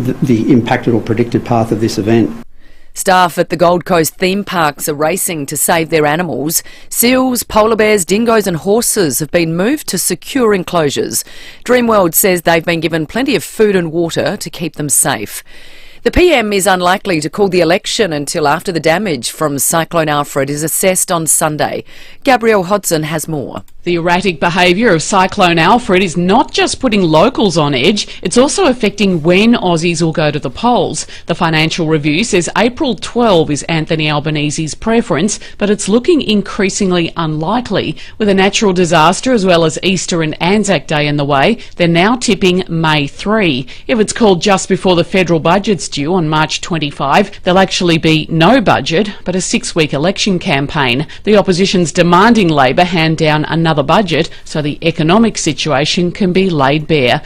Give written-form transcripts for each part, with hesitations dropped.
the impacted or predicted path of this event. Staff at the Gold Coast theme parks are racing to save their animals. Seals, polar bears, dingoes and horses have been moved to secure enclosures. Dreamworld says they've been given plenty of food and water to keep them safe. The PM is unlikely to call the election until after the damage from Cyclone Alfred is assessed on Sunday. Gabrielle Hodson has more. The erratic behaviour of Cyclone Alfred is not just putting locals on edge, it's also affecting when Aussies will go to the polls. The Financial Review says April 12 is Anthony Albanese's preference, but it's looking increasingly unlikely. With a natural disaster as well as Easter and Anzac Day in the way, they're now tipping May 3. If it's called just before the federal budget's due on March 25, there'll actually be no budget, but a 6-week election campaign. The opposition's demanding Labor hand down another budget so the economic situation can be laid bare.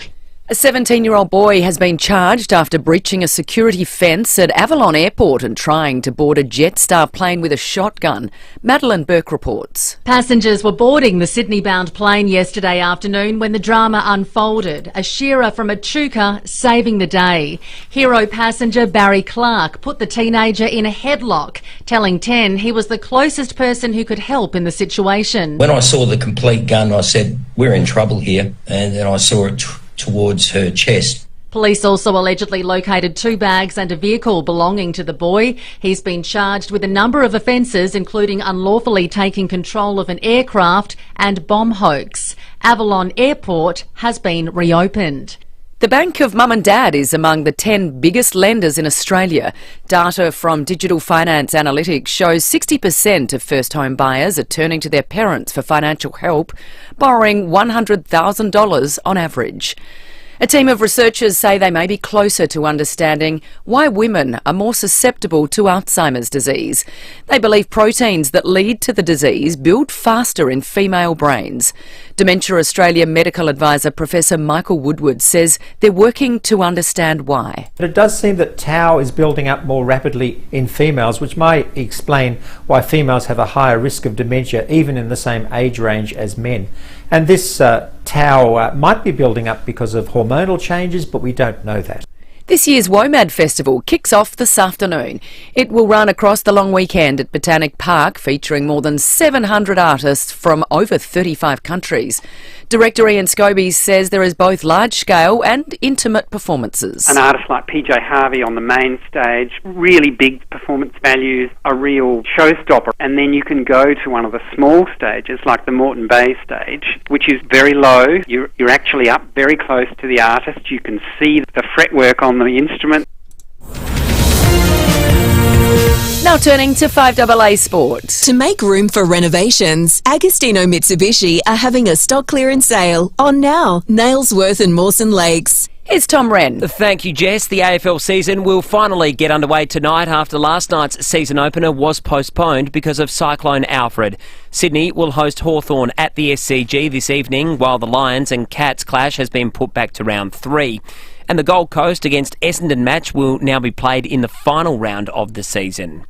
A 17-year-old boy has been charged after breaching a security fence at Avalon Airport and trying to board a Jetstar plane with a shotgun. Madeline Burke reports. Passengers were boarding the Sydney-bound plane yesterday afternoon when the drama unfolded. A shearer from Echuca saving the day. Hero passenger Barry Clark put the teenager in a headlock, telling 10 he was the closest person who could help in the situation. When I saw the complete gun, I said, "We're in trouble here," and then I saw it towards her chest. Police also allegedly located 2 bags and a vehicle belonging to the boy. He's been charged with a number of offences, including unlawfully taking control of an aircraft and bomb hoax. Avalon Airport has been reopened. The Bank of Mum and Dad is among the 10 biggest lenders in Australia. Data from Digital Finance Analytics shows 60% of first-home buyers are turning to their parents for financial help, borrowing $100,000 on average. A team of researchers say they may be closer to understanding why women are more susceptible to Alzheimer's disease. They believe proteins that lead to the disease build faster in female brains. Dementia Australia medical advisor Professor Michael Woodward says they're working to understand why. It does seem that tau is building up more rapidly in females, which might explain why females have a higher risk of dementia even in the same age range as men. And this tau might be building up because of hormonal changes, but we don't know that. This year's WOMAD Festival kicks off this afternoon. It will run across the long weekend at Botanic Park, featuring more than 700 artists from over 35 countries. Director Ian Scobie says there is both large-scale and intimate performances. An artist like PJ Harvey on the main stage, really big performance values, a real showstopper. And then you can go to one of the small stages, like the Moreton Bay stage, which is very low. You're actually up very close to the artist. You can see the fretwork on the instrument. Now turning to 5AA Sport. To make room for renovations, Agostino Mitsubishi are having a stock clearance sale on now, Nailsworth and Mawson Lakes. Here's Tom Wren. Thank you, Jess. The AFL season will finally get underway tonight after last night's season opener was postponed because of Cyclone Alfred. Sydney will host Hawthorn at the SCG this evening, while the Lions and Cats clash has been put back to round 3. And the Gold Coast against Essendon match will now be played in the final round of the season.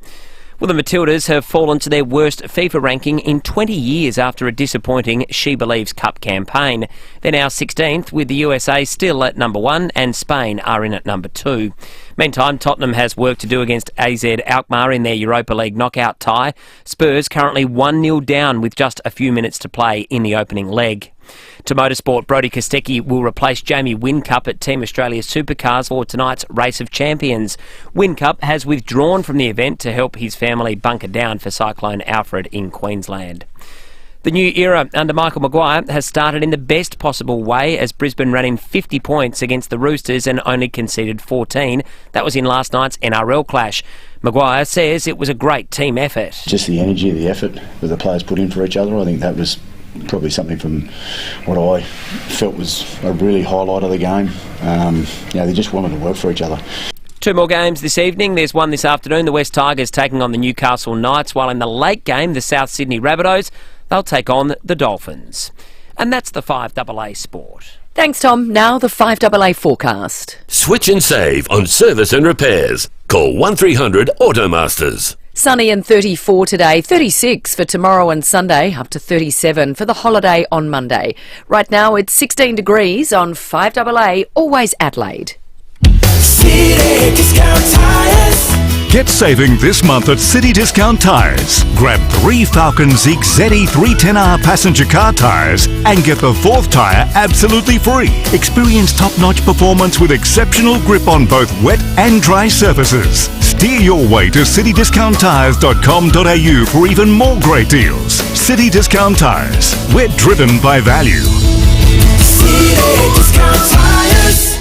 Well, the Matildas have fallen to their worst FIFA ranking in 20 years after a disappointing She Believes Cup campaign. They're now 16th, with the USA still at number 1 and Spain are in at number 2. Meantime, Tottenham has work to do against AZ Alkmaar in their Europa League knockout tie. Spurs currently 1-0 down with just a few minutes to play in the opening leg. To motorsport, Brodie Kostecki will replace Jamie Whincup at Team Australia Supercars for tonight's Race of Champions. Whincup has withdrawn from the event to help his family bunker down for Cyclone Alfred in Queensland. The new era under Michael Maguire has started in the best possible way as Brisbane ran in 50 points against the Roosters and only conceded 14. That was in last night's NRL clash. Maguire says it was a great team effort. Just the energy, the effort that the players put in for each other, I think that was probably something from what I felt was a really highlight of the game. They just wanted to work for each other. 2 more games this evening. There's one this afternoon. The West Tigers taking on the Newcastle Knights, while in the late game, the South Sydney Rabbitohs, they'll take on the Dolphins. And that's the 5AA Sport. Thanks, Tom. Now the 5AA forecast. Switch and save on service and repairs. Call 1300 Automasters. Sunny and 34 today, 36 for tomorrow and Sunday, up to 37 for the holiday on Monday. Right now it's 16 degrees on 5AA, always Adelaide. Discount Tires. Get saving this month at City Discount Tires. Grab 3 Falcon Zig ZE310R passenger car tyres and get the 4th tyre absolutely free. Experience top-notch performance with exceptional grip on both wet and dry surfaces. Steer your way to citydiscounttires.com.au for even more great deals. City Discount Tires. We're driven by value. City Discount Tires.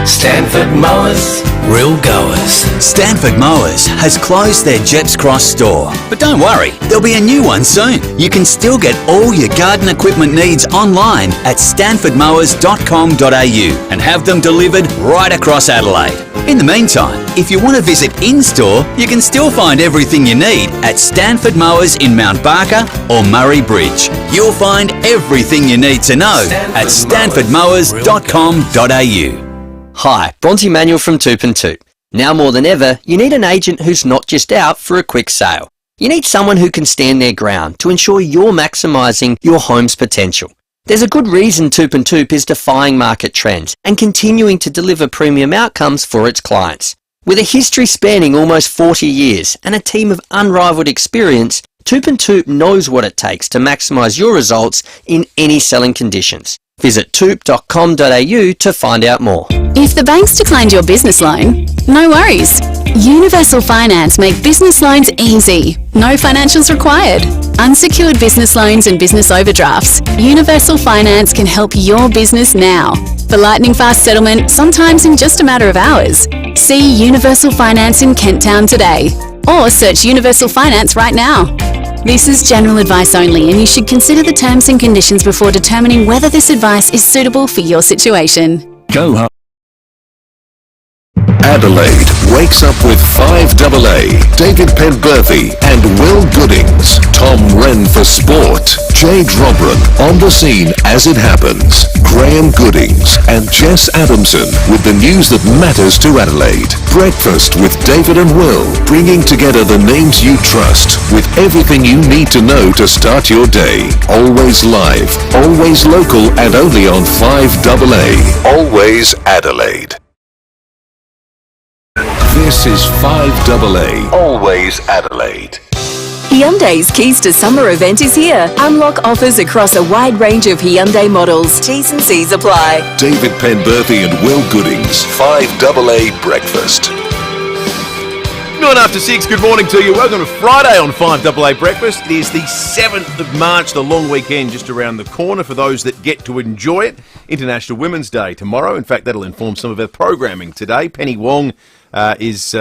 Stanford Mowers, real goers. Stanford Mowers has closed their Jeps Cross store. But don't worry, there'll be a new one soon. You can still get all your garden equipment needs online at stanfordmowers.com.au and have them delivered right across Adelaide. In the meantime, if you want to visit in-store, you can still find everything you need at Stanford Mowers in Mount Barker or Murray Bridge. You'll find everything you need to know at stanfordmowers.com.au. Hi, Bronte Manuel from Toop and Toop. Now more than ever, you need an agent who's not just out for a quick sale. You need someone who can stand their ground to ensure you're maximising your home's potential. There's a good reason Toop and Toop is defying market trends and continuing to deliver premium outcomes for its clients. With a history spanning almost 40 years and a team of unrivaled experience, Toop and Toop knows what it takes to maximise your results in any selling conditions. Visit toop.com.au to find out more. If the bank's declined your business loan, no worries. Universal Finance make business loans easy. No financials required. Unsecured business loans and business overdrafts. Universal Finance can help your business now. For lightning fast settlement, sometimes in just a matter of hours. See Universal Finance in Kent Town today. Or search Universal Finance right now. This is general advice only, and you should consider the terms and conditions before determining whether this advice is suitable for your situation. Go home. Adelaide wakes up with FIVEAA, David Penberthy and Will Goodings, Tom Wren for sport, Jade Robran on the scene as it happens, Graham Goodings and Jess Adamson with the news that matters to Adelaide. Breakfast with David and Will, bringing together the names you trust with everything you need to know to start your day. Always live, always local and only on FIVEAA. Always Adelaide. This is FIVEAA, Always Adelaide. Hyundai's Keys to Summer event is here. Unlock offers across a wide range of Hyundai models. T's and C's apply. David Penberthy and Will Goodings, FIVEAA Breakfast. 6:09, good morning to you. Welcome to Friday on FIVEAA Breakfast. It is the 7th of March, the long weekend just around the corner for those that get to enjoy it. International Women's Day tomorrow. In fact, that'll inform some of our programming today. Penny Wong is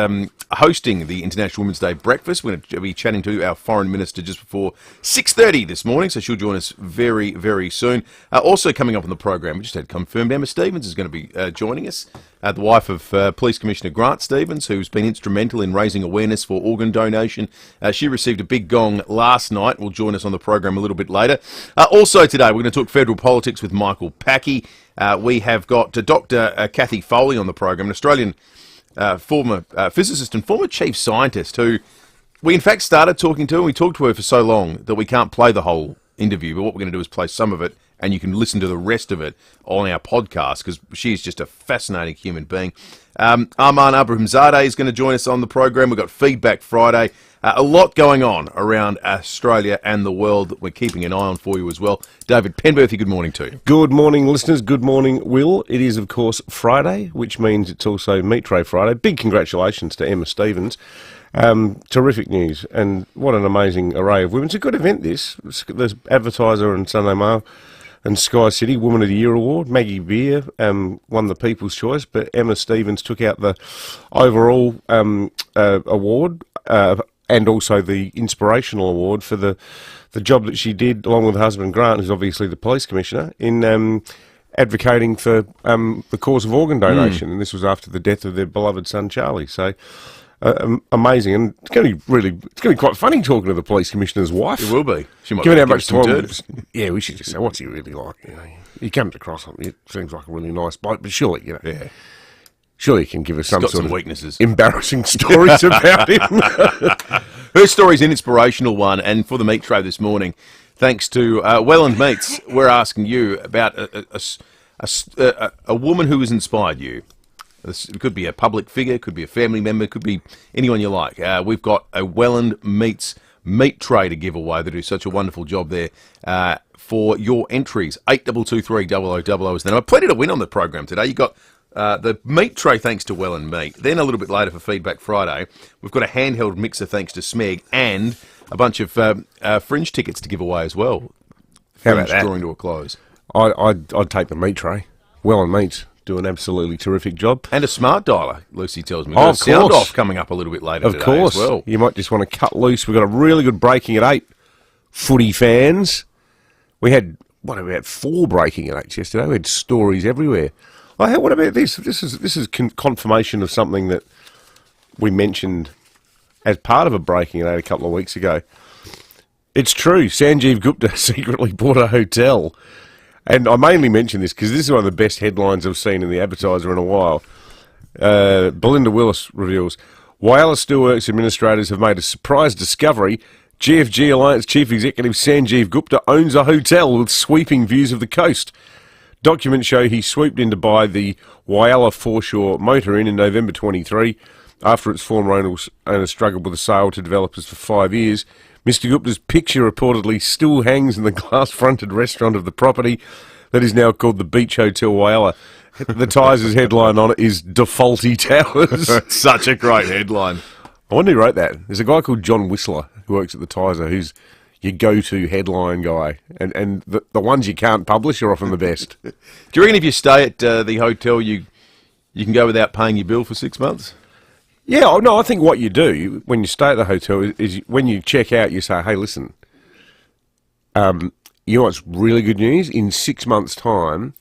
hosting the International Women's Day breakfast. We're going to be chatting to our Foreign Minister just before 6:30 this morning, so she'll join us very, very soon. Also coming up on the program, we just had confirmed Emma Stevens is going to be joining us, the wife of Police Commissioner Grant Stevens, who's been instrumental in raising awareness for organ donation. She received a big gong last night. Will join us on the program a little bit later. Also today, we're going to talk federal politics with Michael Packey. We have got Dr. Cathy Foley on the program, an Australian former physicist and former chief scientist who we in fact started talking to, and we talked to her for so long that we can't play the whole interview, but what we're going to do is play some of it and you can listen to the rest of it on our podcast because she's just a fascinating human being. Arman Abrahamzadeh is going to join us on the program. We've got Feedback Friday. A lot going on around Australia and the world that we're keeping an eye on for you as well. David Penberthy, good morning to you. Good morning, listeners. Good morning, Will. It is, of course, Friday, which means it's also Meat Tray Friday. Big congratulations to Emma Stevens. Terrific news, and what an amazing array of women. It's a good event, this. There's Advertiser and Sunday Mail and Sky City Woman of the Year Award. Maggie Beer won the People's Choice, but Emma Stevens took out the overall award and also the Inspirational Award for the job that she did, along with her husband Grant, who's obviously the Police Commissioner, in advocating for the cause of organ donation. And this was after the death of their beloved son Charlie. So amazing, and it's going to be quite funny talking to the Police Commissioner's wife. It will be. She might given be how much time. Yeah, we should just say, what's he really like? You know, he comes across something. It seems like a really nice bloke, but surely, you know, yeah. Surely you can give us some sort of weaknesses, embarrassing stories about him. Her story's an inspirational one, and for the meat tray this morning, thanks to Welland Meats, we're asking you about a woman who has inspired you. It could be a public figure, it could be a family member, it could be anyone you like. We've got a Welland Meats meat tray to give away. They do such a wonderful job there. For your entries, 8223 0000 is the number. Plenty to win on the program today. You got the meat tray thanks to Welland Meat. Then a little bit later for Feedback Friday, we've got a handheld mixer thanks to Smeg, and a bunch of Fringe tickets to give away as well. How about that? Drawing to a close. I'd take the meat tray. Welland Meats do an absolutely terrific job. And a smart dialer, Lucy tells me. Oh, of sound course. off coming up a little bit later Of today course. as well. You might just want to cut loose. We've got a really good breaking at 8 footy fans. We had, about 4 breaking at 8 yesterday. We had stories everywhere. What about this? This is confirmation of something that we mentioned as part of a breaking at 8 a couple of weeks ago. It's true. Sanjie Gupta secretly bought a hotel. And I mainly mention this because this is one of the best headlines I've seen in the Advertiser in a while. Belinda Willis reveals, Whyalla Steelworks administrators have made a surprise discovery. GFG Alliance Chief Executive Sanjie Gupta owns a hotel with sweeping views of the coast. Documents show he swooped in to buy the Whyalla Foreshore Motor Inn in November 23 after its former owner struggled with a sale to developers for 5 years. Mr. Gupta's picture reportedly still hangs in the glass-fronted restaurant of the property that is now called the Beach Hotel Whyalla. The Times' headline on it is Defaulty Towers. Such a great headline. I wonder who wrote that. There's a guy called John Whistler who works at the Tizer who's your go-to headline guy. And the ones you can't publish are often the best. Do you reckon if you stay at the hotel, you can go without paying your bill for 6 months? Yeah, no, I think what you do when you stay at the hotel is when you check out, you say, hey, listen, you know what's really good news? In 6 months' time,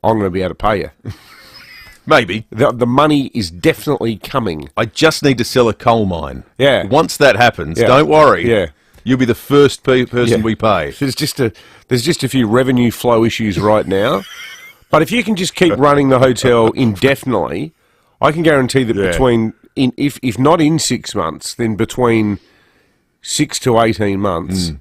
I'm going to be able to pay you. Maybe. The money is definitely coming. I just need to sell a coal mine. Yeah. Once that happens, don't worry. Yeah. You'll be the first person we pay. There's just a few revenue flow issues right now. But if you can just keep running the hotel indefinitely, I can guarantee that if not in 6 months, then between 6 to 18 months,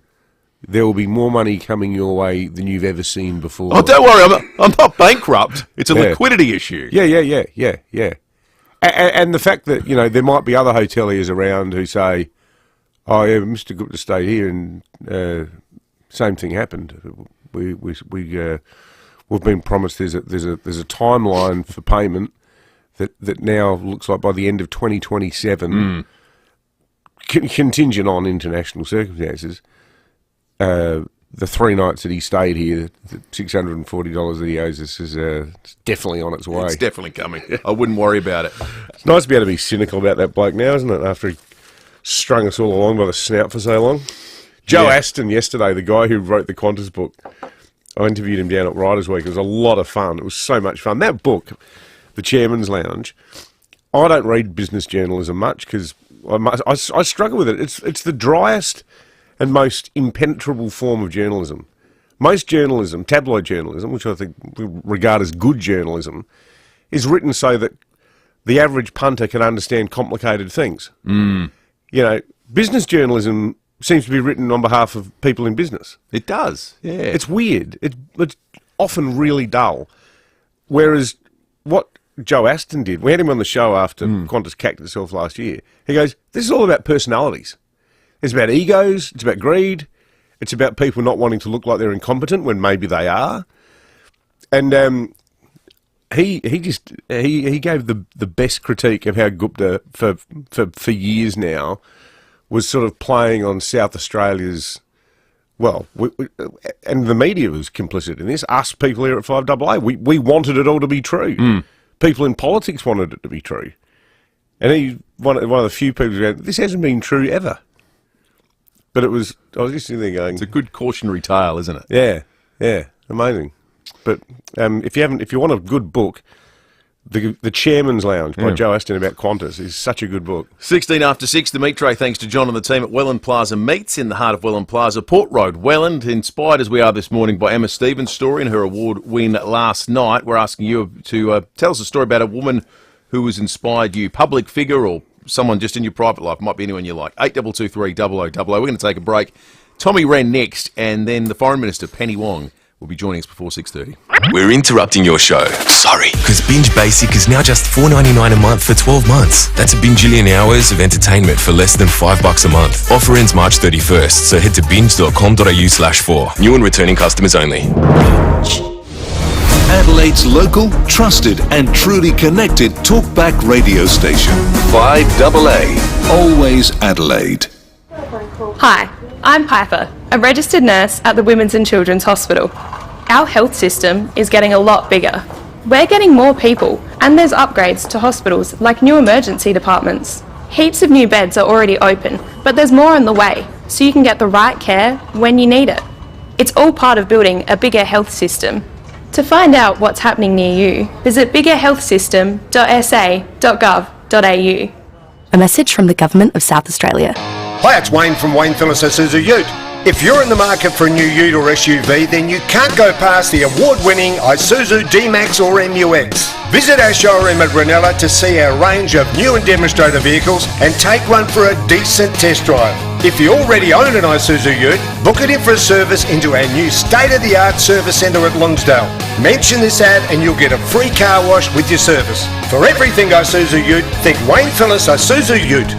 there will be more money coming your way than you've ever seen before. Oh, don't worry, I'm not bankrupt. It's a liquidity issue. Yeah. And the fact that, there might be other hoteliers around who say, oh, yeah, Mr. Gupta stayed here and same thing happened. We've been promised there's a timeline for payment that now looks like by the end of 2027, contingent on international circumstances, the 3 nights that he stayed here, the $640 that he owes us is definitely on its way. It's definitely coming. I wouldn't worry about it. It's nice to be able to be cynical about that bloke now, isn't it, after he strung us all along by the snout for so long. Joe Aston yesterday, the guy who wrote the Qantas book, I interviewed him down at Writers' Week. It was a lot of fun. It was so much fun. That book, The Chairman's Lounge, I don't read business journalism much because I struggle with it. It's the driest and most impenetrable form of journalism. Most journalism, tabloid journalism, which I think we regard as good journalism, is written so that the average punter can understand complicated things. Business journalism seems to be written on behalf of people in business. It does, yeah. It's weird. It's often really dull. Whereas what Joe Aston did, we had him on the show after Qantas cacked itself last year. He goes, this is all about personalities. It's about egos, it's about greed, it's about people not wanting to look like they're incompetent when maybe they are. And he gave the best critique of how Gupta for years now was sort of playing on South Australia's, and the media was complicit in this, us people here at 5AA. We wanted it all to be true. People in politics wanted it to be true. And he's one of the few people who go, this hasn't been true ever. But I was just sitting there going... It's a good cautionary tale, isn't it? Yeah, amazing. But if you want a good book, The Chairman's Lounge by Joe Aston about Qantas is such a good book. 16 after 6, the meat tray, thanks to John and the team at Welland Plaza Meats in the heart of Welland Plaza, Port Road, Welland. Inspired as we are this morning by Emma Stevens' story and her award win last night, we're asking you to tell us a story about a woman who has inspired you, public figure or someone just in your private life, might be anyone you like. 8223 0000. We're going to take a break. Tommy Wren next, and then the Foreign Minister, Penny Wong, will be joining us before 6:30. We're interrupting your show. Sorry. Because Binge Basic is now just $4.99 a month for 12 months. That's a bingillion hours of entertainment for less than $5 a month. Offer ends March 31st, so head to binge.com.au/4. New and returning customers only. Adelaide's local, trusted and truly connected talkback radio station. 5AA. Always Adelaide. Hi, I'm Piper, a registered nurse at the Women's and Children's Hospital. Our health system is getting a lot bigger. We're getting more people, and there's upgrades to hospitals like new emergency departments. Heaps of new beds are already open, but there's more on the way, so you can get the right care when you need it. It's all part of building a bigger health system. To find out what's happening near you, visit biggerhealthsystem.sa.gov.au. A message from the Government of South Australia. Hi, it's Wayne from Wayne Phillips Isuzu Ute. If you're in the market for a new ute or SUV, then you can't go past the award-winning Isuzu D-Max or MUX. Visit our showroom at Ranella to see our range of new and demonstrator vehicles and take one for a decent test drive. If you already own an Isuzu Ute, book it in for a service into our new state-of-the-art service centre at Lonsdale. Mention this ad and you'll get a free car wash with your service. For everything Isuzu Ute, think Wayne Phillips Isuzu Ute.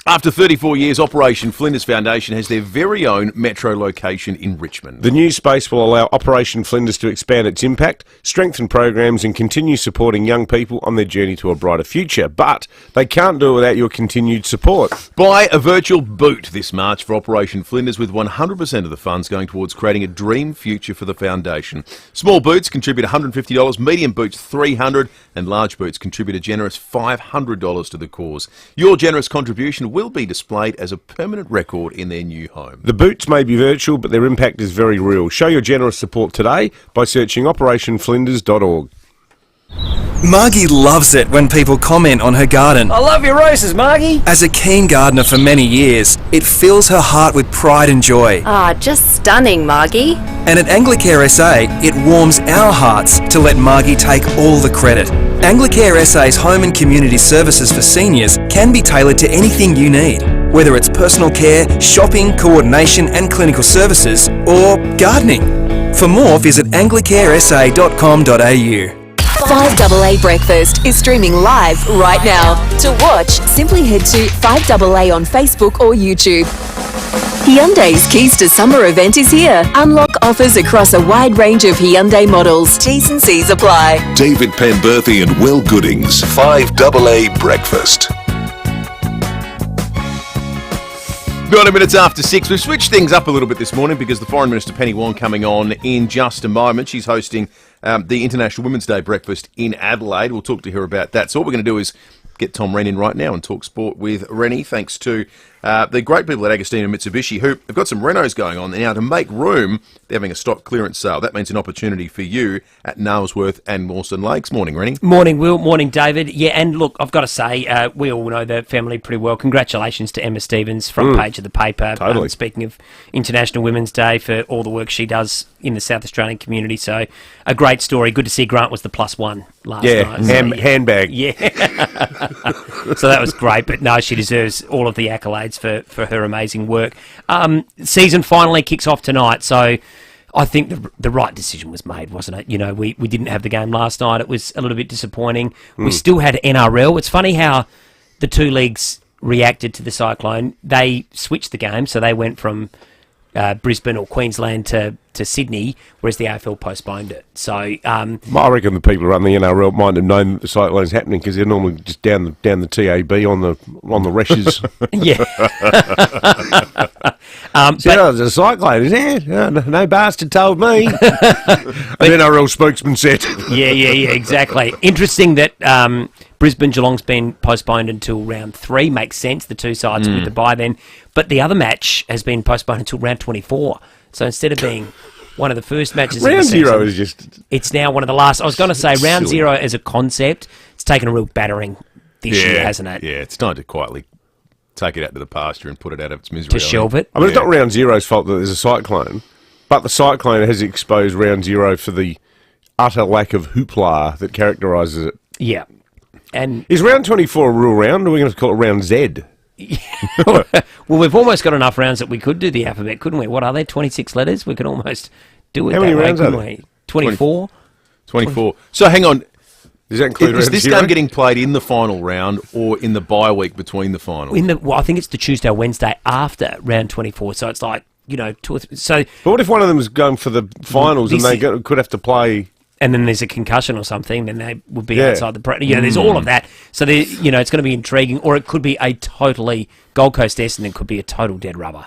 After 34 years, Operation Flinders Foundation has their very own metro location in Richmond. The new space will allow Operation Flinders to expand its impact, strengthen programs and continue supporting young people on their journey to a brighter future. But they can't do it without your continued support. Buy a virtual boot this March for Operation Flinders, with 100% of the funds going towards creating a dream future for the foundation. Small boots contribute $150, medium boots $300 and large boots contribute a generous $500 to the cause. Your generous contribution will be displayed as a permanent record in their new home. The boots may be virtual, but their impact is very real. Show your generous support today by searching operationflinders.org. Margie loves it when people comment on her garden. I love your roses, Margie. As a keen gardener for many years, it fills her heart with pride and joy. Ah, just stunning, Margie. And at Anglicare SA, it warms our hearts to let Margie take all the credit. Anglicare SA's home and community services for seniors can be tailored to anything you need, whether it's personal care, shopping, coordination and clinical services, or gardening. For more, visit anglicaresa.com.au. 5AA Breakfast is streaming live right now. To watch, simply head to 5AA on Facebook or YouTube. Hyundai's Keys to Summer event is here. Unlock offers across a wide range of Hyundai models. T's and C's apply. David Penberthy and Will Goodings. 5AA Breakfast. 9 minutes after 6. We've switched things up a little bit this morning because the Foreign Minister Penny Wong coming on in just a moment. She's hosting the International Women's Day breakfast in Adelaide. We'll talk to her about that. So what we're going to do is get Tom Wren in right now and talk sport with Rennie, thanks to the great people at Agostino Mitsubishi, who have got some Renaults going on now. To make room, they're having a stock clearance sale. That means an opportunity for you at Nailsworth and Mawson Lakes. Morning, Rennie. Morning, Will. Morning, David. Yeah, and look, I've got to say, we all know the family pretty well. Congratulations to Emma Stevens, front page of the paper. Totally. Speaking of International Women's Day, for all the work she does in the South Australian community. So a great story. Good to see Grant was the +1 last night. So, handbag. Yeah. So that was great. But no, she deserves all of the accolades for her amazing work. Season finally kicks off tonight, so I think the right decision was made, wasn't it? You know, we didn't have the game last night. It was a little bit disappointing. We still had NRL. It's funny how the two leagues reacted to the Cyclone. They switched the game, so they went from Brisbane or Queensland to Sydney, whereas the AFL postponed it. So I reckon the people around the NRL might have known that the Cyclone's happening because they're normally just down the TAB on the reshes. Yeah. There's a Cyclone, is there? No bastard told me. The NRL spokesman said. Yeah, exactly. Interesting that Brisbane Geelong's been postponed until round 3. Makes sense, the two sides with the bye then. But the other match has been postponed until round 24. So instead of being one of the first matches round of the season, 0 is just... It's now one of the last. I was going to say round silly. 0 as a concept, it's taken a real battering this year, hasn't it? Yeah, it's time to quietly take it out to the pasture and put it out of its misery. To shelve it. I mean, it's not round 0's fault that there's a cyclone, but the cyclone has exposed round 0 for the utter lack of hoopla that characterises it. Yeah. And is round 24 a real round, or are we going to call it round Z? Well, we've almost got enough rounds that we could do the alphabet, couldn't we? What are they, 26 letters? We could almost do it How that many way, rounds are couldn't there? we? 24? 24. So hang on. Does that include Is round this zero? game getting played in the final round or in the bye week between the finals? Well, I think it's the Tuesday or Wednesday after round 24, so it's like, two or three. So, But what if one of them was going for the finals and This they could have to play... and then there's a concussion or something, then they would be Yeah. outside the there's all of that. So it's going to be intriguing, or it could be a totally Gold Coast-esque, and it could be a total dead rubber.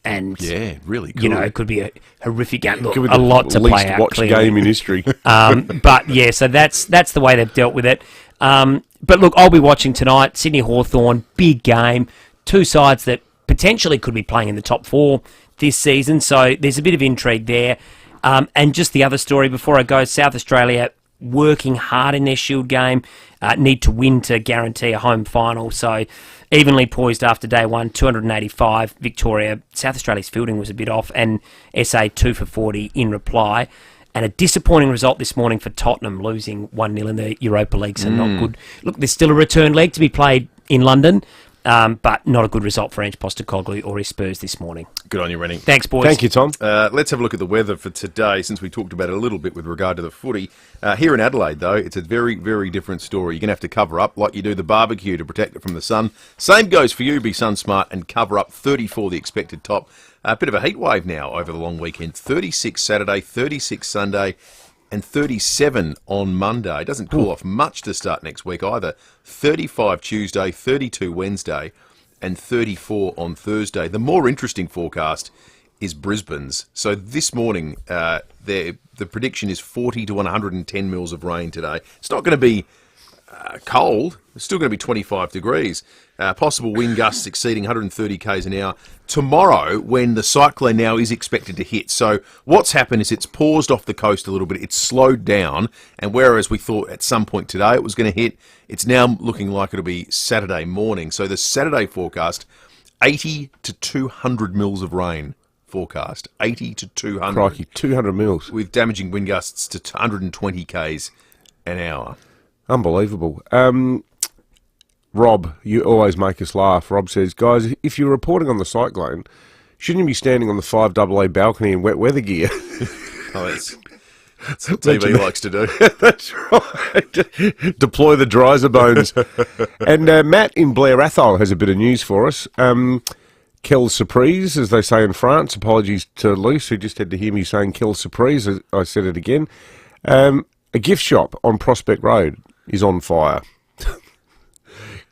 And yeah, really cool. It could be a horrific game. Look, Could be a the lot to least play out. watched Clearly. game in history. But yeah, so that's the way they've dealt with it. But look, I'll be watching tonight. Sydney Hawthorn, big game. Two sides that potentially could be playing in the top four this season. So there's a bit of intrigue there. And just the other story before I go, South Australia working hard in their Shield game, need to win to guarantee a home final. So evenly poised after day one, 285. Victoria, South Australia's fielding was a bit off, and SA 2 for 40 in reply. And a disappointing result this morning for Tottenham, losing 1-0 in the Europa League, so not good. Look, there's still a return leg to be played in London, but not a good result for Ange Postecoglou or his Spurs this morning. Good on you, Rennie. Thanks, boys. Thank you, Tom. Let's have a look at the weather for today, since we talked about it a little bit with regard to the footy. Here in Adelaide, though, it's a very, very different story. You're going to have to cover up like you do the barbecue to protect it from the sun. Same goes for you. Be sun smart and cover up. 34 the expected top. A bit of a heat wave now over the long weekend. 36 Saturday, 36 Sunday, and 37 on Monday. It doesn't cool off much to start next week either. 35 Tuesday, 32 Wednesday, and 34 on Thursday. The more interesting forecast is Brisbane's. So this morning, the prediction is 40 to 110 mils of rain today. It's not going to be cold. It's still going to be 25 degrees. Possible wind gusts exceeding 130 k's an hour tomorrow, when the cyclone now is expected to hit. So what's happened is it's paused off the coast a little bit. It's slowed down, and whereas we thought at some point today it was going to hit, it's now looking like it'll be Saturday morning. So the Saturday forecast, 80 to 200 mils of rain forecast. 80 to 200. Crikey, 200 mils. With damaging wind gusts to 120 k's an hour. Unbelievable. Rob, you always make us laugh. Rob says, guys, if you're reporting on the cyclone, shouldn't you be standing on the FIVEAA balcony in wet weather gear? Oh, that's what TV likes to do. That's right. Deploy the dryser bones. And Matt in Blair Athol has a bit of news for us. Quelle surprise, as they say in France. Apologies to Luce, who just had to hear me saying quelle surprise. I said it again. A gift shop on Prospect Road is on fire.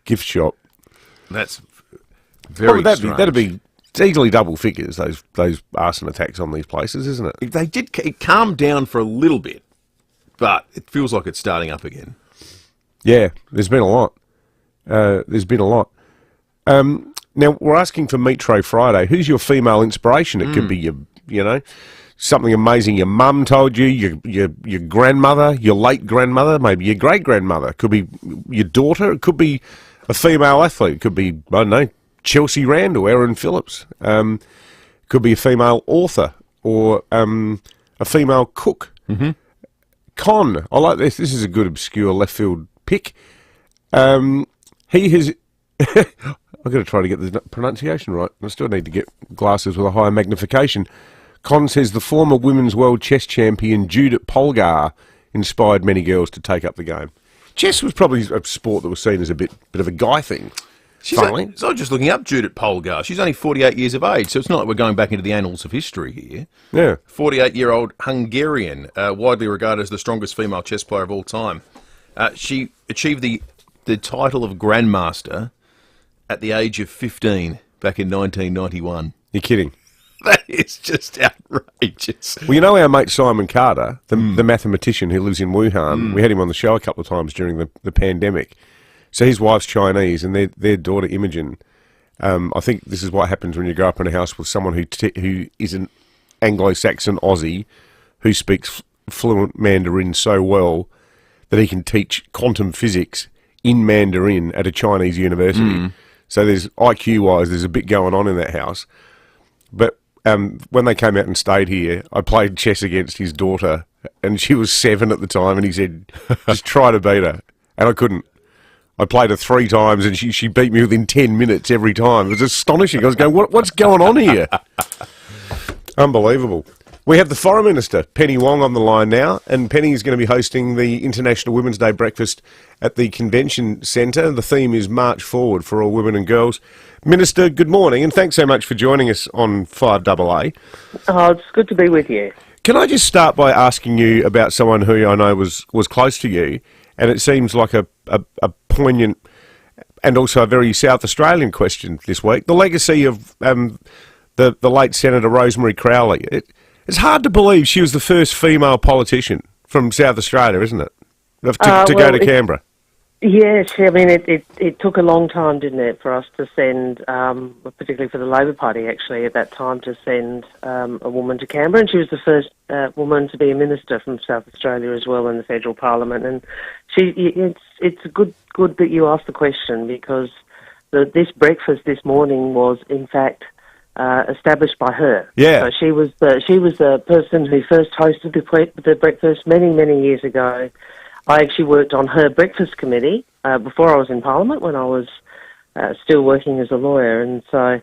Gift shop. That's very strange. That'd be easily double figures, those arson attacks on these places, isn't it? It calmed down for a little bit, but it feels like it's starting up again. Yeah, there's been a lot. Now, we're asking for Meat Tray Friday. Who's your female inspiration? It could be something amazing your mum told you, your grandmother, your late grandmother, maybe your great-grandmother. It could be your daughter. It could be a female athlete. It could be, I don't know, Chelsea Randall, Erin Phillips. Could be a female author or a female cook. Mm-hmm. Con, I like this. This is a good obscure left field pick. He has... I've got to try to get the pronunciation right. I still need to get glasses with a higher magnification. Con says the former women's world chess champion Judith Polgar inspired many girls to take up the game. Chess was probably a sport that was seen as a bit of a guy thing. So I'm just looking up Judith Polgar. She's only 48 years of age, so it's not like we're going back into the annals of history here. Yeah. 48-year-old Hungarian, widely regarded as the strongest female chess player of all time. She achieved the title of Grandmaster at the age of 15 back in 1991. You're kidding. That is just outrageous. Well, you know our mate Simon Carter, the mathematician who lives in Wuhan. We had him on the show a couple of times during the pandemic. So his wife's Chinese, and their daughter Imogen. I think this is what happens when you grow up in a house with someone who is an Anglo-Saxon Aussie who speaks fluent Mandarin so well that he can teach quantum physics in Mandarin at a Chinese university. So there's IQ-wise, there's a bit going on in that house. But when they came out and stayed here, I played chess against his daughter, and she was 7 at the time, and he said, just try to beat her. And I couldn't. I played her 3 times and she beat me within 10 minutes every time. It was astonishing. I was going, what's going on here? Unbelievable. We have the Foreign Minister, Penny Wong, on the line now, and Penny is going to be hosting the International Women's Day breakfast at the Convention Centre. The theme is March Forward for all women and girls. Minister, good morning, and thanks so much for joining us on 5AA. Oh, it's good to be with you. Can I just start by asking you about someone who I know was close to you, and it seems like a poignant and also a very South Australian question this week, the legacy of the late Senator Rosemary Crowley. It's hard to believe she was the first female politician from South Australia, isn't it, to go to Canberra? Yes, I mean, it took a long time, didn't it, for us to send, particularly for the Labor Party, actually, at that time, to send a woman to Canberra. And she was the first woman to be a minister from South Australia as well in the federal parliament. And it's good that you asked the question, because this breakfast this morning was, in fact, established by her. Yeah. So she was the person who first hosted the breakfast many years ago. I actually worked on her breakfast committee before I was in Parliament, when I was still working as a lawyer, and so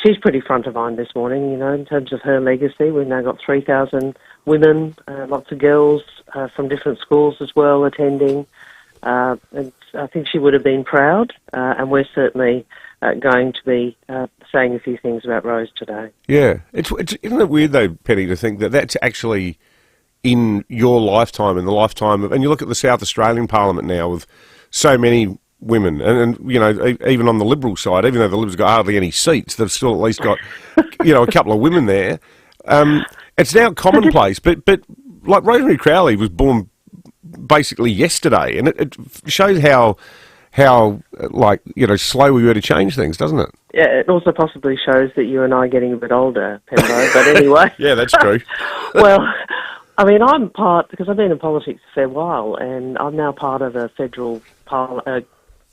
she's pretty front of mind this morning, in terms of her legacy. We've now got 3,000 women, lots of girls from different schools as well attending, and I think she would have been proud, and we're certainly going to be saying a few things about Rose today. Yeah. Isn't it weird, though, Penny, to think that that's actually in your lifetime, in the lifetime of... And you look at the South Australian Parliament now with so many women, and even on the Liberal side, even though the Liberals got hardly any seats, they've still at least got, a couple of women there. It's now commonplace, but like Rosemary Crowley was born basically yesterday, and it shows how slow we were to change things, doesn't it? Yeah, it also possibly shows that you and I are getting a bit older, Pembo, but anyway. Yeah, that's true. Well, I mean, I'm because I've been in politics a fair while, and I'm now part of a federal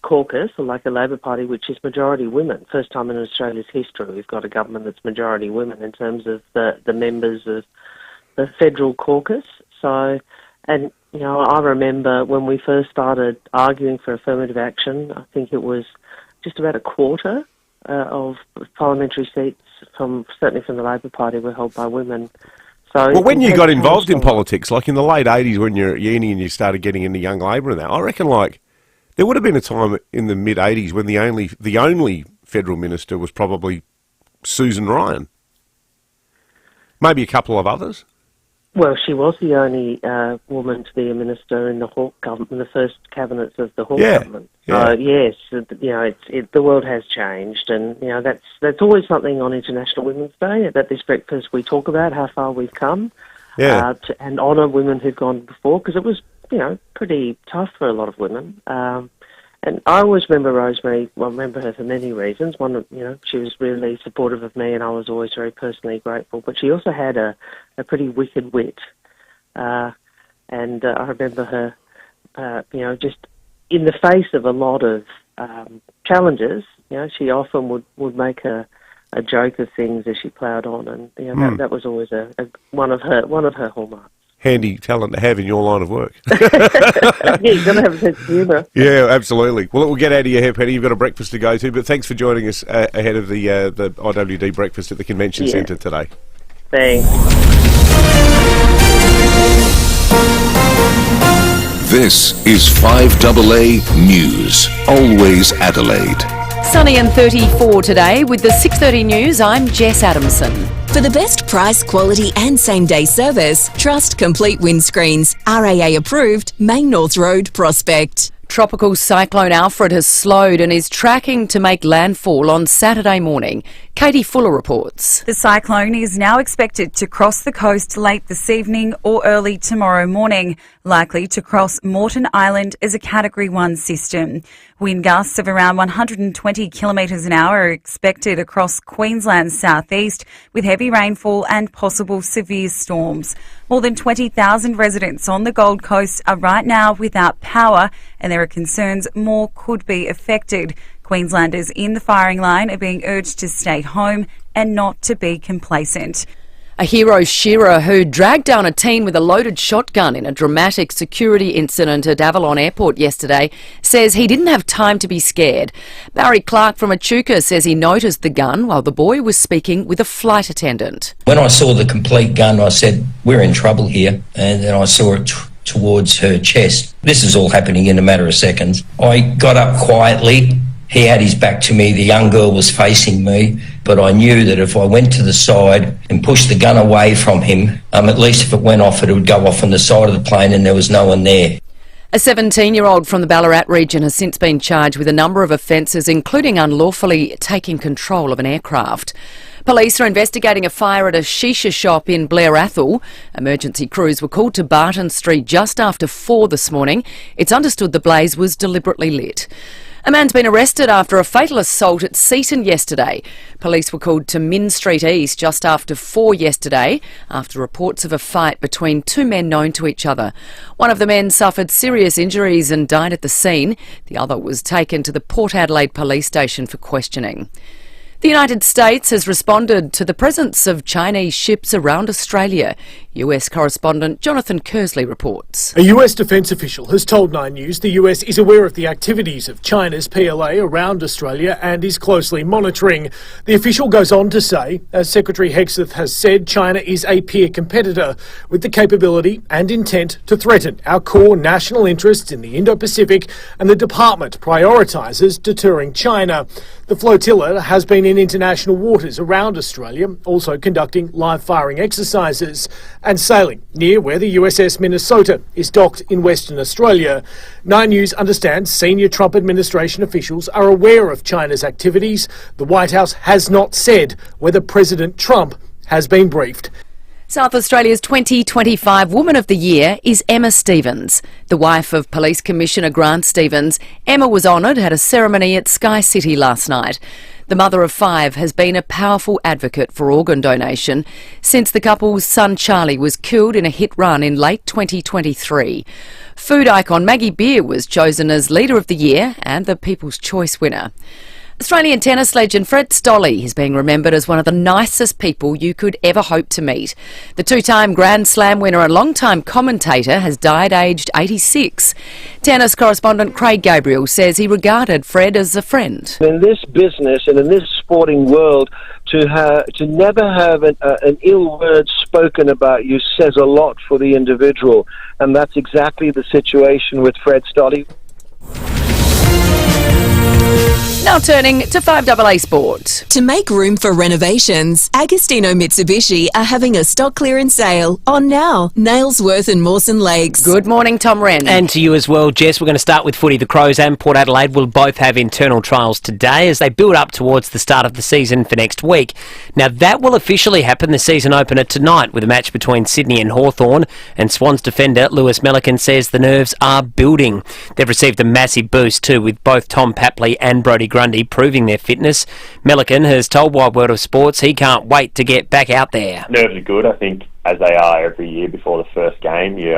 caucus, or like a Labor Party, which is majority women. First time in Australia's history we've got a government that's majority women in terms of the members of the federal caucus. So, and I remember when we first started arguing for affirmative action, I think it was just about a quarter of parliamentary seats, certainly from the Labor Party, were held by women. So well, when you got involved in politics, like in the late 80s when you're at uni and you started getting into Young Labor and that, I reckon there would have been a time in the mid-80s when the only federal minister was probably Susan Ryan. Maybe a couple of others. Well, she was the only woman to be a minister in the Hawke government, in the first cabinets of the Hawke government. Yeah. Yes, the world has changed, and that's always something on International Women's Day. At this breakfast, we talk about how far we've come, and honour women who've gone before, because it was pretty tough for a lot of women. And I always remember Rosemary. Well, I remember her for many reasons. One, she was really supportive of me, and I was always very personally grateful. But she also had a pretty wicked wit, and I remember her, just in the face of a lot of challenges. She often would make a joke of things as she ploughed on, and that was always one of her hallmarks. Handy talent to have in your line of work. Yeah, you've got to have a sense of humour. Yeah, absolutely. Well, it will get out of your hair, Penny. You've got a breakfast to go to, but thanks for joining us ahead of the IWD breakfast at the Convention Centre today. Thanks. This is 5AA News. Always Adelaide. Sunny and 34 today. With the 6:30 news, I'm Jess Adamson. For the best price, quality and same-day service, trust Complete Windscreens. RAA approved, Main North Road, Prospect. Tropical cyclone Alfred has slowed and is tracking to make landfall on Saturday morning. Katie Fuller reports. The cyclone is now expected to cross the coast late this evening or early tomorrow morning, likely to cross Moreton Island as a Category 1 system. Wind gusts of around 120 kilometres an hour are expected across Queensland's southeast, with heavy rainfall and possible severe storms. More than 20,000 residents on the Gold Coast are right now without power, and there are concerns more could be affected. Queenslanders in the firing line are being urged to stay home and not to be complacent. A hero shearer who dragged down a teen with a loaded shotgun in a dramatic security incident at Avalon Airport yesterday says he didn't have time to be scared. Barry Clark from Echuca says he noticed the gun while the boy was speaking with a flight attendant. When I saw the complete gun, I said, we're in trouble here, and then I saw it towards her chest. This is all happening in a matter of seconds. I got up quietly. He had his back to me, the young girl was facing me, but I knew that if I went to the side and pushed the gun away from him, at least if it went off, it would go off on the side of the plane and there was no one there. A 17-year-old from the Ballarat region has since been charged with a number of offences, including unlawfully taking control of an aircraft. Police are investigating a fire at a shisha shop in Blair Athol. Emergency crews were called to Barton Street just after 4 this morning. It's understood the blaze was deliberately lit. A man's been arrested after a fatal assault at Seaton yesterday. Police were called to Min Street East just after 4 yesterday after reports of a fight between two men known to each other. One of the men suffered serious injuries and died at the scene. The other was taken to the Port Adelaide police station for questioning. The United States has responded to the presence of Chinese ships around Australia. US correspondent Jonathan Kersley reports. A US defence official has told 9 News the US is aware of the activities of China's PLA around Australia and is closely monitoring. The official goes on to say, as Secretary Hegseth has said, China is a peer competitor with the capability and intent to threaten our core national interests in the Indo-Pacific, and the department prioritises deterring China. The flotilla has been in international waters around Australia, also conducting live firing exercises and sailing near where the USS Minnesota is docked in Western Australia. 9 News understands senior Trump administration officials are aware of China's activities. The White House has not said whether President Trump has been briefed. South Australia's 2025 Woman of the Year is Emma Stevens. The wife of Police Commissioner Grant Stevens, Emma was honoured at a ceremony at Sky City last night. The mother of 5 has been a powerful advocate for organ donation since the couple's son Charlie was killed in a hit run in late 2023. Food icon Maggie Beer was chosen as Leader of the Year and the People's Choice winner. Australian tennis legend Fred Stolle is being remembered as one of the nicest people you could ever hope to meet. The two-time Grand Slam winner and long-time commentator has died aged 86. Tennis correspondent Craig Gabriel says he regarded Fred as a friend. In this business and in this sporting world, to never have an ill word spoken about you says a lot for the individual, and that's exactly the situation with Fred Stolle. Now turning to 5AA Sport. To make room for renovations, Agostino Mitsubishi are having a stock clearance sale on now. Nailsworth and Mawson Lakes. Good morning, Tom Wren. And to you as well, Jess. We're going to start with footy. The Crows and Port Adelaide will both have internal trials today as they build up towards the start of the season for next week. Now, that will officially happen the season opener tonight with a match between Sydney and Hawthorn, and Swans defender Lewis Melican says the nerves are building. They've received a massive boost too, with both Tom Papley and Brodie Grundy proving their fitness. Melican has told Wide World of Sports he can't wait to get back out there. Nerves are good, I think, as they are every year before the first game. You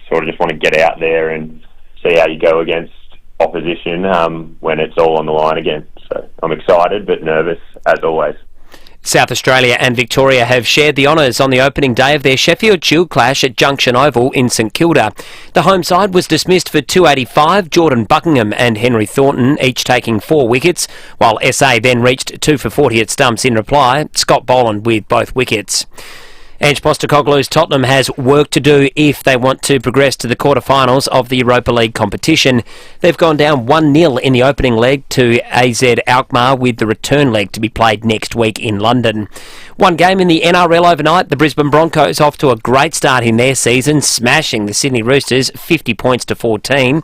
sort of just want to get out there and see how you go against opposition when it's all on the line again. So I'm excited but nervous as always. South Australia and Victoria have shared the honours on the opening day of their Sheffield Shield clash at Junction Oval in St Kilda. The home side was dismissed for 285, Jordan Buckingham and Henry Thornton each taking 4 wickets, while SA then reached 2 for 40 at stumps in reply, Scott Boland with both wickets. Ange Postecoglou's Tottenham has work to do if they want to progress to the quarterfinals of the Europa League competition. They've gone down 1-0 in the opening leg to AZ Alkmaar, with the return leg to be played next week in London. One game in the NRL overnight, the Brisbane Broncos off to a great start in their season, smashing the Sydney Roosters 50 points to 14.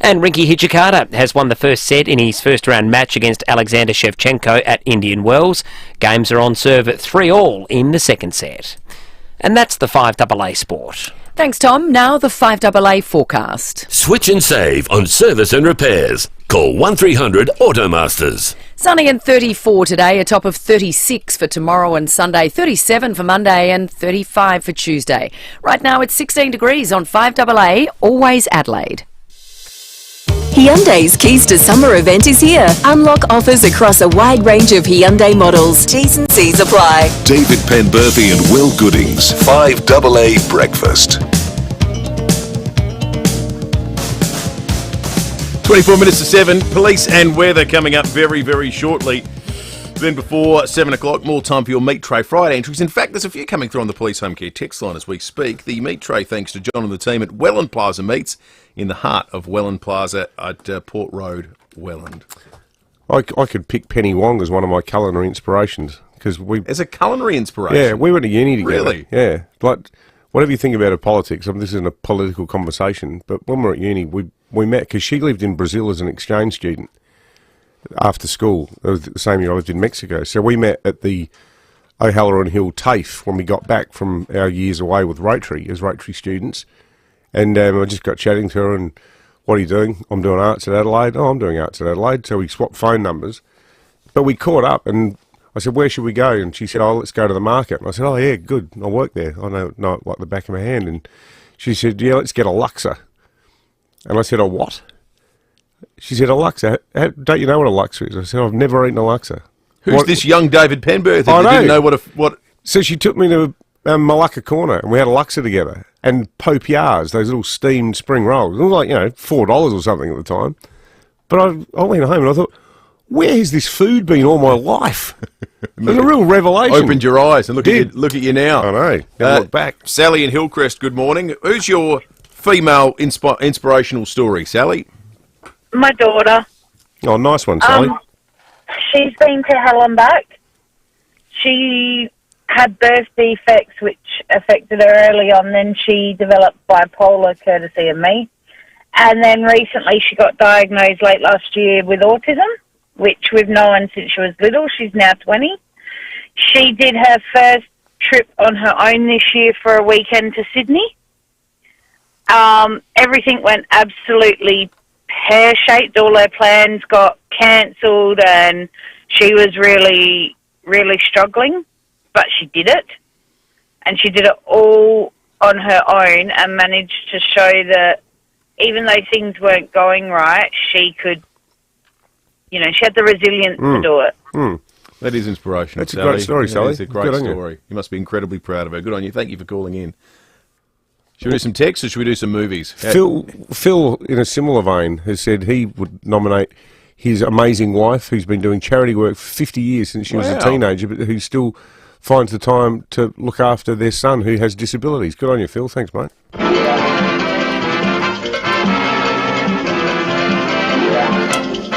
And Rinky Hijikata has won the first set in his first-round match against Alexander Shevchenko at Indian Wells. Games are on serve at 3-3 in the second set. And that's the 5AA Sport. Thanks, Tom. Now the 5AA forecast. Switch and save on service and repairs. Call 1300 Automasters. Sunny and 34 today, a top of 36 for tomorrow and Sunday, 37 for Monday and 35 for Tuesday. Right now it's 16 degrees on 5AA, always Adelaide. Hyundai's Keys to Summer event is here. Unlock offers across a wide range of Hyundai models. T's and C's apply. David Penberthy and Will Goodings, 5AA Breakfast. 24 minutes to 7. Police and weather coming up very, very shortly. Then before 7 o'clock, more time for your Meat Tray Friday entries. In fact, there's a few coming through on the Police Home Care text line as we speak. The Meat Tray, thanks to John and the team at Welland Plaza Meats, in the heart of Welland Plaza at Port Road, Welland. I could pick Penny Wong as one of my culinary inspirations. As a culinary inspiration? Yeah, we went to uni together. Really? Yeah. Like, whatever you think about her politics, I mean, this isn't a political conversation, but when we were at uni, we met because she lived in Brazil as an exchange student after school. It was the same year I lived in Mexico. So we met at the O'Halloran Hill TAFE when we got back from our years away with Rotary, as Rotary students. And I just got chatting to her and, what are you doing? I'm doing arts at Adelaide. Oh, I'm doing arts at Adelaide. So we swapped phone numbers. But we caught up and I said, where should we go? And she said, oh, let's go to the market. And I said, oh, yeah, good. I work there. I know it like the back of my hand. And she said, yeah, let's get a Luxor. And I said, a what? She said, a Luxor. Don't you know what a Luxor is? I said, I've never eaten a Luxor. Who's this young David Penberthy I that didn't know what... So she took me to Malacca Corner and we had a Luxor together. And Popiards, those little steamed spring rolls. It was like, $4 or something at the time. But I went home and I thought, where has this food been all my life? It was a real revelation. Opened your eyes and look at you now. I know. Now look back. Sally in Hillcrest, good morning. Who's your female inspirational story, Sally? My daughter. Oh, nice one, Sally. She's been to hell and back. She had birth defects which affected her early on. Then she developed bipolar, courtesy of me. And then recently she got diagnosed late last year with autism, which we've known since she was little. She's now 20. She did her first trip on her own this year for a weekend to Sydney. Everything went absolutely pear-shaped. All her plans got cancelled and she was really, really struggling. But she did it. And she did it all on her own and managed to show that even though things weren't going right, she could, she had the resilience to do it. That is inspirational, That's a great story, Sally. It's a great Good on story. You must be incredibly proud of her. Good on you. Thank you for calling in. Should we do some texts or should we do some movies? Phil, in a similar vein, has said he would nominate his amazing wife, who's been doing charity work for 50 years since she was a teenager, but who still finds the time to look after their son who has disabilities. Good on you, Phil. Thanks, mate.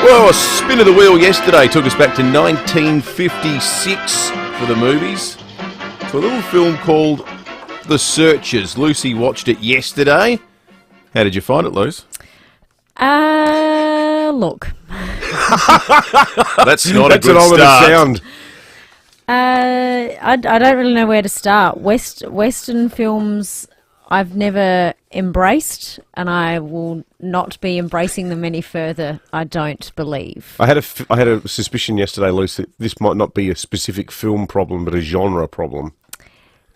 Well, a spin of the wheel yesterday took us back to 1956 for the movies. To a little film called The Searchers. Lucy watched it yesterday. How did you find it, Luce? Look. That's not a good start. That's an ominous sound. I don't really know where to start. Western films I've never embraced, and I will not be embracing them any further, I don't believe. I had a suspicion yesterday, Luce, that this might not be a specific film problem, but a genre problem.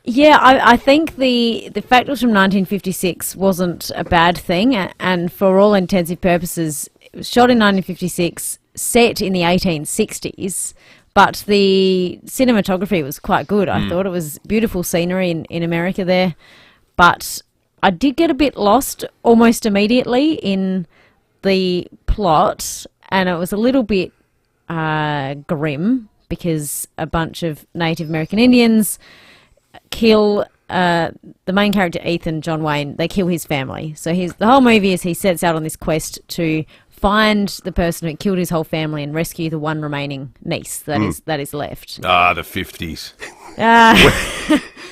Yeah, I think the fact it was from 1956 wasn't a bad thing, and for all intensive purposes, it was shot in 1956, set in the 1860s, but the cinematography was quite good. I thought it was beautiful scenery in America there, but I did get a bit lost almost immediately in the plot, and it was a little bit grim because a bunch of Native American Indians kill the main character, Ethan, John Wayne. They kill his family. So the whole movie is he sets out on this quest to find the person who killed his whole family and rescue the one remaining niece that is left. Ah, the 50s.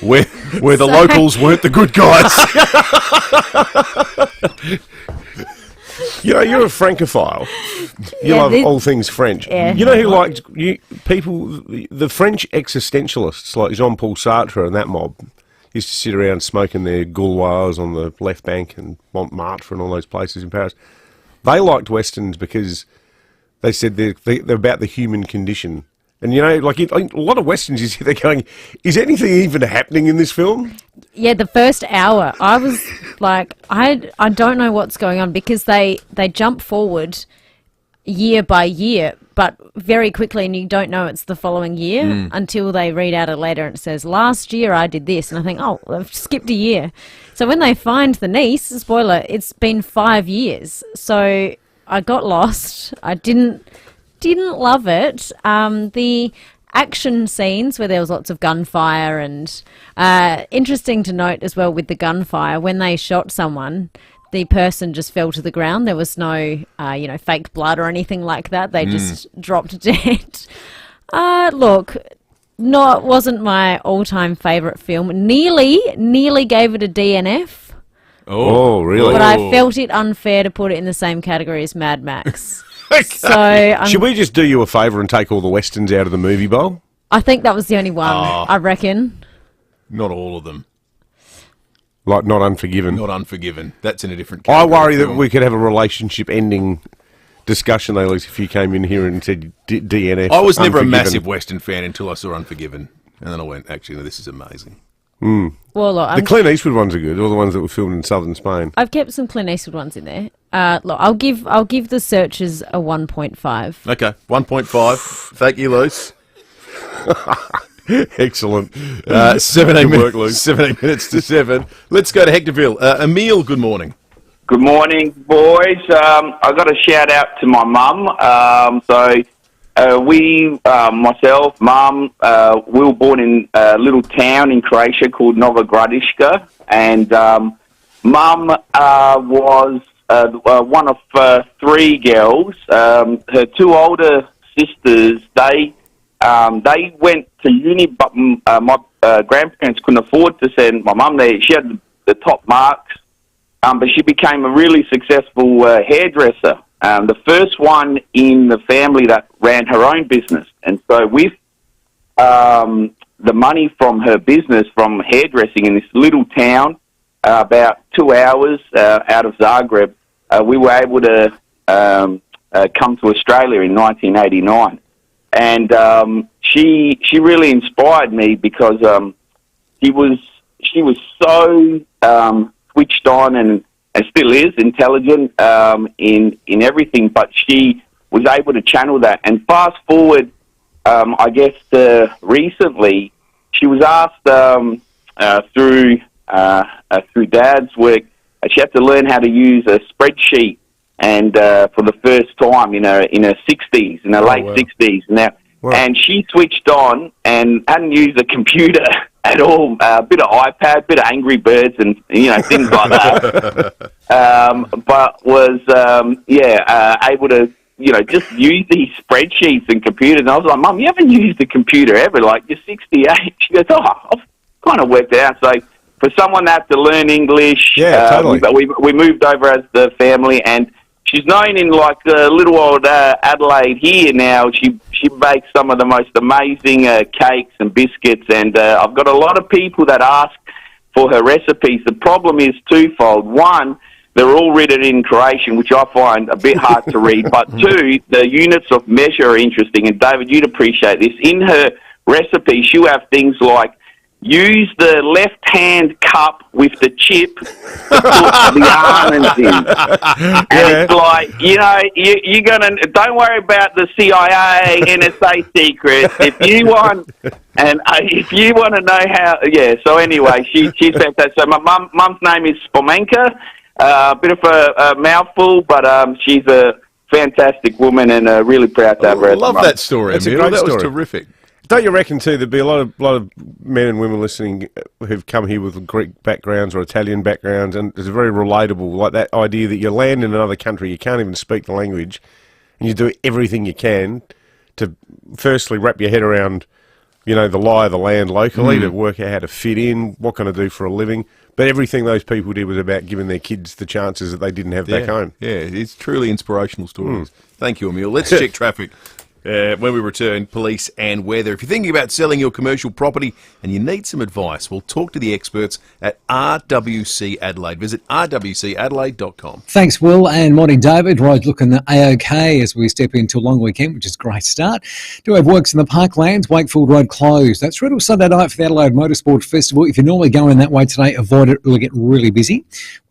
Where the locals weren't the good guys. You're a Francophile. You love all things French. Yeah. You know who liked people, the French existentialists like Jean-Paul Sartre and that mob used to sit around smoking their Gauloises on the left bank and Montmartre and all those places in Paris. They liked Westerns because they said they're about the human condition And, you know, like a lot of Westerns, you see they're going, is anything even happening in this film? Yeah, the first hour, I was like, I don't know what's going on, because they jump forward year by year, but very quickly, and you don't know it's the following year until they read out a letter and it says, last year I did this. And I think, oh, I've skipped a year. So when they find the niece, spoiler, it's been 5 years. So I got lost. I didn't love it. The action scenes where there was lots of gunfire, and interesting to note as well with the gunfire, when they shot someone, the person just fell to the ground. There was no, fake blood or anything like that. They just dropped dead. Look, it wasn't my all-time favourite film. Nearly gave it a DNF. Oh, really? But I felt it unfair to put it in the same category as Mad Max. Okay. So should we just do you a favour and take all the Westerns out of the movie bowl? I think that was the only one, I reckon. Not all of them. Like Not Unforgiven? Not Unforgiven. That's in a different category. I worry that we could have a relationship-ending discussion, though, if you came in here and said DNF. I was never a massive Western fan until I saw Unforgiven. And then I went, actually, no, this is amazing. Well, look, the Clint Eastwood ones are good, all the ones that were filmed in southern Spain. I've kept some Clint Eastwood ones in there. Look, I'll give The Searchers a 1.5. Okay, 1.5. Thank you, Luce. Excellent. 17 minutes to 7. Let's go to Hectorville. Emile, good morning. Good morning, boys. I got a shout out to my mum. Myself, Mum, we were born in a little town in Croatia called Nova Gradiška, and Mum was one of 3 girls. Her 2 older sisters, they went to uni, but my grandparents couldn't afford to send my mum there. She had the top marks, but she became a really successful hairdresser. The first one in the family that ran her own business. And so with the money from her business, from hairdressing in this little town, about 2 hours out of Zagreb, we were able to come to Australia in 1989. And she really inspired me because she was so switched on and still is intelligent in everything, but she was able to channel that. And fast forward, I guess recently, she was asked through Dad's work, she had to learn how to use a spreadsheet, and for the first time in her 60s, in her late 60s now. Wow. And she switched on and hadn't used a computer at all. A bit of iPad, a bit of Angry Birds, and things like that. But was able to just use these spreadsheets and computers. And I was like, Mum, you haven't used a computer ever. Like, you're 68. She goes, I've kind of worked it out. So for someone that has to learn English, totally. we moved over as the family, and she's known in like little old Adelaide here now. She bakes some of the most amazing cakes and biscuits, and I've got a lot of people that ask for her recipes. The problem is twofold. One, they're all written in Croatian, which I find a bit hard to read. But 2, the units of measure are interesting, and David, you'd appreciate this. In her recipe, she'll have things like, use the left-hand cup with the chip to put the almonds in. And it's like, you're going to... Don't worry about the CIA, NSA secrets. If you want to know how... Yeah, so anyway, she's fantastic. So my mum's name is Spomenka. A bit of a mouthful, but she's a fantastic woman, and really proud to have her. I love that story, Emile. That was terrific. Don't you reckon too? There'd be a lot of men and women listening who've come here with Greek backgrounds or Italian backgrounds, and it's very relatable. Like that idea that you land in another country, you can't even speak the language, and you do everything you can to firstly wrap your head around, the lie of the land locally, to work out how to fit in, what can I do for a living. But everything those people did was about giving their kids the chances that they didn't have back home. Yeah, it's truly inspirational stories. Thank you, Emile. Let's check traffic. when we return, police and weather. If you're thinking about selling your commercial property and you need some advice, we'll talk to the experts at RWC Adelaide. Visit rwcadelaide.com. Thanks, Will, and morning, David. Roads looking A-OK as we step into a long weekend, which is a great start. Do have works in the Parklands, Wakefield Road closed. That's through till Sunday night for the Adelaide Motorsport Festival. If you're normally going that way today, avoid it. It will get really busy.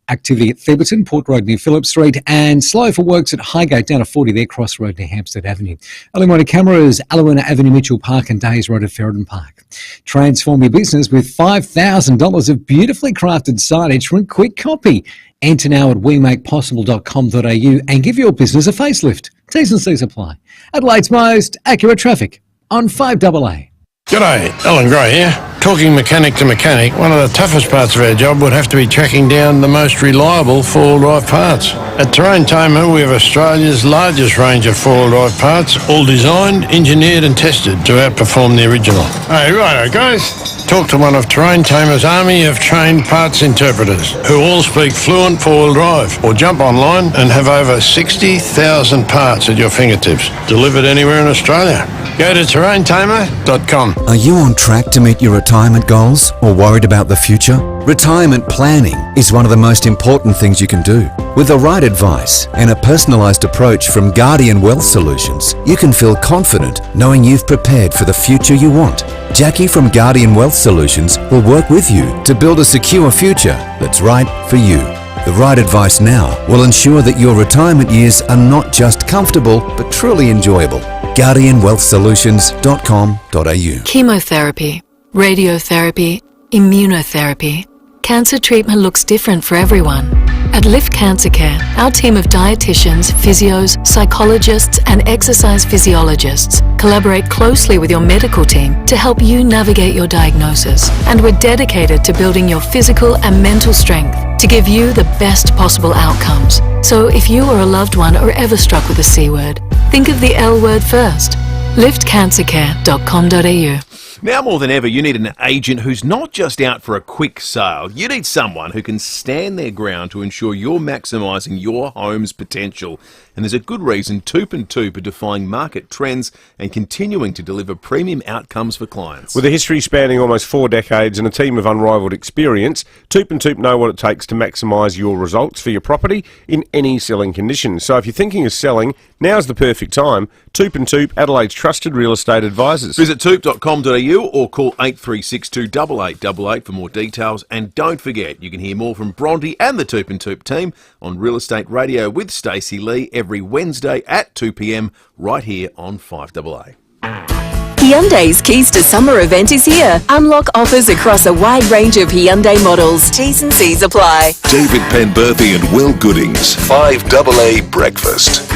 Activity at Theberton, Port Road near Phillip Street, and slow for works at Highgate down to 40 there, Cross Road near Hampstead Avenue. Early morning cameras, Alawina Avenue, Mitchell Park and Days Road at Ferryden Park. Transform your business with $5,000 of beautifully crafted signage from Quick Copy. Enter now at wemakepossible.com.au and give your business a facelift. T's and C's apply. Adelaide's most accurate traffic on 5AA. G'day, Alan Gray here. Talking mechanic to mechanic, one of the toughest parts of our job would have to be tracking down the most reliable four-wheel drive parts. At Terrain Tamer, we have Australia's largest range of four-wheel drive parts, all designed, engineered and tested to outperform the original. Hey, righto guys. Talk to one of Terrain Tamer's army of trained parts interpreters who all speak fluent four-wheel drive, or jump online and have over 60,000 parts at your fingertips, delivered anywhere in Australia. Go to terraintamer.com. Are you on track to meet your retirement goals or worried about the future? Retirement planning is one of the most important things you can do. With the right advice and a personalised approach from Guardian Wealth Solutions, you can feel confident knowing you've prepared for the future you want. Jackie from Guardian Wealth Solutions will work with you to build a secure future that's right for you. The right advice now will ensure that your retirement years are not just comfortable but truly enjoyable. GuardianWealthSolutions.com.au. Chemotherapy, radiotherapy, immunotherapy. Cancer treatment looks different for everyone. At Lift Cancer Care, our team of dietitians, physios, psychologists and exercise physiologists collaborate closely with your medical team to help you navigate your diagnosis. And we're dedicated to building your physical and mental strength to give you the best possible outcomes. So if you or a loved one are ever struck with a C word, think of the L word first. liftcancercare.com.au. Now more than ever, you need an agent who's not just out for a quick sale. You need someone who can stand their ground to ensure you're maximising your home's potential. And there's a good reason Toop & Toop are defying market trends and continuing to deliver premium outcomes for clients. With a history spanning almost 4 decades and a team of unrivalled experience, Toop & Toop know what it takes to maximise your results for your property in any selling conditions. So if you're thinking of selling, now's the perfect time. Toop & Toop, Adelaide's trusted real estate advisors. Visit toop.com.au or call 8362 8888 for more details. And don't forget, you can hear more from Bronte and the Toop & Toop team on Real Estate Radio with Stacey Lee every Wednesday at 2 p.m. right here on 5AA. Hyundai's Keys to Summer event is here. Unlock offers across a wide range of Hyundai models. T's and C's apply. David Penberthy and Will Goodings, 5AA Breakfast.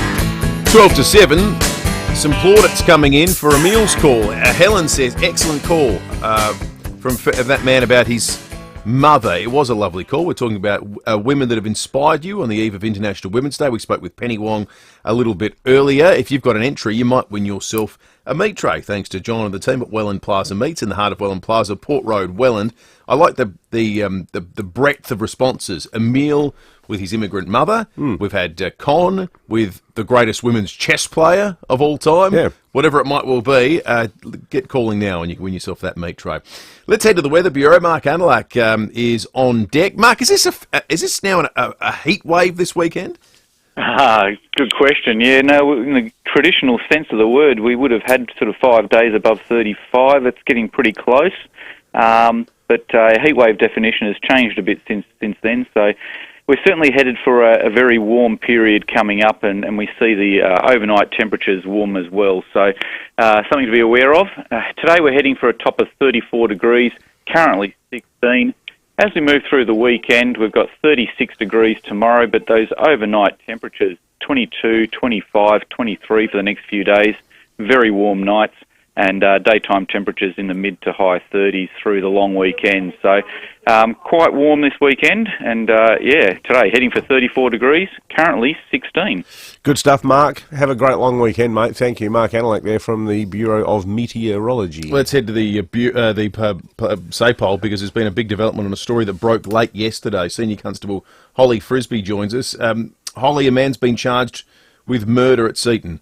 12 to 7. Some plaudits coming in for Emil's call. Helen says, excellent call from that man about his mother. It was a lovely call. We're talking about women that have inspired you on the eve of International Women's Day. We spoke with Penny Wong a little bit earlier. If you've got an entry, you might win yourself a meat tray, thanks to John and the team at Welland Plaza Meats in the heart of Welland Plaza, Port Road, Welland. I like the breadth of responses. Emil with his immigrant mother. We've had Con with the greatest women's chess player of all time. Yeah. Whatever it might well be, get calling now and you can win yourself that meat tray. Let's head to the Weather Bureau. Mark Anelak is on deck. Mark, is this now a heat wave this weekend? Good question. Yeah, no, in the traditional sense of the word, we would have had sort of 5 days above 35. It's getting pretty close. But heat wave definition has changed a bit since then. So we're certainly headed for a very warm period coming up, and we see the overnight temperatures warm as well. So something to be aware of. Today we're heading for a top of 34 degrees, currently 16. As we move through the weekend, we've got 36 degrees tomorrow, but those overnight temperatures, 22, 25, 23 for the next few days, very warm nights, and daytime temperatures in the mid to high 30s through the long weekend. So quite warm this weekend, and today heading for 34 degrees, currently 16. Good stuff, Mark. Have a great long weekend, mate. Thank you. Mark Anelak there from the Bureau of Meteorology. Let's head to the SAPOL, because there's been a big development on a story that broke late yesterday. Senior Constable Holly Frisbee joins us. Holly, a man's been charged with murder at Seaton.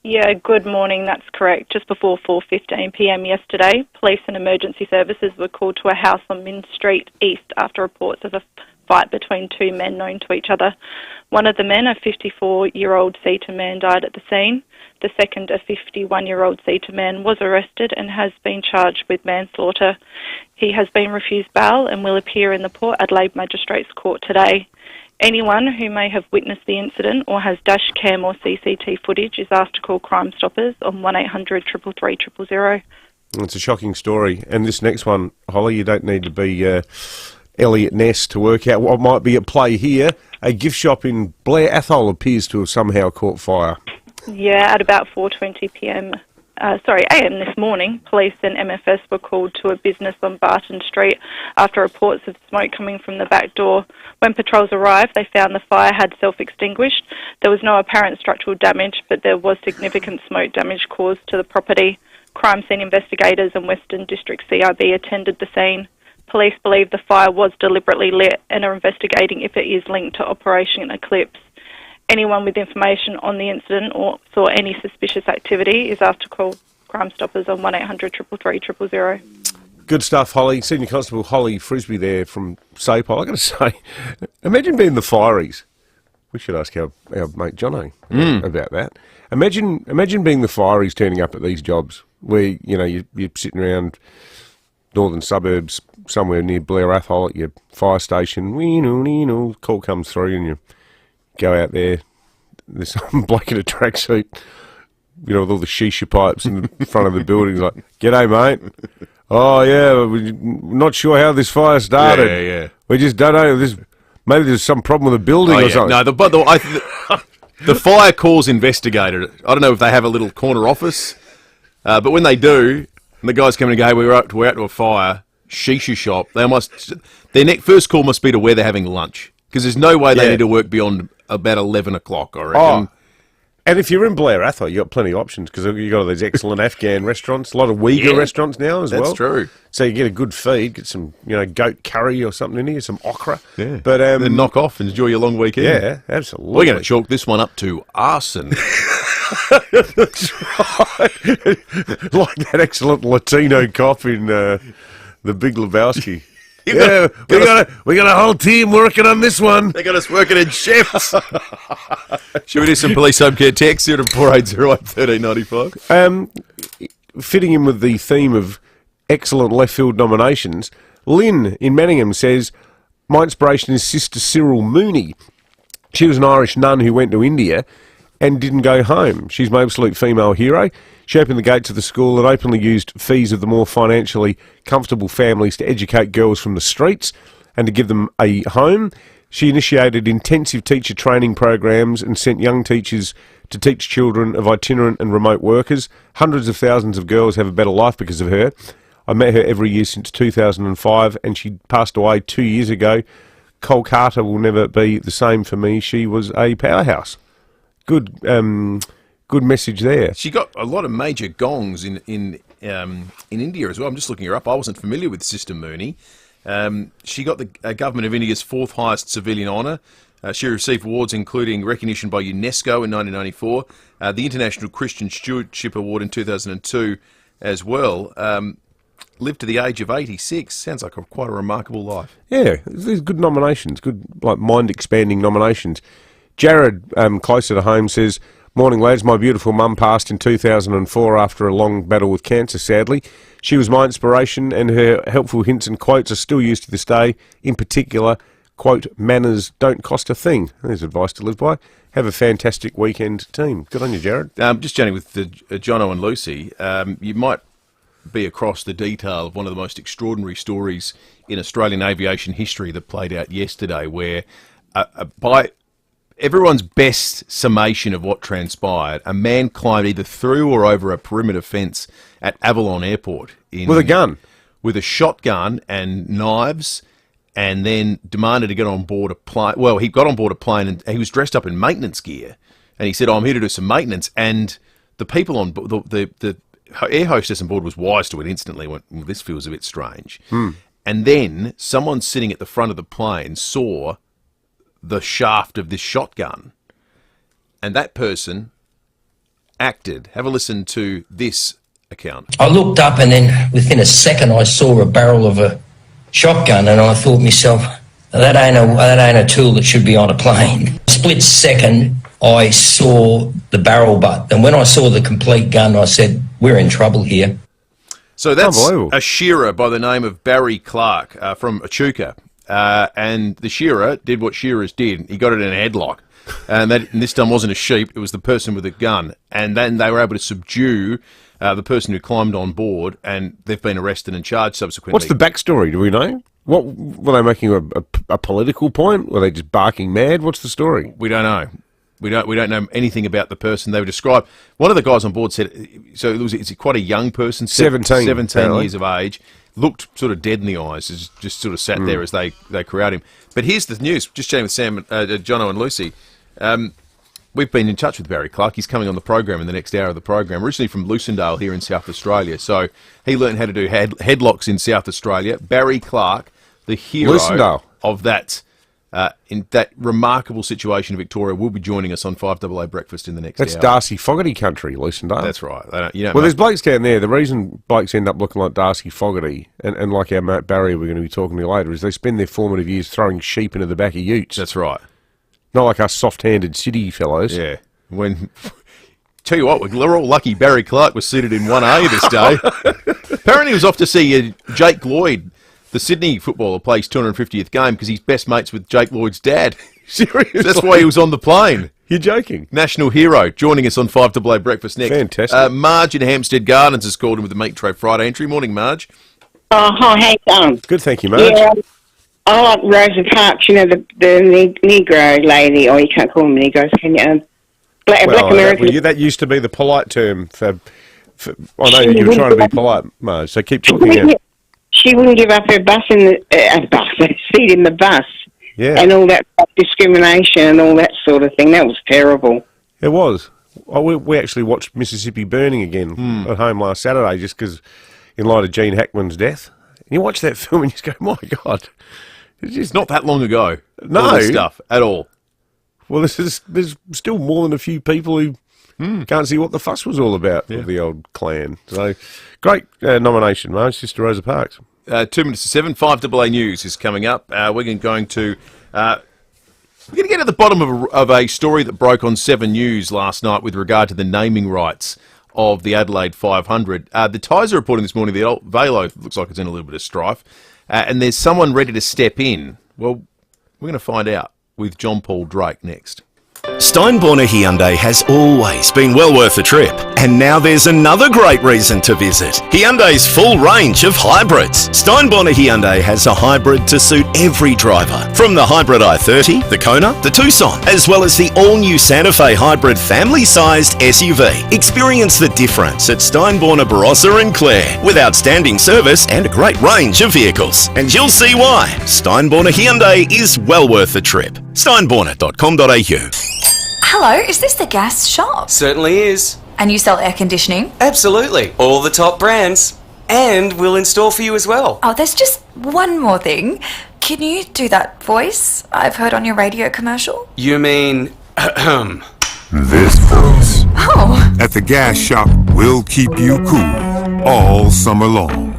Yeah, good morning. That's correct. Just before 4:15 p.m. yesterday, police and emergency services were called to a house on Min Street East after reports of a fight between two men known to each other. One of the men, a 54-year-old Seater man, died at the scene. The second, a 51-year-old Seater man, was arrested and has been charged with manslaughter. He has been refused bail and will appear in the Port Adelaide Magistrates Court today. Anyone who may have witnessed the incident or has dash cam or CCT footage is asked to call Crime Stoppers on 1800 333 000. It's a shocking story. And this next one, Holly, you don't need to be Elliot Ness to work out what might be at play here. A gift shop in Blair Athol appears to have somehow caught fire. Yeah, at about 4:20 a.m. this morning, police and MFS were called to a business on Barton Street after reports of smoke coming from the back door. When patrols arrived, they found the fire had self-extinguished. There was no apparent structural damage, but there was significant smoke damage caused to the property. Crime scene investigators and Western District CIB attended the scene. Police believe the fire was deliberately lit and are investigating if it is linked to Operation Eclipse. Anyone with information on the incident or saw any suspicious activity is asked to call Crime Stoppers on 1800 333 000. Good stuff, Holly. Senior Constable Holly Frisbee there from SAPOL. I've got to say, imagine being the fireys. We should ask our mate Jono about that. Imagine being the fireys turning up at these jobs where, you know, you're sitting around northern suburbs somewhere near Blair Athol at your fire station. Call comes through and you go out there. There's some bloke in a tracksuit, you know, with all the shisha pipes in the front of the building. He's like, "G'day, mate. Oh yeah, we're not sure how this fire started. Yeah. We just don't know. Maybe there's some problem with the building or something." No, the fire calls investigator. I don't know if they have a little corner office, but when they do, and the guys come and go, "We're out to a fire shisha shop." Their first call must be to where they're having lunch, because there's no way they need to work beyond about 11 o'clock, I reckon. Oh. And if you're in Blair Athol, you've got plenty of options, because you've got all these excellent Afghan restaurants, a lot of Uyghur restaurants now as well. That's true. So you get a good feed, get some, goat curry or something in here, some okra. Yeah. But then knock off and enjoy your long weekend. Yeah, absolutely. We're going to chalk this one up to arson. That's right. Like that excellent Latino cop in The Big Lebowski. Yeah, we got a whole team working on this one. They got us working in shifts. Should we do some police home care text here to 4808 1395? Fitting in with the theme of excellent left field nominations, Lynn in Manningham says, "My inspiration is Sister Cyril Mooney. She was an Irish nun who went to India and didn't go home. She's my absolute female hero. She opened the gates of the school that openly used fees of the more financially comfortable families to educate girls from the streets and to give them a home. She initiated intensive teacher training programs and sent young teachers to teach children of itinerant and remote workers. Hundreds of thousands of girls have a better life because of her. I met her every year since 2005 and she passed away 2 years ago. Kolkata will never be the same for me. She was a powerhouse." Good message there. She got a lot of major gongs in India as well. I'm just looking her up. I wasn't familiar with Sister Mooney. She got the Government of India's fourth highest civilian honour. She received awards including recognition by UNESCO in 1994, the International Christian Stewardship Award in 2002 as well. Lived to the age of 86. Sounds like quite a remarkable life. Yeah, there's good nominations, good mind-expanding nominations. Jared, closer to home, says, "Morning, lads. My beautiful mum passed in 2004 after a long battle with cancer, sadly. She was my inspiration and her helpful hints and quotes are still used to this day. In particular, quote, manners don't cost a thing." There's advice to live by. Have a fantastic weekend, team. Good on you, Jared. Just chatting with Jono and Lucy, you might be across the detail of one of the most extraordinary stories in Australian aviation history that played out yesterday, where by everyone's best summation of what transpired, a man climbed either through or over a perimeter fence at Avalon Airport. With a gun? With a shotgun and knives, and then demanded to get on board a plane. Well, he got on board a plane and he was dressed up in maintenance gear. And he said, "I'm here to do some maintenance." And the people on board, the air hostess on board was wise to it instantly, went, "Well, this feels a bit strange." And then someone sitting at the front of the plane saw the shaft of this shotgun, and that person acted. Have a listen to this account. I looked up and then within a second I saw a barrel of a shotgun and I thought myself, that ain't a tool that should be on a plane. Split second, I saw the barrel butt, and when I saw the complete gun, I said, we're in trouble here. So that's a shearer by the name of Barry Clark from Echuca. And the shearer did what shearers did. He got it in a headlock. And this time wasn't a sheep, it was the person with a gun. And then they were able to subdue the person who climbed on board, and they've been arrested and charged subsequently. What's the backstory? Do we know? What were they making a political point? Were they just barking mad? What's the story? We don't know. We don't know anything about the person. They were described. One of the guys on board said, so it's quite a young person, 17 years of age, looked sort of dead in the eyes, just sort of sat there as they corralled him. But here's the news. Just chatting with Sam, Jono and Lucy. We've been in touch with Barry Clark. He's coming on the program in the next hour of the program. Originally from Lucindale here in South Australia. So he learned how to do headlocks in South Australia. Barry Clark, the hero of that in that remarkable situation in Victoria, will be joining us on 5AA Breakfast in the next hour. That's Darcy Fogarty country, Lucindale. That's right. There's blokes down there. The reason blokes end up looking like Darcy Fogarty, and like our mate Barry we're going to be talking to later, is they spend their formative years throwing sheep into the back of utes. That's right. Not like us soft-handed city fellows. Yeah. Tell you what, we're all lucky Barry Clark was seated in 1A this day. Apparently he was off to see Jake Lloyd, the Sydney footballer, play his 250th game because he's best mates with Jake Lloyd's dad. Seriously? That's why he was on the plane. You're joking? National hero, joining us on 5AA Breakfast next. Fantastic. Marge in Hampstead Gardens has called in with the Meat Tray Friday entry. Morning, Marge. Oh, hi, how you going? Good, thank you, Marge. Yeah, I like Rosa Parks, the Negro lady, or you can't call them Negroes, can you? Black American. That used to be the polite term for I know you were trying to be polite, Marge, so keep talking again. She wouldn't give up her seat in the bus. Yeah. And all that discrimination and all that sort of thing. That was terrible. It was. We actually watched Mississippi Burning again at home last Saturday just because, in light of Gene Hackman's death. And you watch that film and you just go, my God. It's not that long ago. No. All this stuff at all. Well, there's still more than a few people who can't see what the fuss was all about of the old clan. So, great nomination, Marge, Sister Rosa Parks. 2 minutes to 7, 5AA News is coming up. We're going to get to the bottom of a story that broke on 7 News last night with regard to the naming rights of the Adelaide 500. The Times are reporting this morning the Velo looks like it's in a little bit of strife, and there's someone ready to step in. Well, we're going to find out with John Paul Drake next. Steinborner Hyundai has always been well worth a trip, and now there's another great reason to visit. Hyundai's full range of hybrids. Steinborner Hyundai has a hybrid to suit every driver, from the hybrid i30, the Kona, the Tucson, as well as the all-new Santa Fe hybrid family-sized SUV. Experience the difference at Steinborner Barossa and Clare, with outstanding service and a great range of vehicles. And you'll see why. Steinborner Hyundai is well worth the trip. Steinborner.com.au. Hello, is this the gas shop? Certainly is. And you sell air conditioning? Absolutely. All the top brands. And we'll install for you as well. Oh, there's just one more thing. Can you do that voice I've heard on your radio commercial? You mean... This voice. Oh. At the gas shop, we'll keep you cool all summer long.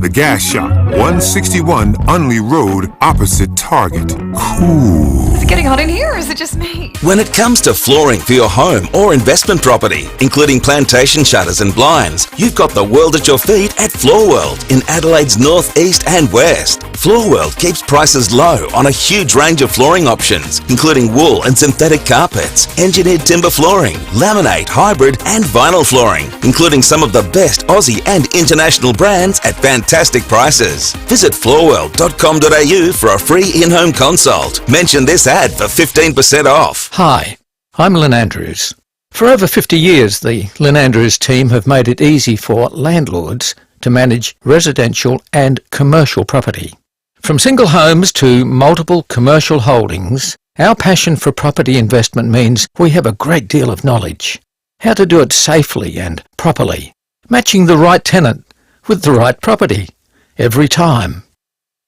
The Gas Shop, 161 Unley Road, opposite Target. Cool. Is it getting hot in here, or is it just me? When it comes to flooring for your home or investment property, including plantation shutters and blinds, you've got the world at your feet at Floor World in Adelaide's north, east and west. Floor World keeps prices low on a huge range of flooring options, including wool and synthetic carpets, engineered timber flooring, laminate, hybrid and vinyl flooring, including some of the best Aussie and international brands at fantastic prices. Visit floorworld.com.au for a free in-home consult. Mention this ad for 15% off. Hi, I'm Lynn Andrews. For over 50 years, the Lynn Andrews team have made it easy for landlords to manage residential and commercial property. From single homes to multiple commercial holdings, our passion for property investment means we have a great deal of knowledge. How to do it safely and properly, matching the right tenant with the right property every time.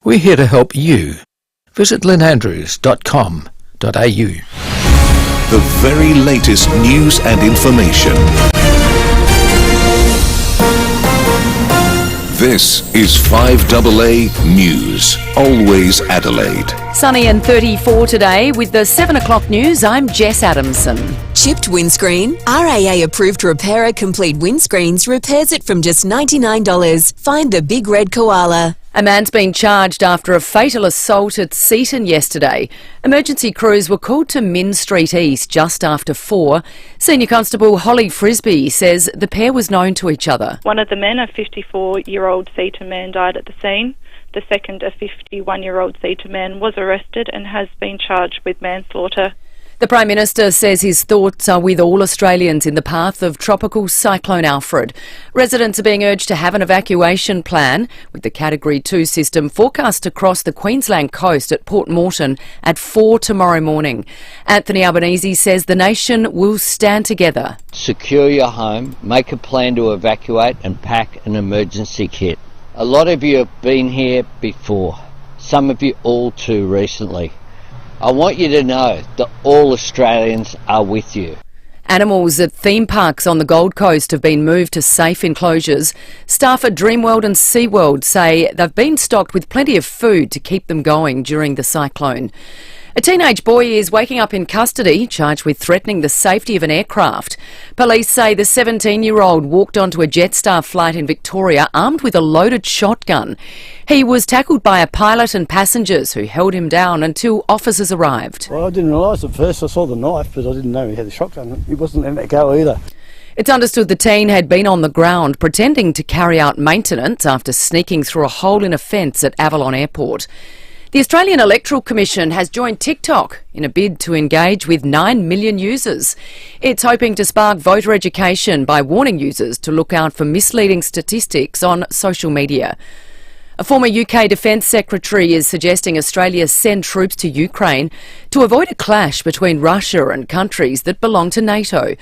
We're here to help you. Visit lynandrews.com.au. The very latest news and information. This is 5AA News. Always Adelaide. Sunny and 34 today with the 7 o'clock news. I'm Jess Adamson. Chipped windscreen? RAA approved repairer Complete Windscreens repairs it from just $99. Find the big red koala. A man's been charged after a fatal assault at Seaton yesterday. Emergency crews were called to Min Street East just after 4. Senior Constable Holly Frisbee says the pair was known to each other. One of the men, a 54-year-old Seaton man, died at the scene. The second, a 51-year-old Seaton man, was arrested and has been charged with manslaughter. The Prime Minister says his thoughts are with all Australians in the path of tropical Cyclone Alfred. Residents are being urged to have an evacuation plan, with the Category 2 system forecast to cross the Queensland coast at Port Moreton at 4 tomorrow morning. Anthony Albanese says the nation will stand together. Secure your home, make a plan to evacuate and pack an emergency kit. A lot of you have been here before, some of you all too recently. I want you to know that all Australians are with you. Animals at theme parks on the Gold Coast have been moved to safe enclosures. Staff at Dreamworld and SeaWorld say they've been stocked with plenty of food to keep them going during the cyclone. A teenage boy is waking up in custody, charged with threatening the safety of an aircraft. Police say the 17-year-old walked onto a Jetstar flight in Victoria armed with a loaded shotgun. He was tackled by a pilot and passengers who held him down until officers arrived. Well, I didn't realise at first. I saw the knife, but I didn't know he had a shotgun. He wasn't letting it go either. It's understood the teen had been on the ground pretending to carry out maintenance after sneaking through a hole in a fence at Avalon Airport. The Australian Electoral Commission has joined TikTok in a bid to engage with 9 million users. It's hoping to spark voter education by warning users to look out for misleading statistics on social media. A former UK Defence Secretary is suggesting Australia send troops to Ukraine to avoid a clash between Russia and countries that belong to NATO.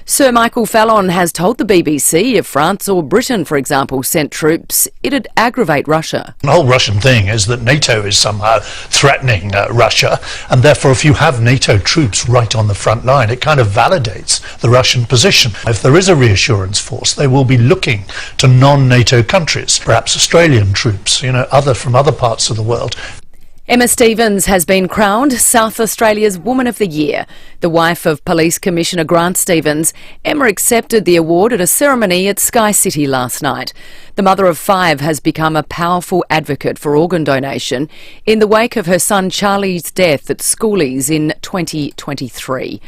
Sir Michael Fallon has told the BBC if France or Britain, for example, sent troops, it'd aggravate Russia. The whole Russian thing is that NATO is somehow threatening Russia, and therefore if you have NATO troops right on the front line, it kind of validates the Russian position. If there is a reassurance force, they will be looking to non-NATO countries, perhaps Australian troops, from other parts of the world. Emma Stevens has been crowned South Australia's Woman of the Year. The wife of Police Commissioner Grant Stevens, Emma accepted the award at a ceremony at Sky City last night. The mother of 5 has become a powerful advocate for organ donation in the wake of her son Charlie's death at Schoolies in 2023.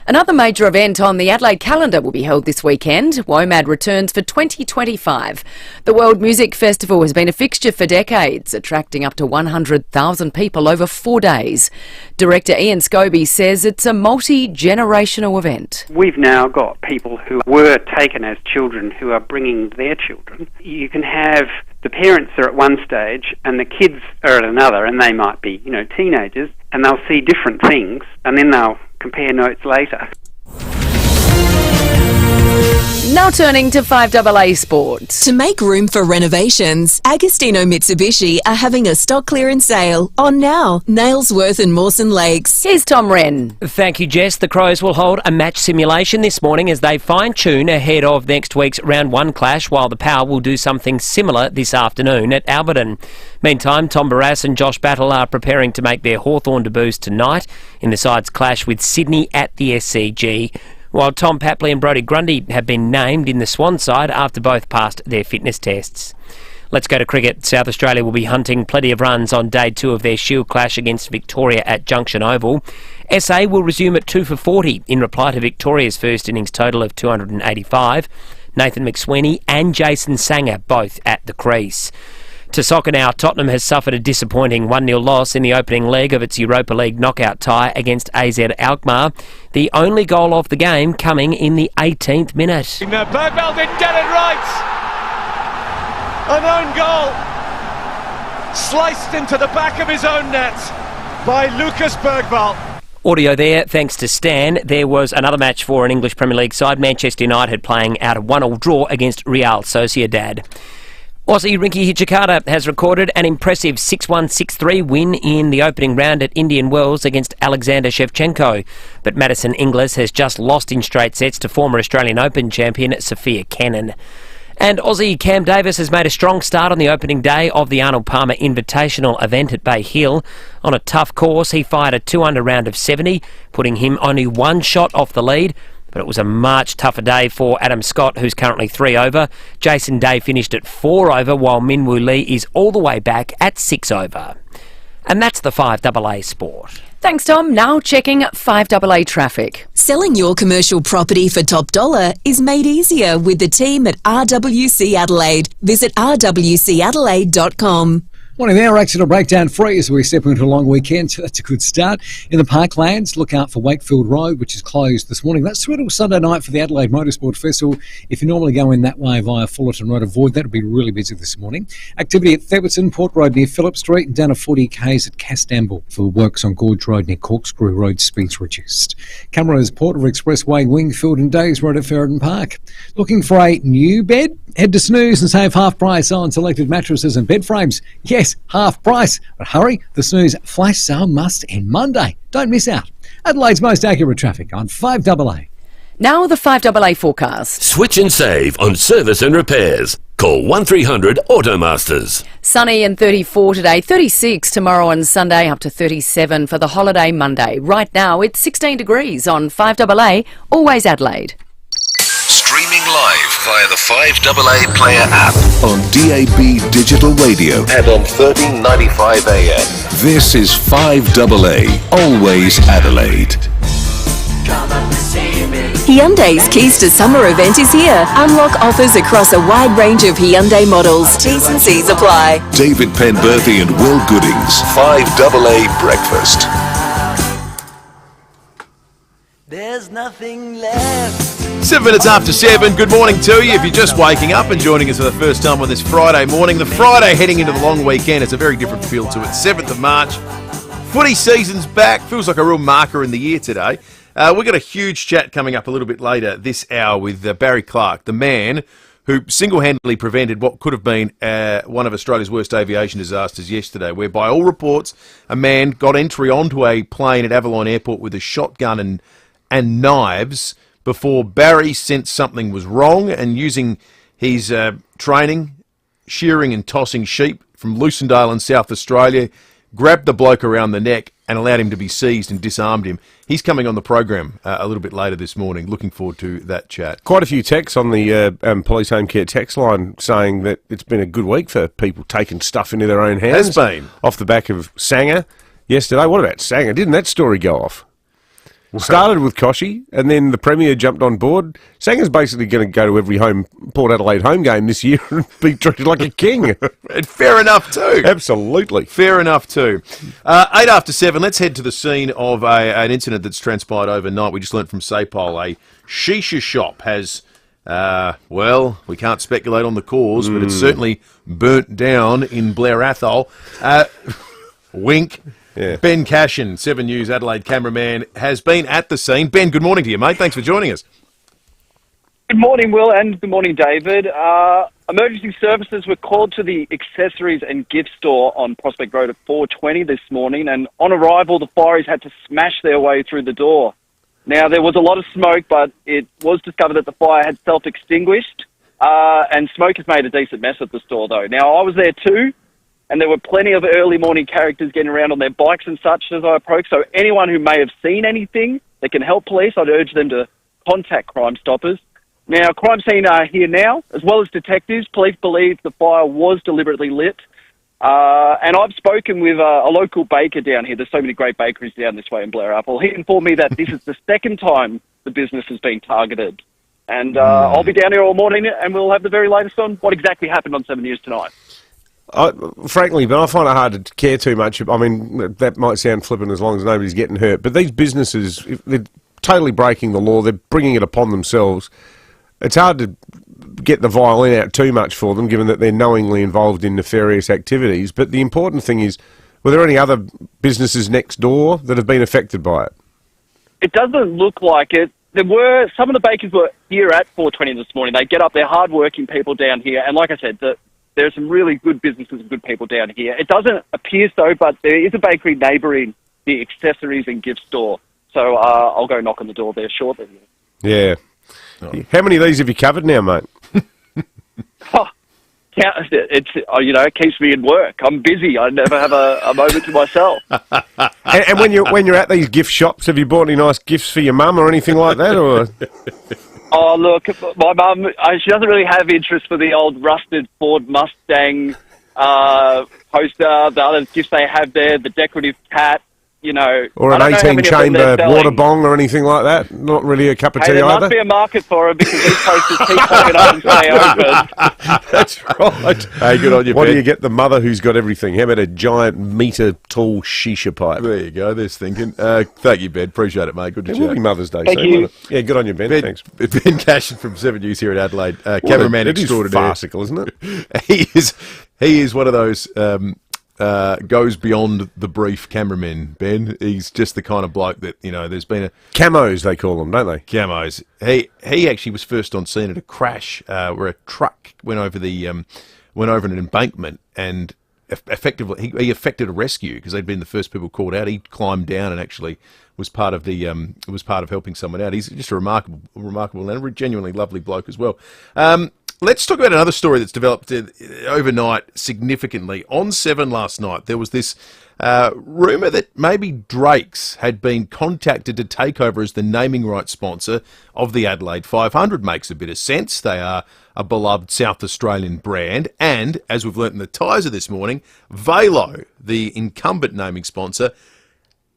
Another major event on the Adelaide calendar will be held this weekend. WOMAD returns for 2025. The World Music Festival has been a fixture for decades, attracting up to 100,000 people over 4 days. Director Ian Scobie says it's a multi-generational event. We've now got people who were taken as children who are bringing their children. You can have the parents are at one stage and the kids are at another, and they might be, teenagers, and they'll see different things, and then they'll compare notes later. Now turning to 5AA Sports. To make room for renovations, Agostino Mitsubishi are having a stock clearance sale on now, Nailsworth and Mawson Lakes. Here's Tom Wren. Thank you, Jess. The Crows will hold a match simulation this morning as they fine-tune ahead of next week's Round 1 clash, while the Power will do something similar this afternoon at Alberton. Meantime, Tom Barrass and Josh Battle are preparing to make their Hawthorn debuts tonight in the side's clash with Sydney at the SCG, while Tom Papley and Brodie Grundy have been named in the Swan side after both passed their fitness tests. Let's go to cricket. South Australia will be hunting plenty of runs on day 2 of their Shield clash against Victoria at Junction Oval. SA will resume at 2 for 40 in reply to Victoria's first innings total of 285. Nathan McSweeney and Jason Sanger both at the crease. To soccer now, Tottenham has suffered a disappointing 1-0 loss in the opening leg of its Europa League knockout tie against AZ Alkmaar. The only goal of the game coming in the 18th minute. Bergvall didn't get it right. An own goal. Sliced into the back of his own net by Lucas Bergvall. Audio there, thanks to Stan. There was another match for an English Premier League side, Manchester United playing out a 1-1 draw against Real Sociedad. Aussie Rinky Hijikata has recorded an impressive 6-1, 6-3 win in the opening round at Indian Wells against Alexander Shevchenko. But Madison Inglis has just lost in straight sets to former Australian Open champion Sophia Kenin. And Aussie Cam Davis has made a strong start on the opening day of the Arnold Palmer Invitational event at Bay Hill. On a tough course, he fired a 2-under round of 70, putting him only one shot off the lead. But it was a much tougher day for Adam Scott, who's currently 3 over. Jason Day finished at 4 over, while Minwoo Lee is all the way back at 6 over. And that's the 5AA Sport. Thanks, Tom. Now checking 5AA traffic. Selling your commercial property for top dollar is made easier with the team at RWC Adelaide. Visit rwcadelaide.com. Morning there, accident breakdown free as we step into a long weekend, so that's a good start. In the Parklands, look out for Wakefield Road, which is closed this morning. That's through till Sunday night for the Adelaide Motorsport Festival. If you normally go in that way via Fullerton Road, avoid that. It'll be really busy this morning. Activity at Theberton, Port Road near Phillip Street, and down to 40 k's at Castamble for works on Gorge Road near Corkscrew Road, speeds reduced. Cameras, Port River Expressway, Wingfield and Days Road at Ferreton Park. Looking for a new bed? Head to Snooze and save half price on selected mattresses and bed frames. Yes, half price. But hurry, the Snooze flash sale must end Monday. Don't miss out. Adelaide's most accurate traffic on 5AA. Now the 5AA forecast. Switch and save on service and repairs. Call 1300 Automasters. Sunny and 34 today, 36 tomorrow and Sunday, up to 37 for the holiday Monday. Right now it's 16 degrees on 5AA, always Adelaide. Streaming live via the 5AA Player app on DAB Digital Radio and on 1395 AM. This is 5AA, always Adelaide. Hyundai's Keys to Summer event is here. Unlock offers across a wide range of Hyundai models. T's and C's apply. David Penberthy and Will Goodings, 5AA Breakfast. There's nothing left. 7 minutes after 7, good morning to you. If you're just waking up and joining us for the first time on this Friday morning, the Friday heading into the long weekend, it's a very different feel to it. 7th of March, footy season's back, feels like a real marker in the year today. We've got a huge chat coming up a little bit later this hour with Barry Clark, the man who single-handedly prevented what could have been one of Australia's worst aviation disasters yesterday, where by all reports, a man got entry onto a plane at Avalon Airport with a shotgun and knives before Barry sensed something was wrong, and using his training, shearing and tossing sheep from Lucendale in South Australia, grabbed the bloke around the neck and allowed him to be seized and disarmed him. He's coming on the program a little bit later this morning. Looking forward to that chat. Quite a few texts on the Police Home Care text line saying that it's been a good week for people taking stuff into their own hands. Has been. Off the back of Sanger yesterday. What about Sanger? Didn't that story go off? Started with Koshy, and then the Premier jumped on board. Sanger's basically going to go to every Port Adelaide home game this year and be treated like a king. And fair enough too. Absolutely. Fair enough too. 8 after 7, let's head to the scene of an incident that's transpired overnight. We just learnt from Sapole, a shisha shop has, well, we can't speculate on the cause, but it's certainly burnt down in Blair Athol. Wink. Yeah. Ben Cashin, 7 News Adelaide cameraman, has been at the scene. Ben, good morning to you, mate. Thanks for joining us. Good morning, Will, and good morning, David. Emergency services were called to the accessories and gift store on Prospect Road at 4:20 this morning, and on arrival, the fireys had to smash their way through the door. Now, there was a lot of smoke, but it was discovered that the fire had self-extinguished, and smoke has made a decent mess of the store, though. Now, I was there too, and there were plenty of early morning characters getting around on their bikes and such as I approached. So anyone who may have seen anything that can help police, I'd urge them to contact Crime Stoppers. Now, crime scene are here now, as well as detectives. Police believe the fire was deliberately lit. And I've spoken with a local baker down here. There's so many great bakeries down this way in Blair Apple. He informed me that this is the second time the business has been targeted. And I'll be down here all morning, and we'll have the very latest on what exactly happened on 7 News tonight. Frankly, but I find it hard to care too much. I mean, that might sound flippant as long as nobody's getting hurt. But these businesses, they're totally breaking the law. They're bringing it upon themselves. It's hard to get the violin out too much for them, given that they're knowingly involved in nefarious activities. But the important thing is, were there any other businesses next door that have been affected by it? It doesn't look like it. There were, some of the bakers were here at 4:20 this morning. They get up, they're hard-working people down here. And like I said, there are some really good businesses and good people down here. It doesn't appear so, but there is a bakery neighbouring the accessories and gift store. So I'll go knock on the door there shortly. Yeah. Oh. How many of these have you covered now, mate? it keeps me in work. I'm busy. I never have a moment to myself. And when you're at these gift shops, have you bought any nice gifts for your mum or anything like that? Or Oh, look, my mum, she doesn't really have interest for the old rusted Ford Mustang poster, the other gifts they have there, the decorative cat, or an 18-chamber water bong or anything like that? Not really a cup of tea there either? must be a market for it because these posters keep popping up and stay open. That's right. Hey, good on you, Ben. What do you get the mother who's got everything? How about a giant metre-tall shisha pipe? There you go, there's thinking. Thank you, Ben. Appreciate it, mate. Good to chat. It will be Mother's Day Thank soon, you. won't it? Yeah, good on you, Ben. Thanks. Ben Cashin from 7 News here at Adelaide. Cameraman extraordinaire. It is farcical, isn't it? He is one of those... goes beyond the brief cameramen, Ben. He's just the kind of bloke that, there's been a... Camos, they call them, don't they? Camos. He actually was first on scene at a crash where a truck went over an embankment and effectively he effected a rescue because they'd been the first people called out. He climbed down and actually was part of helping someone out. He's just a remarkable and a genuinely lovely bloke as well. Let's talk about another story that's developed overnight significantly. On 7 last night, there was this rumour that maybe Drake's had been contacted to take over as the naming rights sponsor of the Adelaide 500. Makes a bit of sense. They are a beloved South Australian brand. And, as we've learnt in the Tizer this morning, Velo, the incumbent naming sponsor,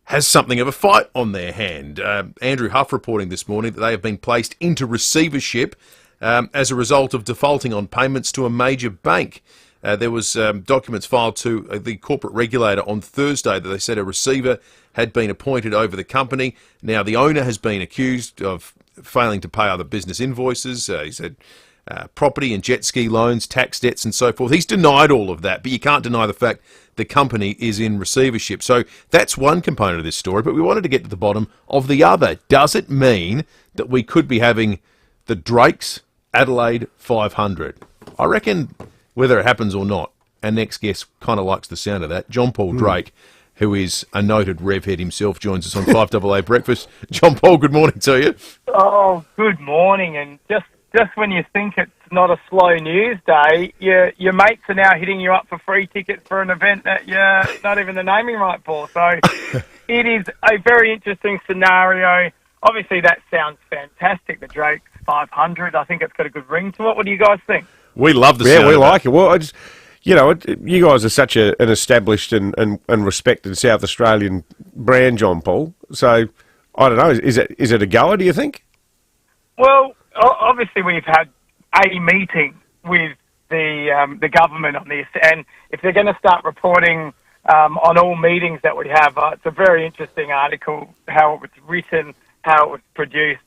has something of a fight on their hand. Andrew Huff reporting this morning that they have been placed into receivership as a result of defaulting on payments to a major bank. There was documents filed to the corporate regulator on Thursday that they said a receiver had been appointed over the company. Now, the owner has been accused of failing to pay other business invoices. He said property and jet ski loans, tax debts and so forth. He's denied all of that, but you can't deny the fact the company is in receivership. So that's one component of this story, but we wanted to get to the bottom of the other. Does it mean that we could be having the Drake's Adelaide 500? I reckon whether it happens or not, our next guest kind of likes the sound of that. John Paul Drake, who is a noted rev head himself, joins us on 5AA Breakfast. John Paul, good morning to you. Oh, good morning. And just when you think it's not a slow news day, your mates are now hitting you up for free tickets for an event that you're not even the naming right for. So it is a very interesting scenario. Obviously, that sounds fantastic, the Drake's 500. I think it's got a good ring to it. What do you guys think? We love the sound. Yeah, we like it. Well, you guys are such an established and respected South Australian brand, John Paul. So, I don't know, is it a goer, do you think? Well, obviously we've had a meeting with the government on this, and if they're going to start reporting on all meetings that we have, it's a very interesting article, how it was written, how it was produced.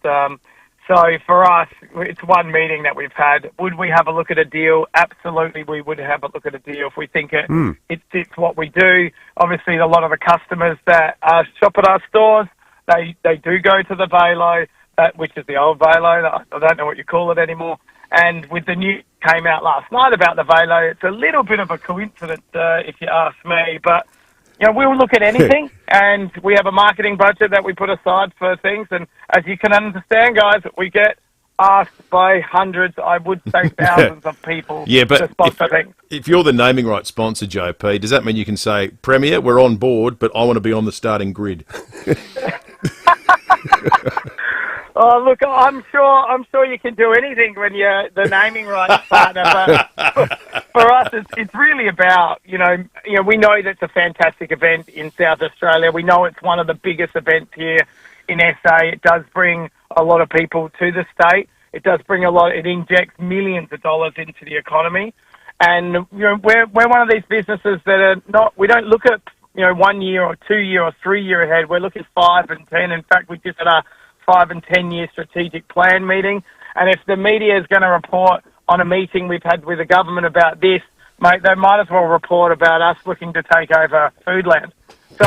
So for us, it's one meeting that we've had. Would we have a look at a deal? Absolutely, we would have a look at a deal if we think it fits what we do. Obviously, a lot of the customers that shop at our stores, they do go to the Velo, which is the old Velo. I don't know what you call it anymore. And with the news came out last night about the Velo, it's a little bit of a coincidence, if you ask me. But we'll look at anything, and we have a marketing budget that we put aside for things. And as you can understand, guys, we get asked by hundreds, I would say thousands of people to sponsor things. If you're the naming rights sponsor, JP, does that mean you can say, Premier, we're on board, but I want to be on the starting grid? Oh, look, I'm sure you can do anything when you're the naming rights partner. But for us, it's really about, we know that's a fantastic event in South Australia. We know it's one of the biggest events here in SA. It does bring a lot of people to the state. It does bring it injects millions of dollars into the economy. And, we're one of these businesses that are we don't look at, 1 year or 2 year or 3 year ahead. We're looking 5 and 10. In fact, we just had a 5 and 10 year strategic plan meeting. And if the media is going to report on a meeting we've had with the government about this, mate, they might as well report about us looking to take over Foodland. So,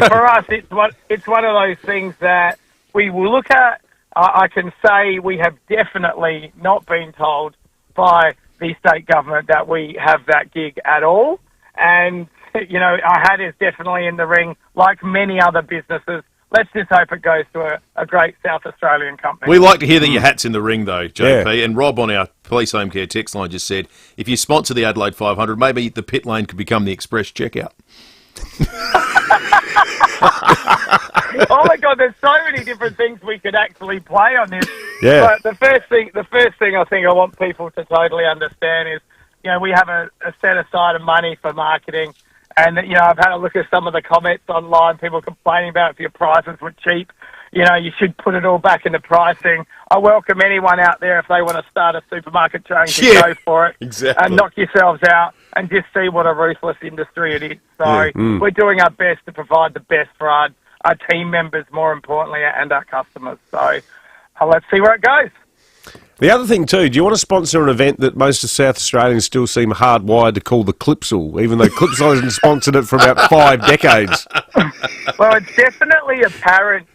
for us, it's one of those things that we will look at. I can say we have definitely not been told by the state government that we have that gig at all. And, our hat is definitely in the ring, like many other businesses, let's just hope it goes to a great South Australian company. We like to hear that your hat's in the ring, though, JP. Yeah. And Rob on our Police Home Care text line just said, if you sponsor the Adelaide 500, maybe the pit lane could become the express checkout. Oh my God, there's so many different things we could actually play on this. Yeah. But the first thing I think I want people to totally understand is, we have a set aside of money for marketing. And, I've had a look at some of the comments online, people complaining about if your prices were cheap. You should put it all back into pricing. I welcome anyone out there, if they want to start a supermarket chain, to go for it. Exactly. And knock yourselves out and just see what a ruthless industry it is. So we're doing our best to provide the best for our team members, more importantly, and our customers. So let's see where it goes. The other thing too, do you want to sponsor an event that most of South Australians still seem hardwired to call the Clipsal, even though Clipsal hasn't sponsored it for about 5 decades? Well, it's definitely apparent.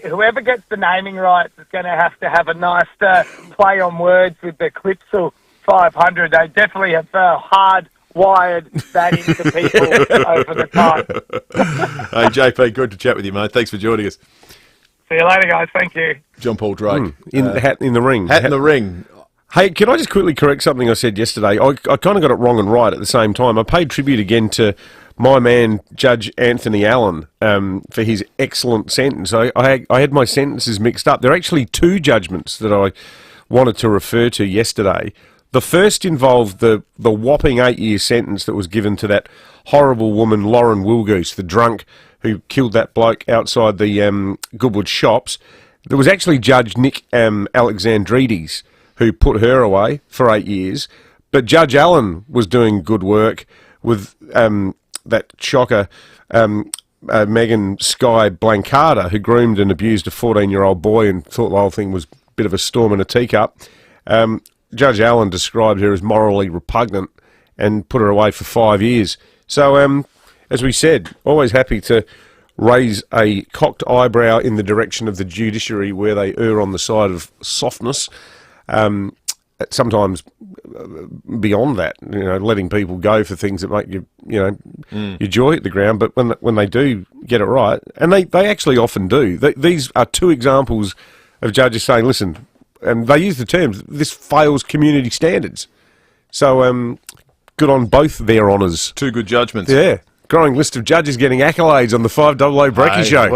Whoever gets the naming rights is going to have a nice play on words with the Clipsal 500. They definitely have hardwired that into people over the time. Hey, JP, good to chat with you, mate. Thanks for joining us. See you later, guys. Thank you. John Paul Drake. Hat in the ring. Hat in the ring. Hey, can I just quickly correct something I said yesterday? I kind of got it wrong and right at the same time. I paid tribute again to my man, Judge Anthony Allen, for his excellent sentence. I had my sentences mixed up. There are actually 2 judgments that I wanted to refer to yesterday. The first involved the whopping 8-year sentence that was given to that horrible woman, Lauren Wilgoose, the drunk who killed that bloke outside the Goodwood shops. There was actually Judge Nick Alexandrides who put her away for 8 years. But Judge Allen was doing good work with that shocker, Megan Sky Blancada, who groomed and abused a 14-year-old boy and thought the whole thing was a bit of a storm in a teacup. Judge Allen described her as morally repugnant and put her away for 5 years. So, as we said, always happy to raise a cocked eyebrow in the direction of the judiciary where they err on the side of softness. Sometimes beyond that, letting people go for things that make your jaw hit the ground. But when they do get it right, and they actually often do, these are 2 examples of judges saying, listen, and they use the terms, this fails community standards. So good on both their honours. 2 good judgments. Yeah. Growing list of judges getting accolades on the 5AA Brekkie Show.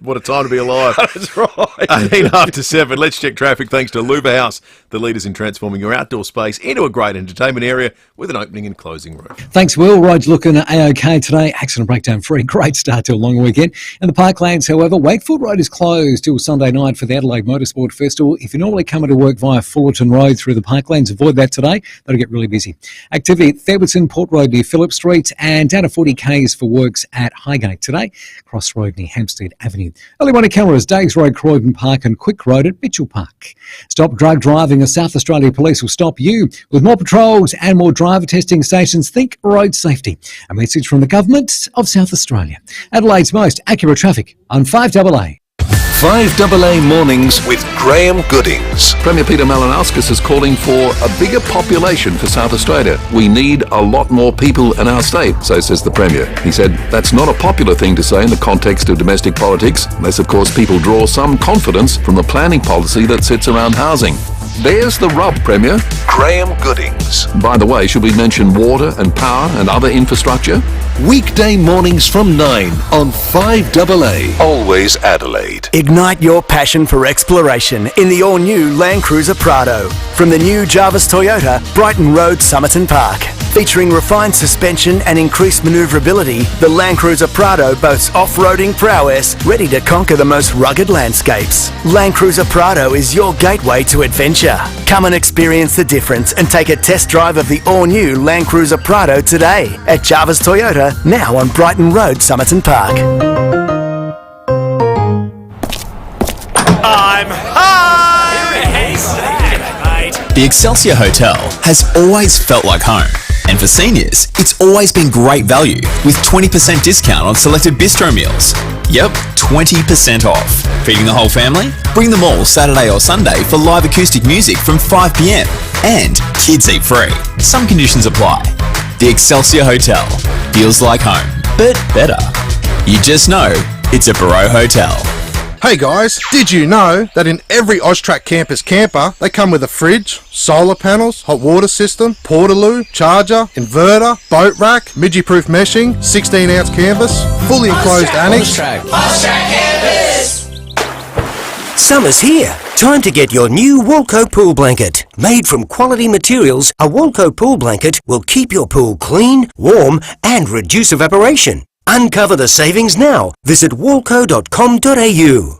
What a time to be alive. That's right. 18 after 7. Let's check traffic thanks to Luba House, the leaders in transforming your outdoor space into a great entertainment area with an opening and closing room. Thanks, Will. Roads looking A-OK today. Accident breakdown free. Great start to a long weekend. In the Parklands, however, Wakefield Road is closed till Sunday night for the Adelaide Motorsport Festival. If you're normally coming to work via Fullerton Road through the Parklands, avoid that today. That'll get really busy. Activity at Thurberton Port Road near Phillip Street and down to 40 k's for works at Highgate today. Cross Road near Hampstead Avenue. Early morning cameras, Days Road, Croydon Park and Quick Road at Mitchell Park. Stop drug driving. The South Australia Police will stop you. With more patrols and more driver testing stations, think road safety. A message from the Government of South Australia. Adelaide's most accurate traffic on 5AA. 5AA Mornings with Graham Goodings. Premier Peter Malinauskas is calling for a bigger population for South Australia. We need a lot more people in our state, so says the Premier. He said that's not a popular thing to say in the context of domestic politics, unless of course people draw some confidence from the planning policy that sits around housing. There's the rub, Premier. Graham Goodings. By the way, should we mention water and power and other infrastructure? Weekday mornings from 9 on 5AA. Always Adelaide. Ignite your passion for exploration in the all-new Land Cruiser Prado. From the new Jarvis Toyota, Brighton Road, Somerton Park. Featuring refined suspension and increased manoeuvrability, the Land Cruiser Prado boasts off-roading prowess, ready to conquer the most rugged landscapes. Land Cruiser Prado is your gateway to adventure. Come and experience the difference and take a test drive of the all-new Land Cruiser Prado today at Jarvis Toyota, now on Brighton Road, Somerton Park. I'm high! Hey, the Excelsior Hotel has always felt like home. And for seniors, it's always been great value with 20% discount on selected bistro meals. Yep, 20% off. Feeding the whole family? Bring them all Saturday or Sunday for live acoustic music from 5 p.m. And kids eat free. Some conditions apply. The Excelsior Hotel feels like home, but better. You just know it's a Barreau Hotel. Hey guys, did you know that in every Austrac Campus camper, they come with a fridge, solar panels, hot water system, portaloo, charger, inverter, boat rack, midgie-proof meshing, 16-ounce canvas, fully enclosed annex. Austrac Campus! Summer's here. Time to get your new Woolco pool blanket. Made from quality materials, a Woolco pool blanket will keep your pool clean, warm and reduce evaporation. Uncover the savings now. Visit woolco.com.au.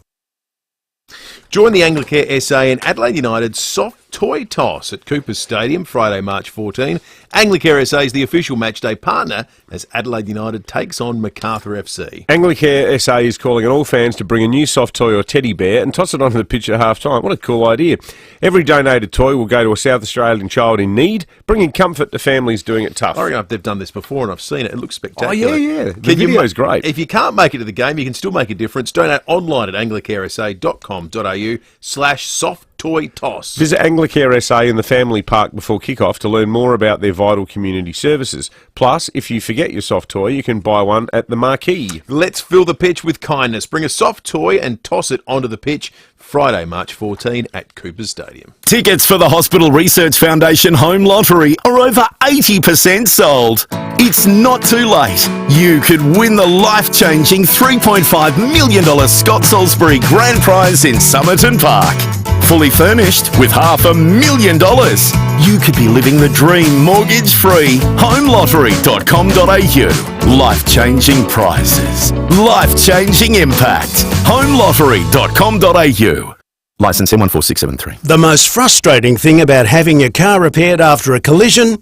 Join the Anglicare SA and Adelaide United soft toy toss at Coopers Stadium Friday, March 14. Anglicare SA is the official matchday partner as Adelaide United takes on Macarthur FC. Anglicare SA is calling on all fans to bring a new soft toy or teddy bear and toss it onto the pitch at half-time. What a cool idea. Every donated toy will go to a South Australian child in need, bringing comfort to families doing it tough. I reckon they've done this before and I've seen it. It looks spectacular. Oh, yeah. The video's great. If you can't make it to the game, you can still make a difference. Donate online at anglicaresa.com.au/soft toy toss. Visit Anglicare SA in the family park before kick-off to learn more about their vital community services. Plus, if you forget your soft toy, you can buy one at the marquee. Let's fill the pitch with kindness. Bring a soft toy and toss it onto the pitch Friday, March 14 at Coopers Stadium. Tickets for the Hospital Research Foundation Home Lottery are over 80% sold. It's not too late. You could win the life-changing $3.5 million Scott Salisbury Grand Prize in Somerton Park. Fully furnished with $500,000. You could be living the dream mortgage-free. HomeLottery.com.au. Life-changing prizes. Life-changing impact. HomeLottery.com.au. Licence M14673. The most frustrating thing about having your car repaired after a collision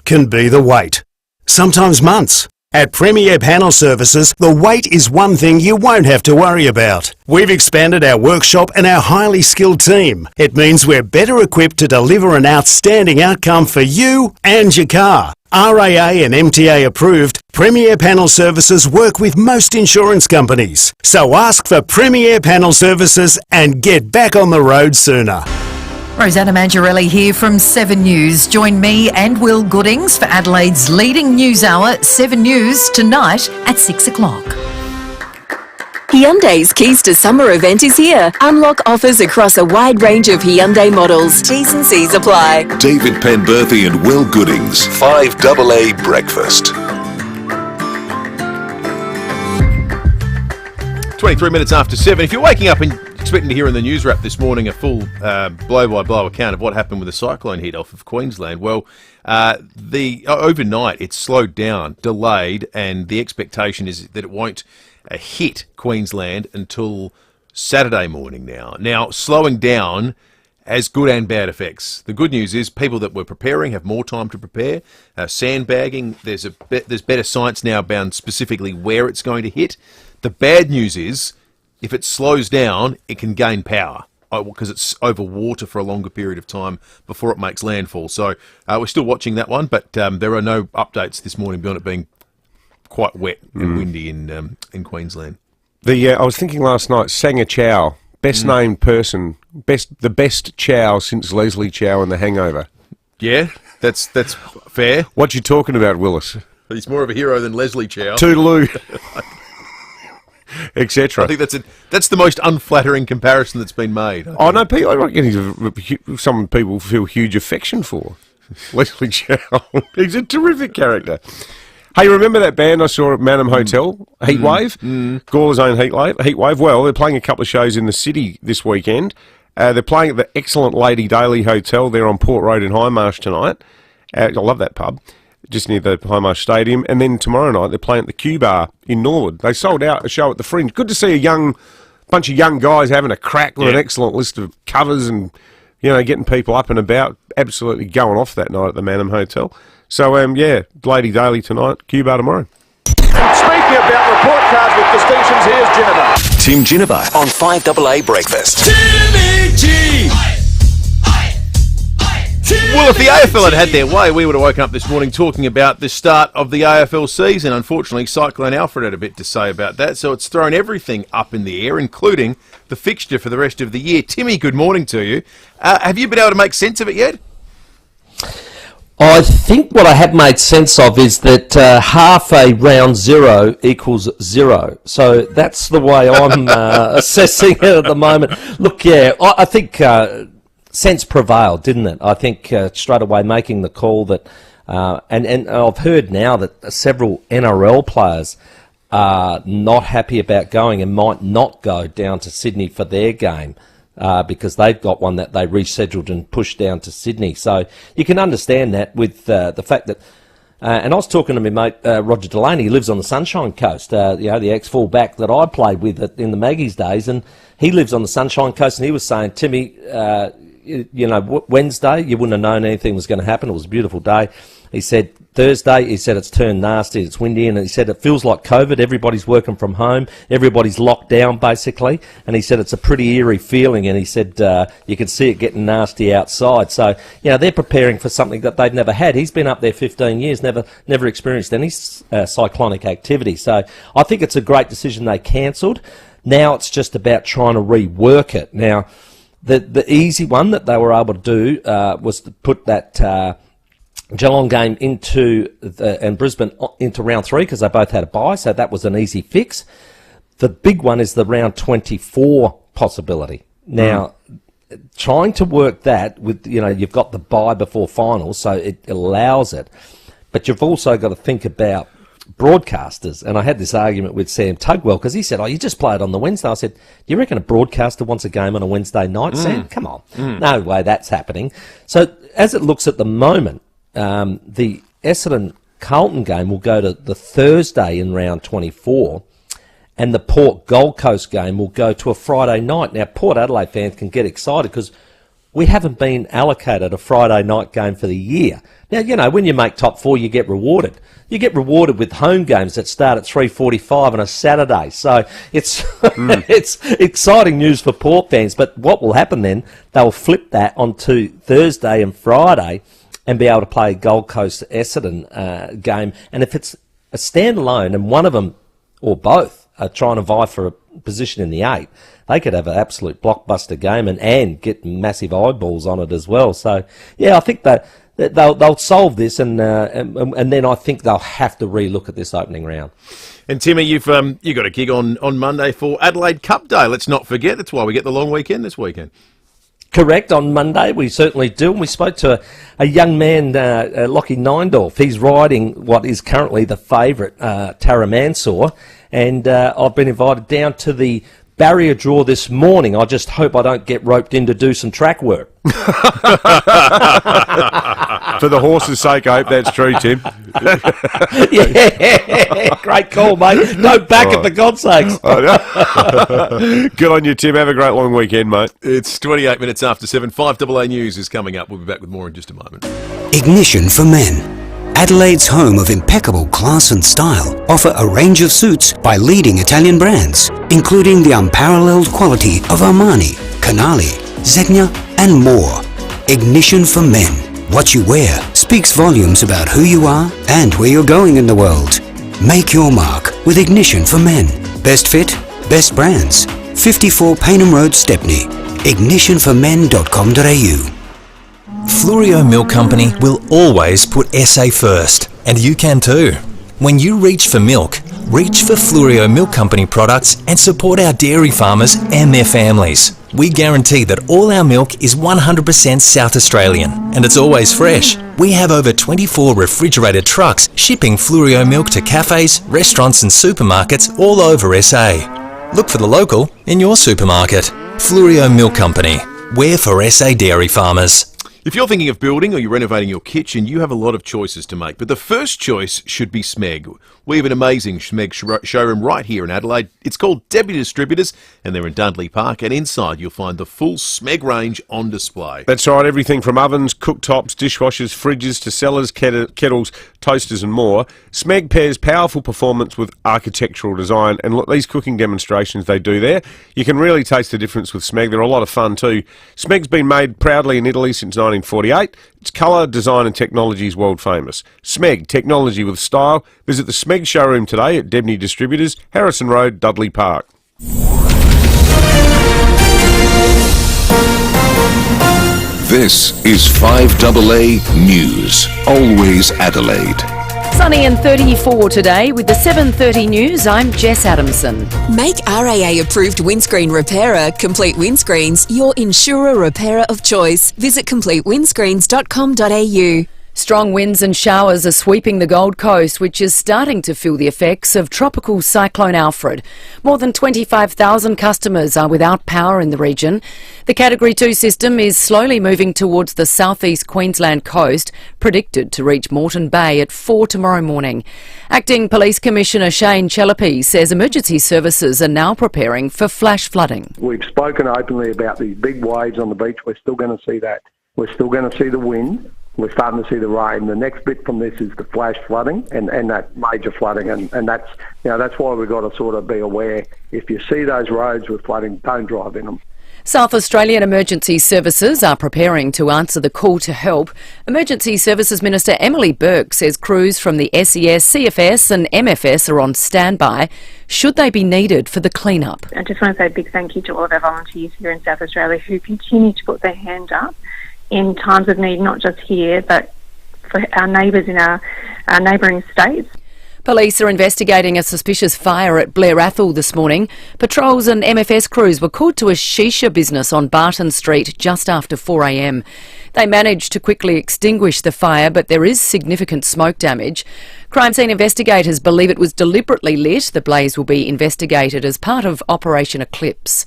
can be the wait. Sometimes months. At Premier Panel Services, the wait is one thing you won't have to worry about. We've expanded our workshop and our highly skilled team. It means we're better equipped to deliver an outstanding outcome for you and your car. RAA and MTA approved, Premier Panel Services work with most insurance companies. So ask for Premier Panel Services and get back on the road sooner. Rosanna Mangiarelli here from 7 News. Join me and Will Goodings for Adelaide's leading news hour, 7 News, tonight at 6 o'clock. Hyundai's Keys to Summer event is here. Unlock offers across a wide range of Hyundai models. T's and C's apply. David Penberthy and Will Goodings, 5AA Breakfast. 23 minutes after 7. If you're waking up and expecting to hear in the news wrap this morning a full blow-by-blow account of what happened with the cyclone hit off of Queensland, well, overnight it's slowed down, delayed, and the expectation is that it won't hit Queensland until Saturday morning now. Now, slowing down has good and bad effects. The good news is people that were preparing have more time to prepare. Sandbagging, there's better science now about specifically where it's going to hit. The bad news is, if it slows down, it can gain power because it's over water for a longer period of time before it makes landfall. So we're still watching that one, but there are no updates this morning beyond it being quite wet and windy in Queensland. I was thinking last night, Sanga Chow, best named person, the best Chow since Leslie Chow in The Hangover. Yeah, that's fair. What you talking about, Willis? He's more of a hero than Leslie Chow. Toodaloo. Etc. I think that's the most unflattering comparison that's been made. I know people. I reckon some people feel huge affection for Leslie Chow. He's a terrific character. Hey, remember that band I saw at Manham Hotel, Heatwave? Gawler's own Heatwave. Well, they're playing a couple of shows in the city this weekend. They're playing at the excellent Lady Daly Hotel there on Port Road in Highmarsh tonight. I love that pub, just near the Highmarsh Stadium. And then tomorrow night they're playing at the Q Bar in Norwood. They sold out a show at the Fringe. Good to see a bunch of young guys having a crack with an excellent list of covers and, getting people up and about. Absolutely going off that night at the Manham Hotel. So, Lady Daly tonight, Q Bar tomorrow. And speaking about report cards with distinctions, here's Ginnivan. Tim Ginnivan on 5AA Breakfast. Timmy G! Well, if the AFL had their way, we would have woken up this morning talking about the start of the AFL season. Unfortunately, Cyclone Alfred had a bit to say about that, so it's thrown everything up in the air, including the fixture for the rest of the year. Timmy, good morning to you. Have you been able to make sense of it yet? I think what I have made sense of is that half a round zero equals zero. So that's the way I'm assessing it at the moment. Look, yeah, I think sense prevailed, didn't it? I think straight away making the call that, and I've heard now that several NRL players are not happy about going and might not go down to Sydney for their game. Because they've got one that they rescheduled and pushed down to Sydney. So you can understand that with the fact that, and I was talking to my mate Roger Delaney, he lives on the Sunshine Coast, the ex-full-back that I played with in the Maggies days, and he lives on the Sunshine Coast, and he was saying, Timmy, Wednesday, you wouldn't have known anything was going to happen. It was a beautiful day. He said, Thursday, he said it's turned nasty, it's windy, and he said it feels like COVID. Everybody's working from home. Everybody's locked down, basically. And he said it's a pretty eerie feeling, and he said you can see it getting nasty outside. So, they're preparing for something that they've never had. He's been up there 15 years, never experienced any cyclonic activity. So I think it's a great decision they cancelled. Now it's just about trying to rework it. Now, the easy one that they were able to do was to put that Geelong game and Brisbane into round 3 because they both had a bye, so that was an easy fix. The big one is the round 24 possibility. Now, trying to work that with, you've got the bye before finals, so it allows it, but you've also got to think about broadcasters, and I had this argument with Sam Tugwell because he said, you just play it on the Wednesday. I said, do you reckon a broadcaster wants a game on a Wednesday night, Sam? Come on. No way that's happening. So as it looks at the moment, the Essendon-Carlton game will go to the Thursday in round 24, and the Port Gold Coast game will go to a Friday night. Now, Port Adelaide fans can get excited because we haven't been allocated a Friday night game for the year. Now, when you make top 4, you get rewarded. You get rewarded with home games that start at 3:45 on a Saturday. So it's it's exciting news for Port fans. But what will happen then, they'll flip that onto Thursday and Friday and be able to play a Gold Coast Essendon game. And if it's a standalone and one of them or both are trying to vie for a position in the 8, they could have an absolute blockbuster game and get massive eyeballs on it as well. So, I think that they'll solve this, and then I think they'll have to relook at this opening round. And Timmy, you've got a gig on Monday for Adelaide Cup Day. Let's not forget, that's why we get the long weekend this weekend. Correct, on Monday we certainly do, and we spoke to a young man, Lockie Neindorf. He's riding what is currently the favourite, Tara Mansour, and I've been invited down to the barrier draw this morning. I just hope I don't get roped in to do some track work. For the horse's sake, I hope that's true, Tim. Yeah, great call, mate. No backup, for God's sakes. Good on you, Tim. Have a great long weekend, mate. It's 28 minutes after 7. 5AA News is coming up. We'll be back with more in just a moment. Ignition for Men. Adelaide's home of impeccable class and style offer a range of suits by leading Italian brands, including the unparalleled quality of Armani, Canali, Zegna, and more. Ignition for Men. What you wear speaks volumes about who you are and where you're going in the world. Make your mark with Ignition for Men. Best fit, best brands. 54 Paynham Road, Stepney. ignitionformen.com.au. Fluorio Milk Company will always put SA first, and you can too. When you reach for milk, reach for Fluorio Milk Company products and support our dairy farmers and their families. We guarantee that all our milk is 100% South Australian, and it's always fresh. We have over 24 refrigerated trucks shipping Fluorio milk to cafes, restaurants and supermarkets all over SA. Look for the local in your supermarket. Fluorio Milk Company. We're for SA dairy farmers. If you're thinking of building or you're renovating your kitchen, you have a lot of choices to make. But the first choice should be Smeg. We have an amazing Smeg showroom right here in Adelaide. It's called Deputy Distributors, and they're in Dudley Park. And inside, you'll find the full Smeg range on display. That's right, everything from ovens, cooktops, dishwashers, fridges to cellars, kettles, toasters and more. Smeg pairs powerful performance with architectural design. And look, these cooking demonstrations they do there, you can really taste the difference with Smeg. They're a lot of fun too. Smeg's been made proudly in Italy since 1948. Its colour, design and technology is world famous. Smeg, technology with style. Visit the Smeg showroom today at Debney Distributors, Harrison Road, Dudley Park. This is 5AA News. Always Adelaide. Sunny and 34 today with the 7:30 news. I'm Jess Adamson. Make RAA-approved windscreen repairer Complete Windscreens your insurer repairer of choice. Visit completewindscreens.com.au. Strong winds and showers are sweeping the Gold Coast, which is starting to feel the effects of tropical Cyclone Alfred. More than 25,000 customers are without power in the region. The Category 2 system is slowly moving towards the southeast Queensland coast, predicted to reach Moreton Bay at 4 tomorrow morning. Acting Police Commissioner Shane Chellapi says emergency services are now preparing for flash flooding. We've spoken openly about these big waves on the beach. We're still going to see that. We're still going to see the wind. We're starting to see the rain. The next bit from this is the flash flooding and that major flooding, and that's that's why we've got to sort of be aware. If you see those roads with flooding, don't drive in them. South Australian Emergency Services are preparing to answer the call to help. Emergency Services Minister Emily Burke says crews from the SES, CFS and MFS are on standby should they be needed for the clean-up. I just want to say a big thank you to all of our volunteers here in South Australia who continue to put their hand up in times of need, not just here, but for our neighbours in our neighbouring states. Police are investigating a suspicious fire at Blair Athol this morning. Patrols and MFS crews were called to a shisha business on Barton Street just after 4 a.m. They managed to quickly extinguish the fire, but there is significant smoke damage. Crime scene investigators believe it was deliberately lit. The blaze will be investigated as part of Operation Eclipse.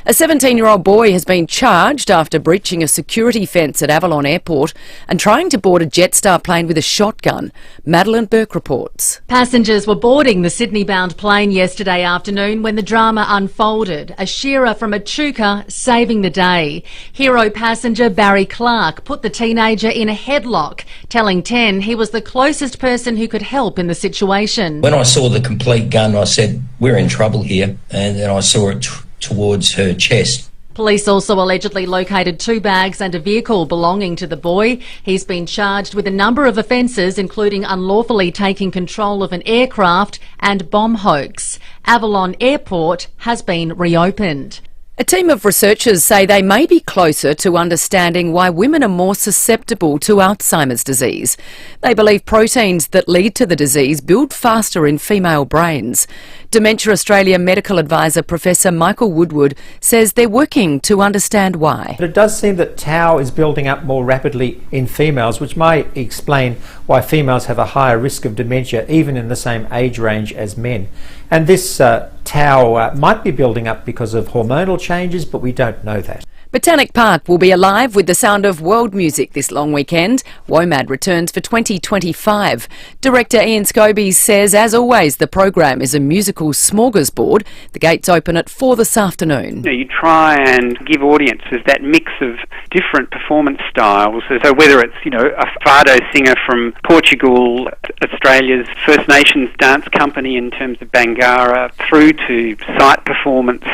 A 17-year-old boy has been charged after breaching a security fence at Avalon Airport and trying to board a Jetstar plane with a shotgun. Madeline Burke reports. Passengers were boarding the Sydney-bound plane yesterday afternoon when the drama unfolded. A shearer from Echuca saving the day. Hero passenger Barry Clark put the teenager in a headlock, telling 10 he was the closest person who could help in the situation. When I saw the complete gun, I said, "We're in trouble here," and then I saw it towards her chest. Police also allegedly located 2 bags and a vehicle belonging to the boy. He's been charged with a number of offences, including unlawfully taking control of an aircraft and bomb hoax. Avalon Airport has been reopened. A team of researchers say they may be closer to understanding why women are more susceptible to Alzheimer's disease. They believe proteins that lead to the disease build faster in female brains. Dementia Australia medical advisor Professor Michael Woodward says they're working to understand why. But it does seem that tau is building up more rapidly in females, which might explain why females have a higher risk of dementia even in the same age range as men. And this tau might be building up because of hormonal changes, but we don't know that. Botanic Park will be alive with the sound of world music this long weekend. WOMAD returns for 2025. Director Ian Scobie says, as always, the program is a musical smorgasbord. The gates open at 4 this afternoon. You try and give audiences that mix of different performance styles. So whether it's, a fado singer from Portugal, Australia's First Nations dance company in terms of Bangara, through to sight performance.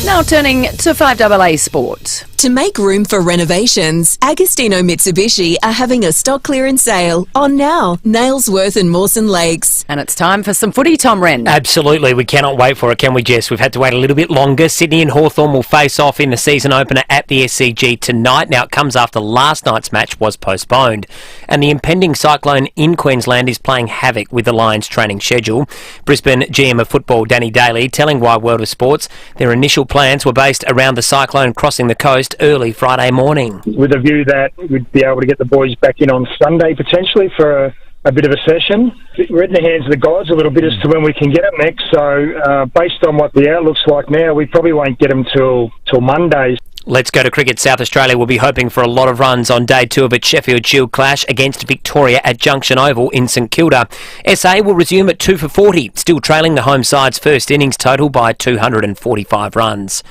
Now turning to 5AA Sport. To make room for renovations, Agostino Mitsubishi are having a stock clearance sale on now, Nailsworth and Mawson Lakes. And it's time for some footy, Tom Wren. Absolutely, we cannot wait for it, can we, Jess? We've had to wait a little bit longer. Sydney and Hawthorn will face off in the season opener at the SCG tonight. Now, it comes after last night's match was postponed. And the impending cyclone in Queensland is playing havoc with the Lions' training schedule. Brisbane GM of football Danny Daly telling Wide World of Sports their initial plans were based around the cyclone crossing the coast early Friday morning. With a view that we'd be able to get the boys back in on Sunday potentially for a bit of a session. We're in the hands of the gods a little bit as to when we can get them next, so based on what the outlook's like now, we probably won't get them till Monday. Let's go to cricket. South Australia will be hoping for a lot of runs on day 2 of its Sheffield Shield clash against Victoria at Junction Oval in St Kilda. SA will resume at 2 for 40, still trailing the home side's first innings total by 245 runs.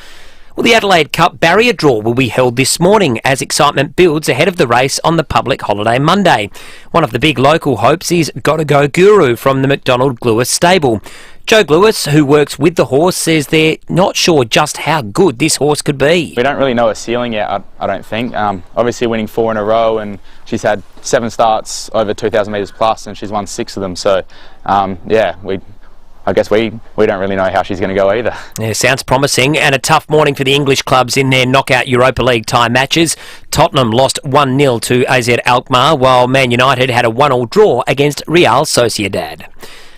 Well, the Adelaide Cup barrier draw will be held this morning as excitement builds ahead of the race on the public holiday Monday. One of the big local hopes is Gotta Go Guru from the McDonald Glewis stable. Joe Glewis, who works with the horse, says they're not sure just how good this horse could be. We don't really know her ceiling yet, I don't think. Obviously winning 4 in a row, and she's had 7 starts over 2,000 metres plus, and she's won 6 of them. So, I guess we don't really know how she's going to go either. Yeah, sounds promising. And a tough morning for the English clubs in their knockout Europa League tie matches. Tottenham lost 1-0 to AZ Alkmaar, while Man United had a 1-1 draw against Real Sociedad.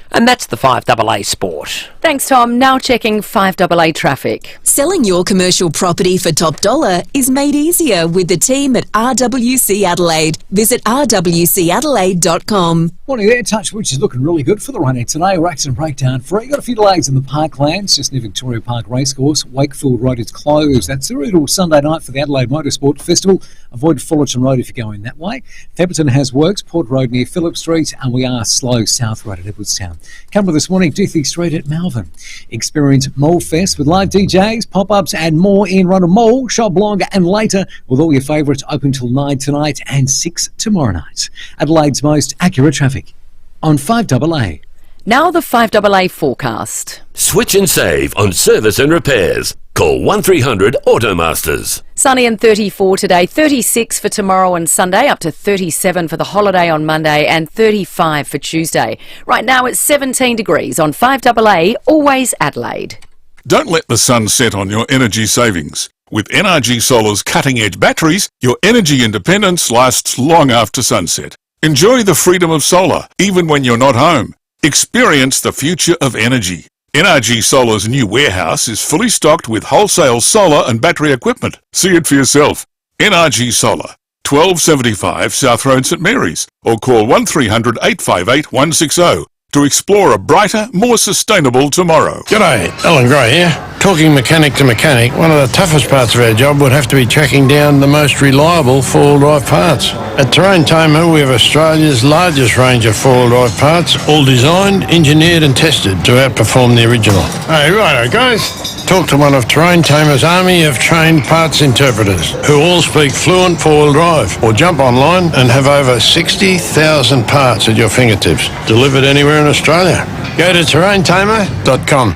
And that's the 5AA Sport. Thanks, Tom. Now checking 5AA traffic. Selling your commercial property for top dollar is made easier with the team at RWC Adelaide. Visit rwcadelaide.com. Morning there, Touchwood is looking really good for the running today. We're accident breakdown free. Got a few delays in the parklands, just near Victoria Park Racecourse. Wakefield Road is closed. That's through till Sunday night for the Adelaide Motorsport Festival. Avoid Fullerton Road if you're going that way. Pepperton has works, Port Road near Phillip Street, and we are slow South Road at Edwardstown. Coming this morning, Duthie Street at Malvern. Experience Mall Fest with live DJs, pop-ups and more in Ronald Mall, shop longer and later with all your favourites open till 9 tonight and 6 tomorrow night. Adelaide's most accurate traffic on 5AA. Now the 5AA forecast. Switch and save on service and repairs. Call 1300 Automasters. Sunny and 34 today, 36 for tomorrow and Sunday, up to 37 for the holiday on Monday and 35 for Tuesday. Right now it's 17 degrees on 5AA, always Adelaide. Don't let the sun set on your energy savings. With NRG Solar's cutting-edge batteries, your energy independence lasts long after sunset. Enjoy the freedom of solar, even when you're not home. Experience the future of energy. NRG Solar's new warehouse is fully stocked with wholesale solar and battery equipment. See it for yourself. NRG Solar, 1275 South Road, St Mary's, or call 1300 858 160 to explore a brighter, more sustainable tomorrow. G'day, Alan Gray here. Talking mechanic to mechanic, one of the toughest parts of our job would have to be tracking down the most reliable four-wheel drive parts. At Terrain Tamer, we have Australia's largest range of four-wheel drive parts, all designed, engineered and tested to outperform the original. Hey, righto guys. Talk to one of Terrain Tamer's army of trained parts interpreters who all speak fluent four-wheel drive, or jump online and have over 60,000 parts at your fingertips, delivered anywhere in Australia. Go to terraintamer.com.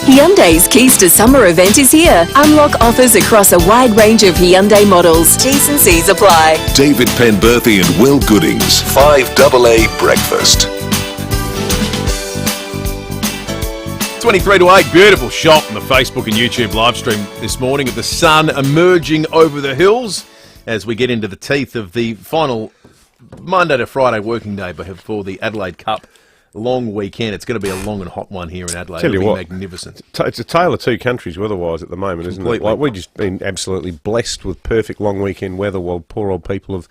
Hyundai's Keys to Summer event is here. Unlock offers across a wide range of Hyundai models. T's and C's apply. David Penberthy and Will Goodings, 5AA Breakfast. 23 to 8, beautiful shot on the Facebook and YouTube live stream this morning of the sun emerging over the hills as we get into the teeth of the final Monday to Friday working day before the Adelaide Cup long weekend. It's going to be a long and hot one here in Adelaide. Tell you It'll be what, magnificent. It's a tale of two countries weather-wise at the moment, isn't it? Like, we've just been absolutely blessed with perfect long weekend weather while poor old people of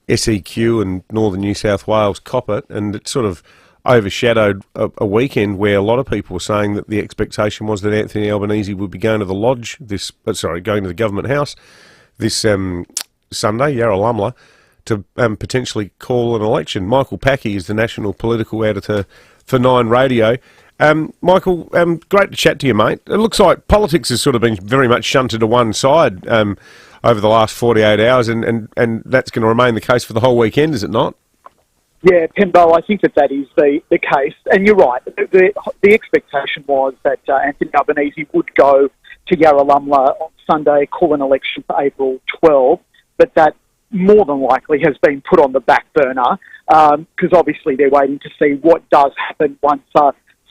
SEQ and northern New South Wales cop it, and it sort of overshadowed a weekend where a lot of people were saying that the expectation was that Anthony Albanese would be going to the lodge going to the government house this Sunday, Yarralumla, to potentially call an election. Michael Packy is the national political editor for Nine Radio. Michael, great to chat to you, mate. It looks like politics has sort of been very much shunted to one side over the last 48 hours, and that's going to remain the case for the whole weekend, is it not? Yeah, Penbo, I think that is the case. And you're right. The expectation was that Anthony Albanese would go to Yarralumla on Sunday, call an election for April 12, but that more than likely has been put on the back burner because obviously they're waiting to see what does happen once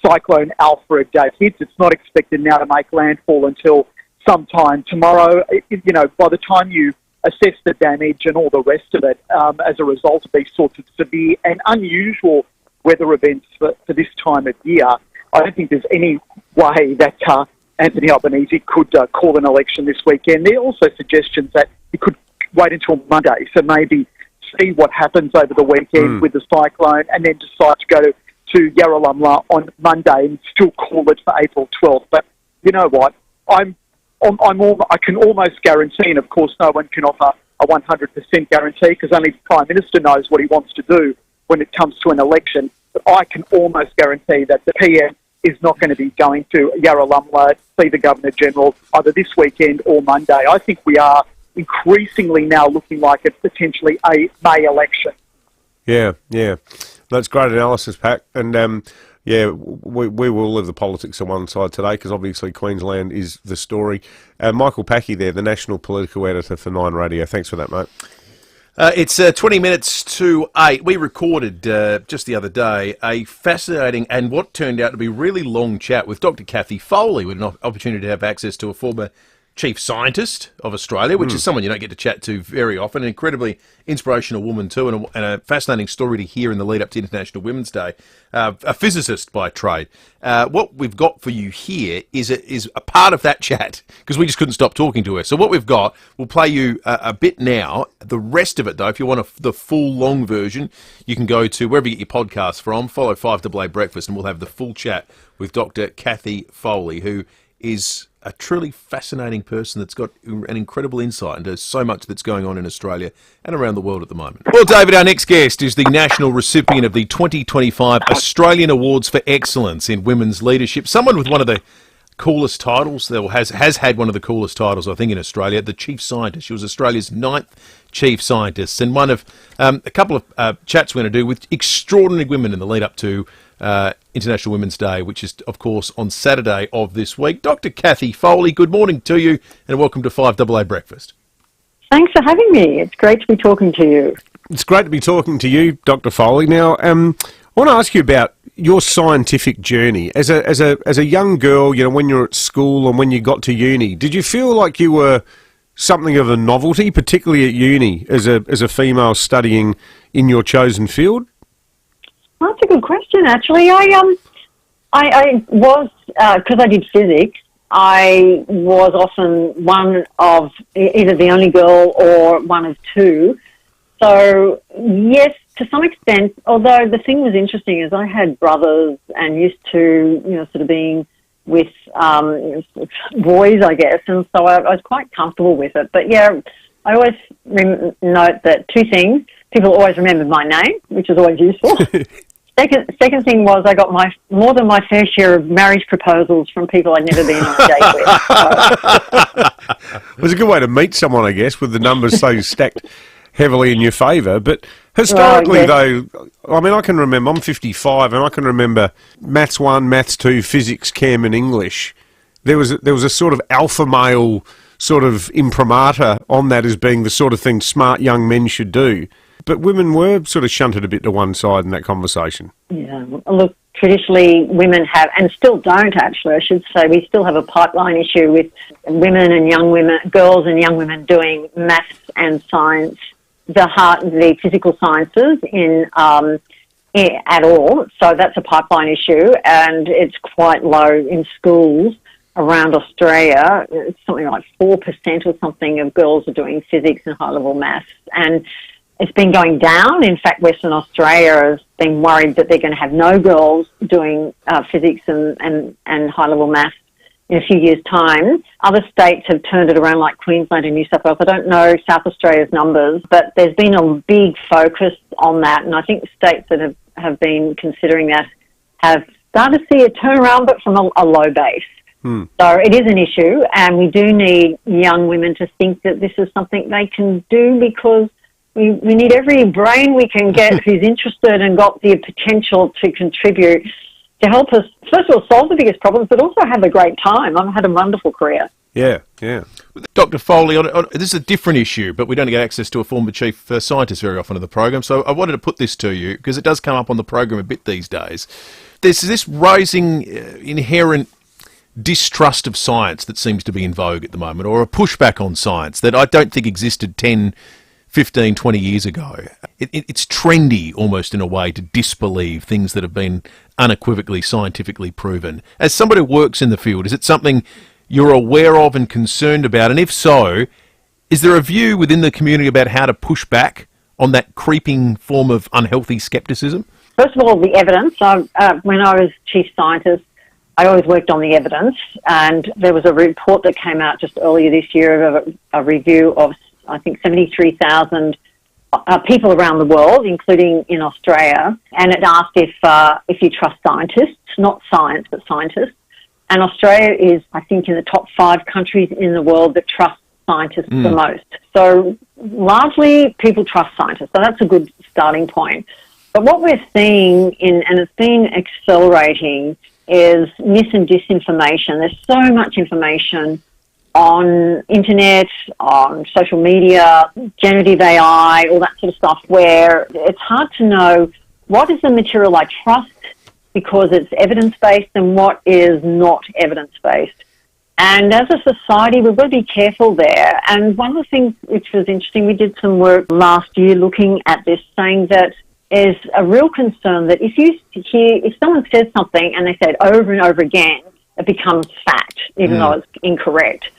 Cyclone Alfred hits. It's not expected now to make landfall until sometime tomorrow. By the time you assess the damage and all the rest of it as a result of these sorts of severe and unusual weather events for this time of year, I don't think there's any way that Anthony Albanese could call an election this weekend. There are also suggestions that he could wait until Monday, so maybe see what happens over the weekend with the cyclone and then decide to go to Yarralumla on Monday and still call it for April 12th. But you know what? I can almost guarantee, and of course no one can offer a 100% guarantee because only the Prime Minister knows what he wants to do when it comes to an election, but I can almost guarantee that the PM is not going to be going to Yarralumla, see the Governor-General either this weekend or Monday. I think we are increasingly now looking like it's potentially a May election. Yeah. That's great analysis, Pat. And we will leave the politics on one side today because obviously Queensland is the story. Michael Packy there, the national political editor for Nine Radio. Thanks for that, mate. It's 20 minutes to 8. We recorded just the other day a fascinating and what turned out to be really long chat with Dr. Cathy Foley. We had an opportunity to have access to a former chief scientist of Australia, which is someone you don't get to chat to very often, an incredibly inspirational woman too, and a fascinating story to hear in the lead up to International Women's Day. A physicist by trade. What we've got for you here is a part of that chat, because we just couldn't stop talking to her. So what we've got, we'll play you a bit now. The rest of it, though, if you want the full long version, you can go to wherever you get your podcasts from, follow 5AA Breakfast, and we'll have the full chat with Dr. Cathy Foley, who is a truly fascinating person that's got an incredible insight into so much that's going on in Australia and around the world at the moment. Well, David, our next guest is the national recipient of the 2025 Australian Awards for Excellence in Women's Leadership. Someone with one of the coolest titles, or has had one of the coolest titles, I think, in Australia, the Chief Scientist. She was Australia's 9th Chief Scientist, and one of a couple of chats we're going to do with extraordinary women in the lead up to International Women's Day, which is, of course, on Saturday of this week. Dr. Cathy Foley, good morning to you and welcome to 5AA Breakfast. Thanks for having me. It's great to be talking to you. It's great to be talking to you, Dr. Foley. Now, I want to ask you about your scientific journey. As a young girl, you know, when you're at school and when you got to uni, did you feel like you were something of a novelty, particularly at uni, as a female studying in your chosen field? Well, that's a good question, actually. I was, because I did physics, I was often one of either the only girl or one of two. So, yes, to some extent, although the thing was interesting is I had brothers and used to, sort of being with boys, I guess, and so I was quite comfortable with it. But, yeah, I always note that two things. People always remembered my name, which is always useful. Second thing was I got more than my fair share of marriage proposals from people I'd never been on a date with. It was a good way to meet someone, I guess, with the numbers so stacked heavily in your favour. But historically, though, I mean, I can remember, I'm 55, and I can remember Maths 1, Maths 2, Physics, Chem and English. There was a sort of alpha male sort of imprimatur on that as being the sort of thing smart young men should do. But women were sort of shunted a bit to one side in that conversation. Yeah, look, traditionally women have, and still don't actually, I should say, we still have a pipeline issue with women and young women, girls and young women doing maths and science, the physical sciences at all. So that's a pipeline issue, and it's quite low in schools around Australia. It's something like 4% or something of girls are doing physics and high-level maths, and it's been going down. In fact, Western Australia has been worried that they're going to have no girls doing physics and high-level maths in a few years' time. Other states have turned it around, like Queensland and New South Wales. I don't know South Australia's numbers, but there's been a big focus on that, and I think states that have been considering that have started to see a turnaround, but from a low base. So it is an issue, and we do need young women to think that this is something they can do, because we need every brain we can get who's interested and got the potential to contribute to help us, first of all, solve the biggest problems, but also have a great time. I've had a wonderful career. Yeah. Dr. Foley, this is a different issue, but we don't get access to a former chief scientist very often in the program, so I wanted to put this to you, because it does come up on the program a bit these days. There's this rising inherent distrust of science that seems to be in vogue at the moment, or a pushback on science that I don't think existed 10, 15, 20 years ago. It's trendy almost in a way to disbelieve things that have been unequivocally scientifically proven. As somebody who works in the field, is it something you're aware of and concerned about? And if so, is there a view within the community about how to push back on that creeping form of unhealthy scepticism? First of all, the evidence. When I was chief scientist, I always worked on the evidence, and there was a report that came out just earlier this year of a review of, I think, 73,000 people around the world, including in Australia, and it asked if you trust scientists, not science, but scientists. And Australia is, I think, in the top 5 countries in the world that trust scientists the most. So largely, people trust scientists, so that's a good starting point. But what we're seeing, and it's been accelerating, is mis and disinformation. There's so much information on internet, on social media, generative AI, all that sort of stuff, where it's hard to know what is the material I trust because it's evidence-based and what is not evidence-based. And as a society, we've got to be careful there. And one of the things which was interesting, we did some work last year looking at this, saying that is a real concern that if someone says something and they say it over and over again, it becomes fact, even though it's incorrect.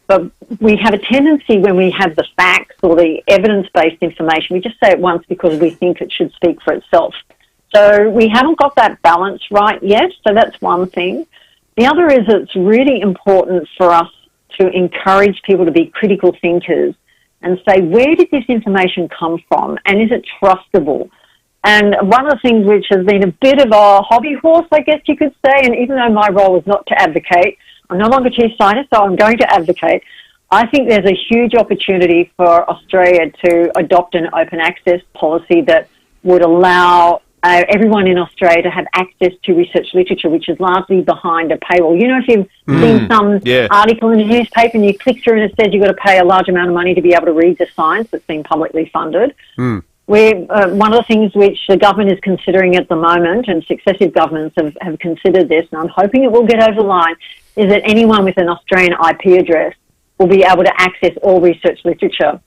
But we have a tendency when we have the facts or the evidence-based information, we just say it once because we think it should speak for itself. So we haven't got that balance right yet, so that's one thing. The other is it's really important for us to encourage people to be critical thinkers and say, where did this information come from and is it trustable? And one of the things which has been a bit of a hobby horse, I guess you could say, and even though my role is not to advocate, I'm no longer chief scientist, so I'm going to advocate. I think there's a huge opportunity for Australia to adopt an open access policy that would allow everyone in Australia to have access to research literature, which is largely behind a paywall. You know, if you've seen some article in a newspaper and you click through and it says you've got to pay a large amount of money to be able to read the science that's been publicly funded. One of the things which the government is considering at the moment, and successive governments have considered this, and I'm hoping it will get over the line, is that anyone with an Australian IP address will be able to access all research literature.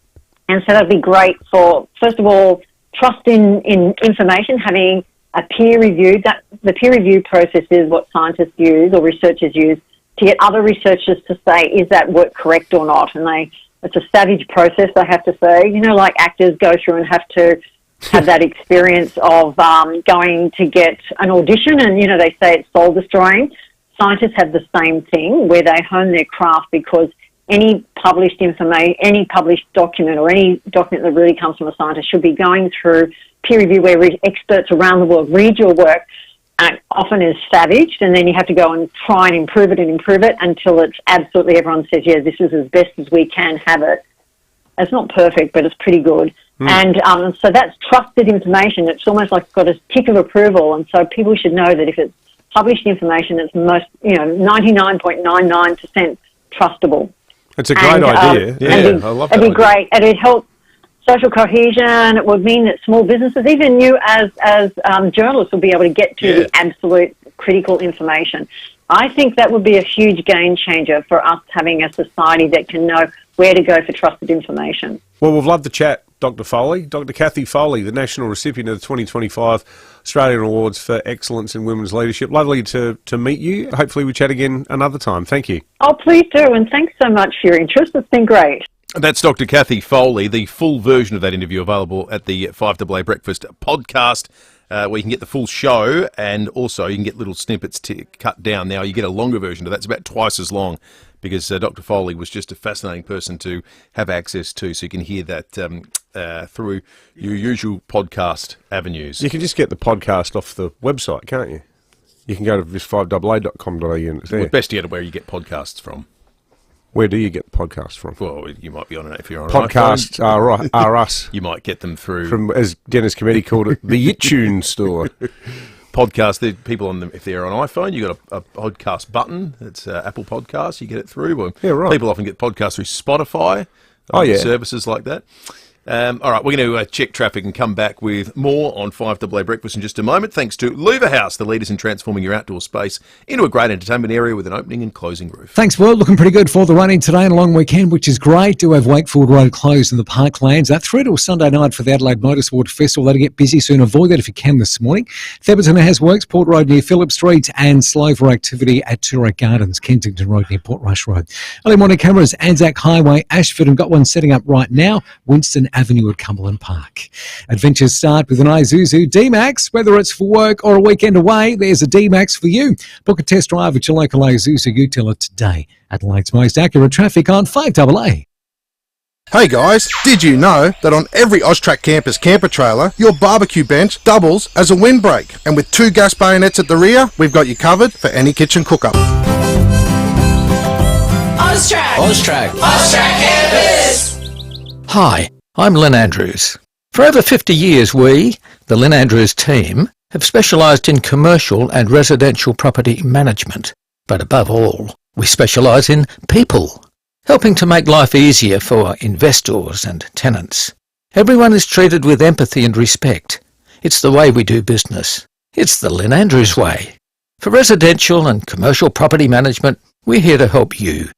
And so that'd be great for, first of all, trust in information, having a peer review. The peer review process is what scientists use or researchers use to get other researchers to say, is that work correct or not? And it's a savage process, I have to say. You know, like actors go through and have to have that experience of going to get an audition and, you know, they say it's soul-destroying. Scientists have the same thing where they hone their craft because any published information, any published document or any document that really comes from a scientist should be going through peer review where experts around the world read your work, and it often is savaged, and then you have to go and try and improve it until it's absolutely everyone says, yeah, this is as best as we can have it. It's not perfect, but it's pretty good. And so that's trusted information. It's almost like it's got a tick of approval, and so people should know that if it's published information, it's 99.99% trustable. It's a great idea. I love that. It'd be great. And it'd help social cohesion. It would mean that small businesses, even you as journalists, will be able to get to the absolute critical information. I think that would be a huge game changer for us having a society that can know where to go for trusted information. Well, we've loved the chat, Dr. Foley. Dr. Kathy Foley, the national recipient of the 2025 Australian Awards for Excellence in Women's Leadership. Lovely to meet you. Hopefully we chat again another time. Thank you. Oh, please do, and thanks so much for your interest. It's been great. That's Dr. Kathy Foley. The full version of that interview available at the 5AA Breakfast podcast, where you can get the full show, and also you can get little snippets cut down. Now you get a longer version of that. It's about twice as long, because Dr. Foley was just a fascinating person to have access to, so you can hear that through your usual podcast avenues. You can just get the podcast off the website, can't you? You can go to this 5AA.com.au and it's there. Well, best to get where you get podcasts from. Where do you get the podcasts from? Well, you might be on it if you're on podcasts are us. You might get them through from, as Dennis Committee called it, the iTunes store. Podcast, the people on them, if they're on iPhone, you got a podcast button. It's Apple Podcasts. You get it through. Well, yeah, right. People often get podcasts through Spotify. Services like that. All right, we're going to check traffic and come back with more on 5AA Breakfast in just a moment. Thanks to Louver House, the leaders in transforming your outdoor space into a great entertainment area with an opening and closing roof. Thanks, Will. Looking pretty good for the running today and a long weekend, which is great. Do have Wakefield Road closed in the parklands. Through till Sunday night for the Adelaide Motorsport Festival. That'll get busy soon. Avoid that if you can this morning. Theberton has works, Port Road near Phillip Street, and slow for activity at Toorak Gardens, Kensington Road near Port Rush Road. Early morning cameras, Anzac Highway, Ashford, and got one setting up right now, Winston Avenue at Cumberland Park. Adventures start with an Isuzu D-Max. Whether it's for work or a weekend away, there's a D-Max for you. Book a test drive at your local Isuzu retailer today. Adelaide's most accurate traffic on 5AA. Hey guys, did you know that on every Austrac campus camper trailer, your barbecue bench doubles as a windbreak? And with 2 gas bayonets at the rear, we've got you covered for any kitchen cook-up. Austrac Campus! Hi, I'm Lynn Andrews. For over 50 years we, the Lynn Andrews team, have specialised in commercial and residential property management. But above all, we specialise in people. helping to make life easier for investors and tenants. Everyone is treated with empathy and respect. It's the way we do business. It's the Lynn Andrews way. For residential and commercial property management, we're here to help you.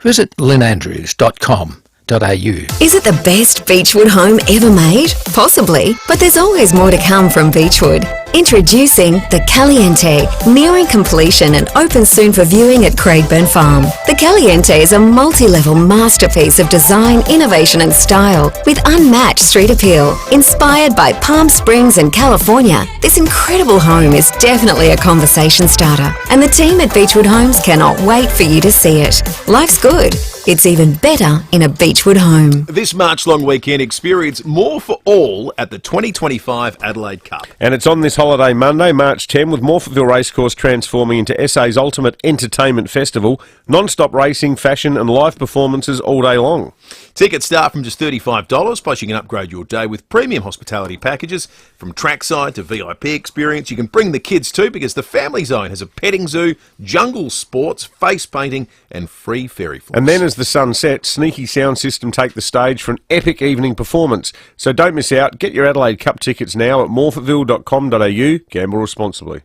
Visit lynnandrews.com.au. Is it the best Beechwood home ever made? Possibly, but there's always more to come from Beechwood. Introducing the Caliente, nearing completion and open soon for viewing at Craigburn Farm. The Caliente is a multi-level masterpiece of design, innovation and style with unmatched street appeal. Inspired by Palm Springs and California, this incredible home is definitely a conversation starter, and the team at Beechwood Homes cannot wait for you to see it. Life's good. It's even better in a Beechwood home. This March long weekend, experience more for all at the 2025 Adelaide Cup. And it's on this holiday Monday, March 10, with Morphettville Racecourse transforming into SA's ultimate entertainment festival. Non-stop racing, fashion and live performances all day long. Tickets start from just $35, plus you can upgrade your day with premium hospitality packages from trackside to VIP experience. You can bring the kids too, because the Family Zone has a petting zoo, jungle sports, face painting and free ferry floats. And then as the sun sets, Sneaky Sound System take the stage for an epic evening performance. So don't miss out. Get your Adelaide Cup tickets now at morphettville.com.au. Gamble responsibly.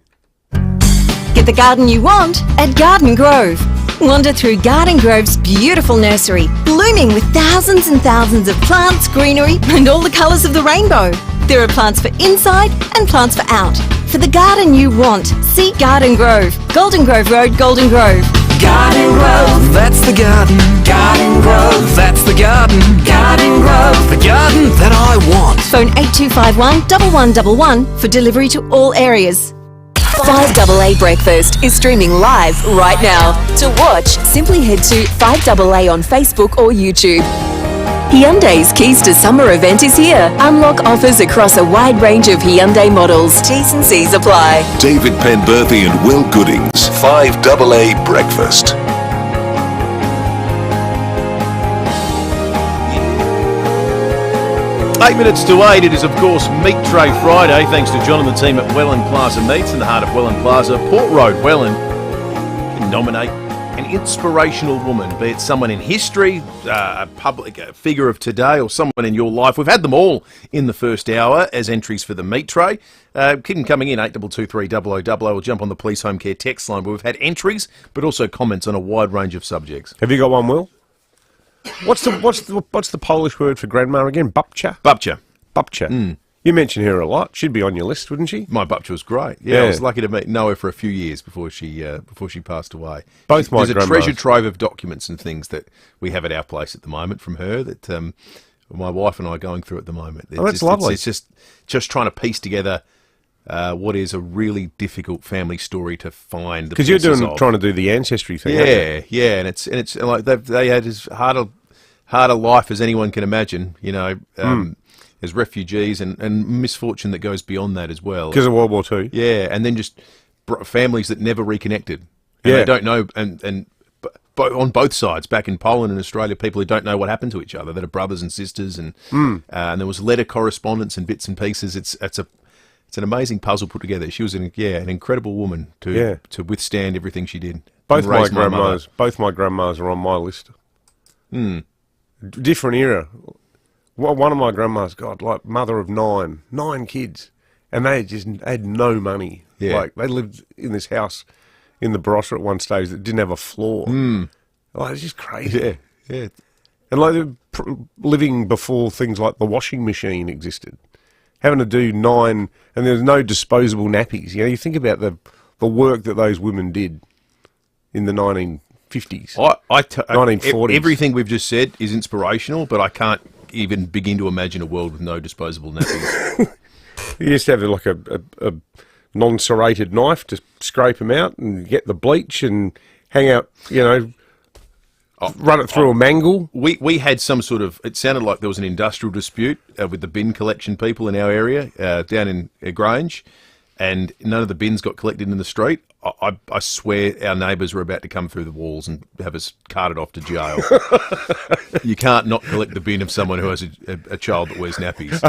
Get the garden you want at Garden Grove. Wander through Garden Grove's beautiful nursery, blooming with thousands and thousands of plants, greenery and all the colours of the rainbow. There are plants for inside and plants for out. For the garden you want, see Garden Grove. Golden Grove Road, Golden Grove. Garden Grove, that's the garden. Garden Grove, that's the garden. Garden Grove, the garden that I want. Phone 8251 1111 for delivery to all areas. 5AA Breakfast is streaming live right now. To watch, simply head to 5AA on Facebook or YouTube. Hyundai's Keys to Summer event is here. Unlock offers across a wide range of Hyundai models. T's and C's apply. David Penberthy and Will Goodings, 5AA Breakfast. Eight minutes to 8, it is of course Meat Tray Friday, thanks to John and the team at Welland Plaza Meats in the heart of Welland Plaza, Port Road, Welland. You can nominate an inspirational woman, be it someone in history, a public figure of today, or someone in your life. We've had them all in the first hour as entries for the Meat Tray. Keep them coming in, 8223 0000, or jump on the Police Home Care text line, where we've had entries, but also comments on a wide range of subjects. Have you got one, Will? What's the Polish word for grandma again? Babcia? Babcia. Babcia. Mm. You mention her a lot. She'd be on your list, wouldn't she? My babcia was great. Yeah, I was lucky to know her for a few years before she passed away. Both my There's a treasure trove of documents and things that we have at our place at the moment from her that my wife and I are going through at the moment. That's lovely. It's just trying to piece together what is a really difficult family story to find. Because you're trying to do the ancestry thing. Yeah, and it's like they had as hard a life as anyone can imagine. You know, as refugees and misfortune that goes beyond that as well. Because of World War II. Yeah, and then just families that never reconnected. And they don't know, and on both sides, back in Poland and Australia, people who don't know what happened to each other, that are brothers and sisters, and there was letter correspondence and bits and pieces. It's an amazing puzzle put together. She was an incredible woman to withstand everything she did. Both my grandmas are on my list. Different era. One of my grandmas, God, like mother of nine kids, and they had no money. Yeah. Like they lived in this house in the Barossa at one stage that didn't have a floor. Like it's just crazy. Yeah. And like living before things like the washing machine existed, having to do 9, and there's no disposable nappies. You know, you think about the work that those women did in the 1950s, 1940s. Everything we've just said is inspirational, but I can't even begin to imagine a world with no disposable nappies. You used to have like a non-serrated knife to scrape them out and get the bleach and hang out, run it through a mangle. We had some sort of, it sounded like there was an industrial dispute with the bin collection people in our area down in Grange, and none of the bins got collected in the street. I swear our neighbours were about to come through the walls and have us carted off to jail. You can't not collect the bin of someone who has a child that wears nappies.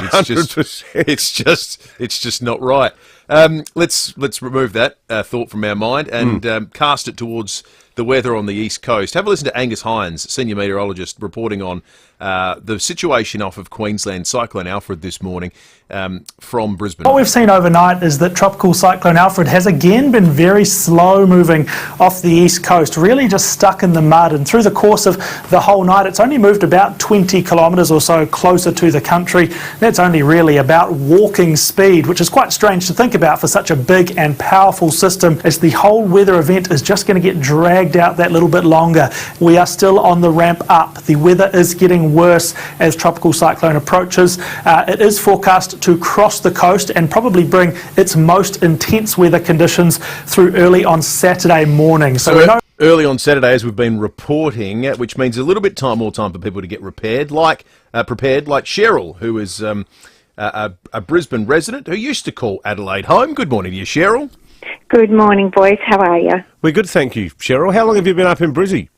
It's just not right. Let's remove that thought from our mind and cast it towards the weather on the East Coast. Have a listen to Angus Hines, senior meteorologist, reporting on the situation off of Queensland, Cyclone Alfred this morning from Brisbane. What we've seen overnight is that Tropical Cyclone Alfred has again been very slow moving off the East Coast, really just stuck in the mud, and through the course of the whole night it's only moved about 20 kilometres or so closer to the country. That's only really about walking speed, which is quite strange to think about for such a big and powerful system, as the whole weather event is just going to get dragged out that little bit longer. We are still on the ramp up. The weather is getting worse as Tropical Cyclone approaches. It is forecast to cross the coast and probably bring its most intense weather conditions through early on Saturday morning. So we know early on Saturday, as we've been reporting, which means a little bit more time for people to get prepared, like Cheryl, who is a Brisbane resident who used to call Adelaide home. Good morning to you, Cheryl. Good morning, boys. How are you? We're good, thank you, Cheryl. How long have you been up in Brizzy?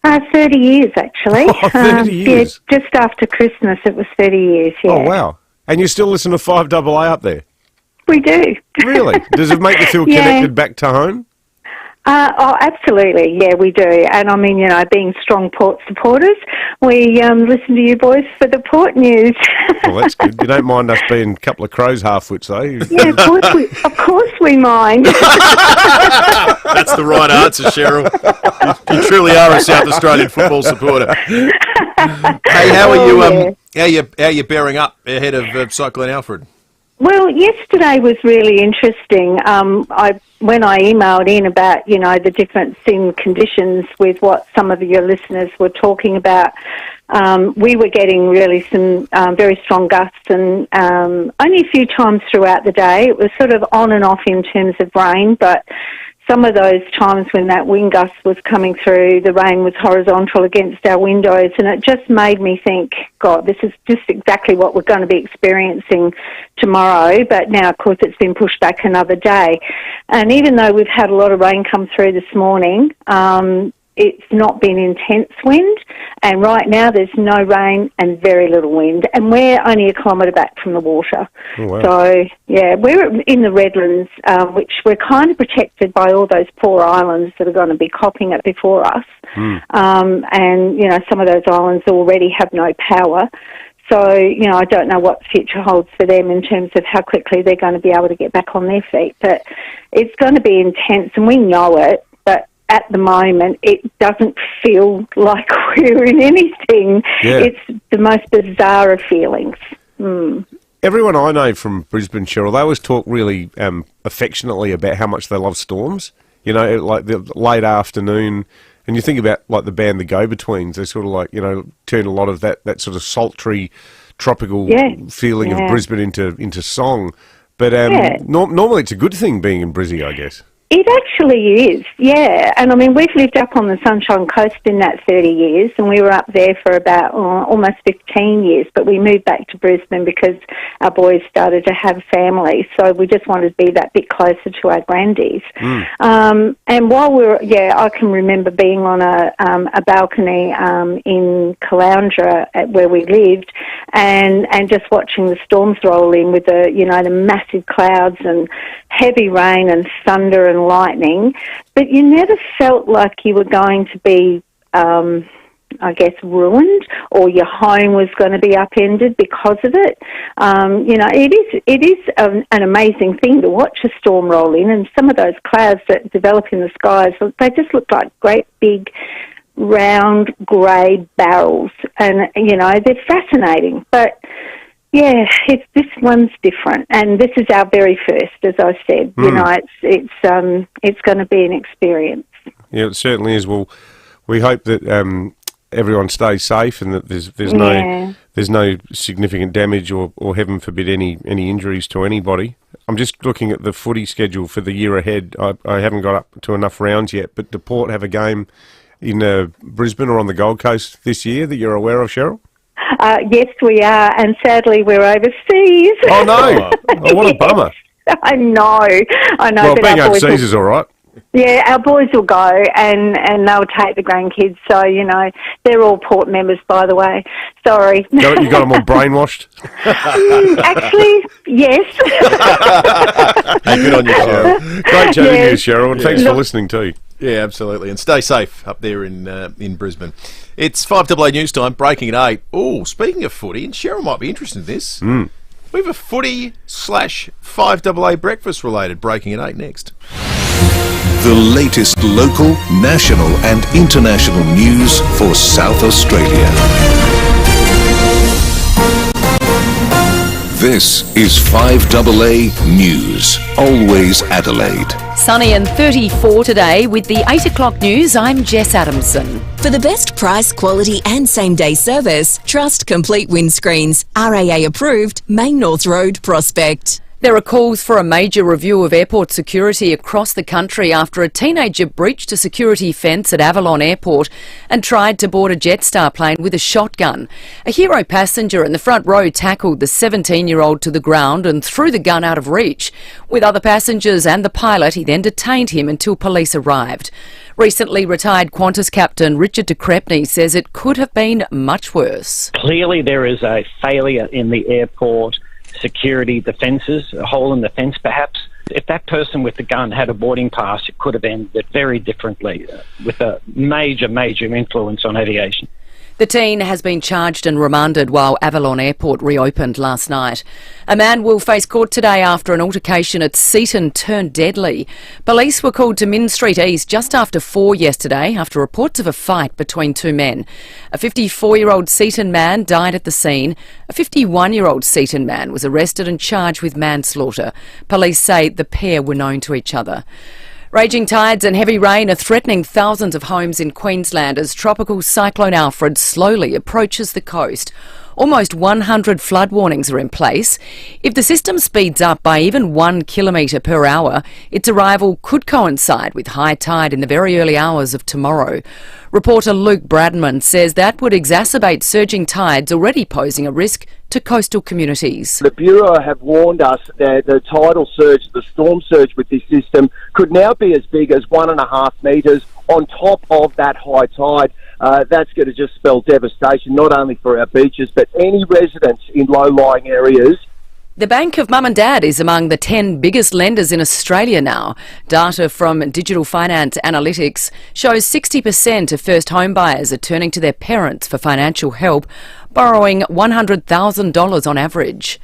30 years, actually. Oh, 30 years? Yeah, just after Christmas, it was 30 years, yeah. Oh, wow. And you still listen to 5AA up there? We do. Really? Does it make you feel connected back to home? Oh, absolutely. Yeah, we do. And I mean, being strong Port supporters, we listen to you boys for the Port news. Well, that's good. You don't mind us being a couple of crows half-wits, though? Yeah, of course we mind. That's the right answer, Cheryl. You truly are a South Australian football supporter. Hey, how are you? How you bearing up ahead of Cyclone Alfred? Well, yesterday was really interesting. When I emailed in about, the difference in conditions with what some of your listeners were talking about, we were getting really some very strong gusts, and only a few times throughout the day. It was sort of on and off in terms of rain, but some of those times when that wind gust was coming through, the rain was horizontal against our windows, and it just made me think, God, this is just exactly what we're going to be experiencing tomorrow. But now, of course, it's been pushed back another day. And even though we've had a lot of rain come through this morning, it's not been intense wind, and right now there's no rain and very little wind, and we're only a kilometre back from the water. Oh, wow. So, yeah, we're in the Redlands, which we're kind of protected by all those poor islands that are going to be copping it before us. And, some of those islands already have no power. So, I don't know what the future holds for them in terms of how quickly they're going to be able to get back on their feet. But it's going to be intense, and we know it, but at the moment, it doesn't feel like we're in anything. Yeah. It's the most bizarre of feelings. Everyone I know from Brisbane, Cheryl, they always talk really affectionately about how much they love storms. Like the late afternoon, and you think about like the band The Go-Betweens, they sort of like, turn a lot of that sort of sultry, tropical feeling of Brisbane into song. But normally it's a good thing being in Brizzy, I guess. It actually is, yeah. And I mean, we've lived up on the Sunshine Coast in that 30 years, and we were up there for about almost 15 years, but we moved back to Brisbane because our boys started to have families, so we just wanted to be that bit closer to our grandies. And while we were, I can remember being on a balcony in Caloundra where we lived, and just watching the storms roll in with the massive clouds and heavy rain and thunder and lightning, but you never felt like you were going to be, ruined, or your home was going to be upended because of it. It is an amazing thing to watch a storm roll in, and some of those clouds that develop in the skies, they just look like great big round grey barrels, and they're fascinating. But yeah, this one's different, and this is our very first, as I said. It's going to be an experience. Yeah, it certainly is. Well, we hope that everyone stays safe, and that there's no significant damage or heaven forbid any injuries to anybody. I'm just looking at the footy schedule for the year ahead. I haven't got up to enough rounds yet, but do Port have a game in Brisbane or on the Gold Coast this year that you're aware of, Cheryl? Yes, we are, and sadly we're overseas. Oh, no. Oh, what a bummer. I know. Well, but being our boys overseas is all right. Yeah, our boys will go and they'll take the grandkids. So, you know, they're all Port members, by the way. Sorry. You got them all brainwashed? Actually, yes. Hey, good on you, Cheryl. Great chatting to you, Cheryl, and thanks for listening too. Yeah, absolutely. And stay safe up there in Brisbane. It's 5AA News Time, breaking at 8. Oh, speaking of footy, and Cheryl might be interested in this. We have a footy/5AA breakfast related breaking at 8 next. The latest local, national and international news for South Australia. This is 5AA News, always Adelaide. Sunny and 34 today with the 8 o'clock news. I'm Jess Adamson. For the best price, quality and same-day service, trust Complete Windscreens. RAA approved, Main North Road, Prospect. There are calls for a major review of airport security across the country after a teenager breached a security fence at Avalon Airport and tried to board a Jetstar plane with a shotgun. A hero passenger in the front row tackled the 17-year-old to the ground and threw the gun out of reach. With other passengers and the pilot, he then detained him until police arrived. Recently retired Qantas captain Richard de Crespigny says it could have been much worse. Clearly there is a failure in the airport security defences, a hole in the fence perhaps. If that person with the gun had a boarding pass, it could have ended very differently with a major influence on aviation. The teen has been charged and remanded while Avalon Airport reopened last night. A man will face court today after an altercation at Seaton turned deadly. Police were called to Min Street East just after 4 yesterday after reports of a fight between two men. A 54-year-old Seaton man died at the scene. A 51-year-old Seaton man was arrested and charged with manslaughter. Police say the pair were known to each other. Raging tides and heavy rain are threatening thousands of homes in Queensland as tropical cyclone Alfred slowly approaches the coast. Almost 100 flood warnings are in place. If the system speeds up by even 1 kilometre per hour, its arrival could coincide with high tide in the very early hours of tomorrow. Reporter Luke Bradman says that would exacerbate surging tides already posing a risk to coastal communities. The Bureau have warned us that the tidal surge, the storm surge with this system, could now be as big as 1.5 metres on top of that high tide. That's going to just spell devastation, not only for our beaches, but any residents in low-lying areas. The Bank of Mum and Dad is among the 10 biggest lenders in Australia now. Data from Digital Finance Analytics shows 60% of first home buyers are turning to their parents for financial help, borrowing $100,000 on average.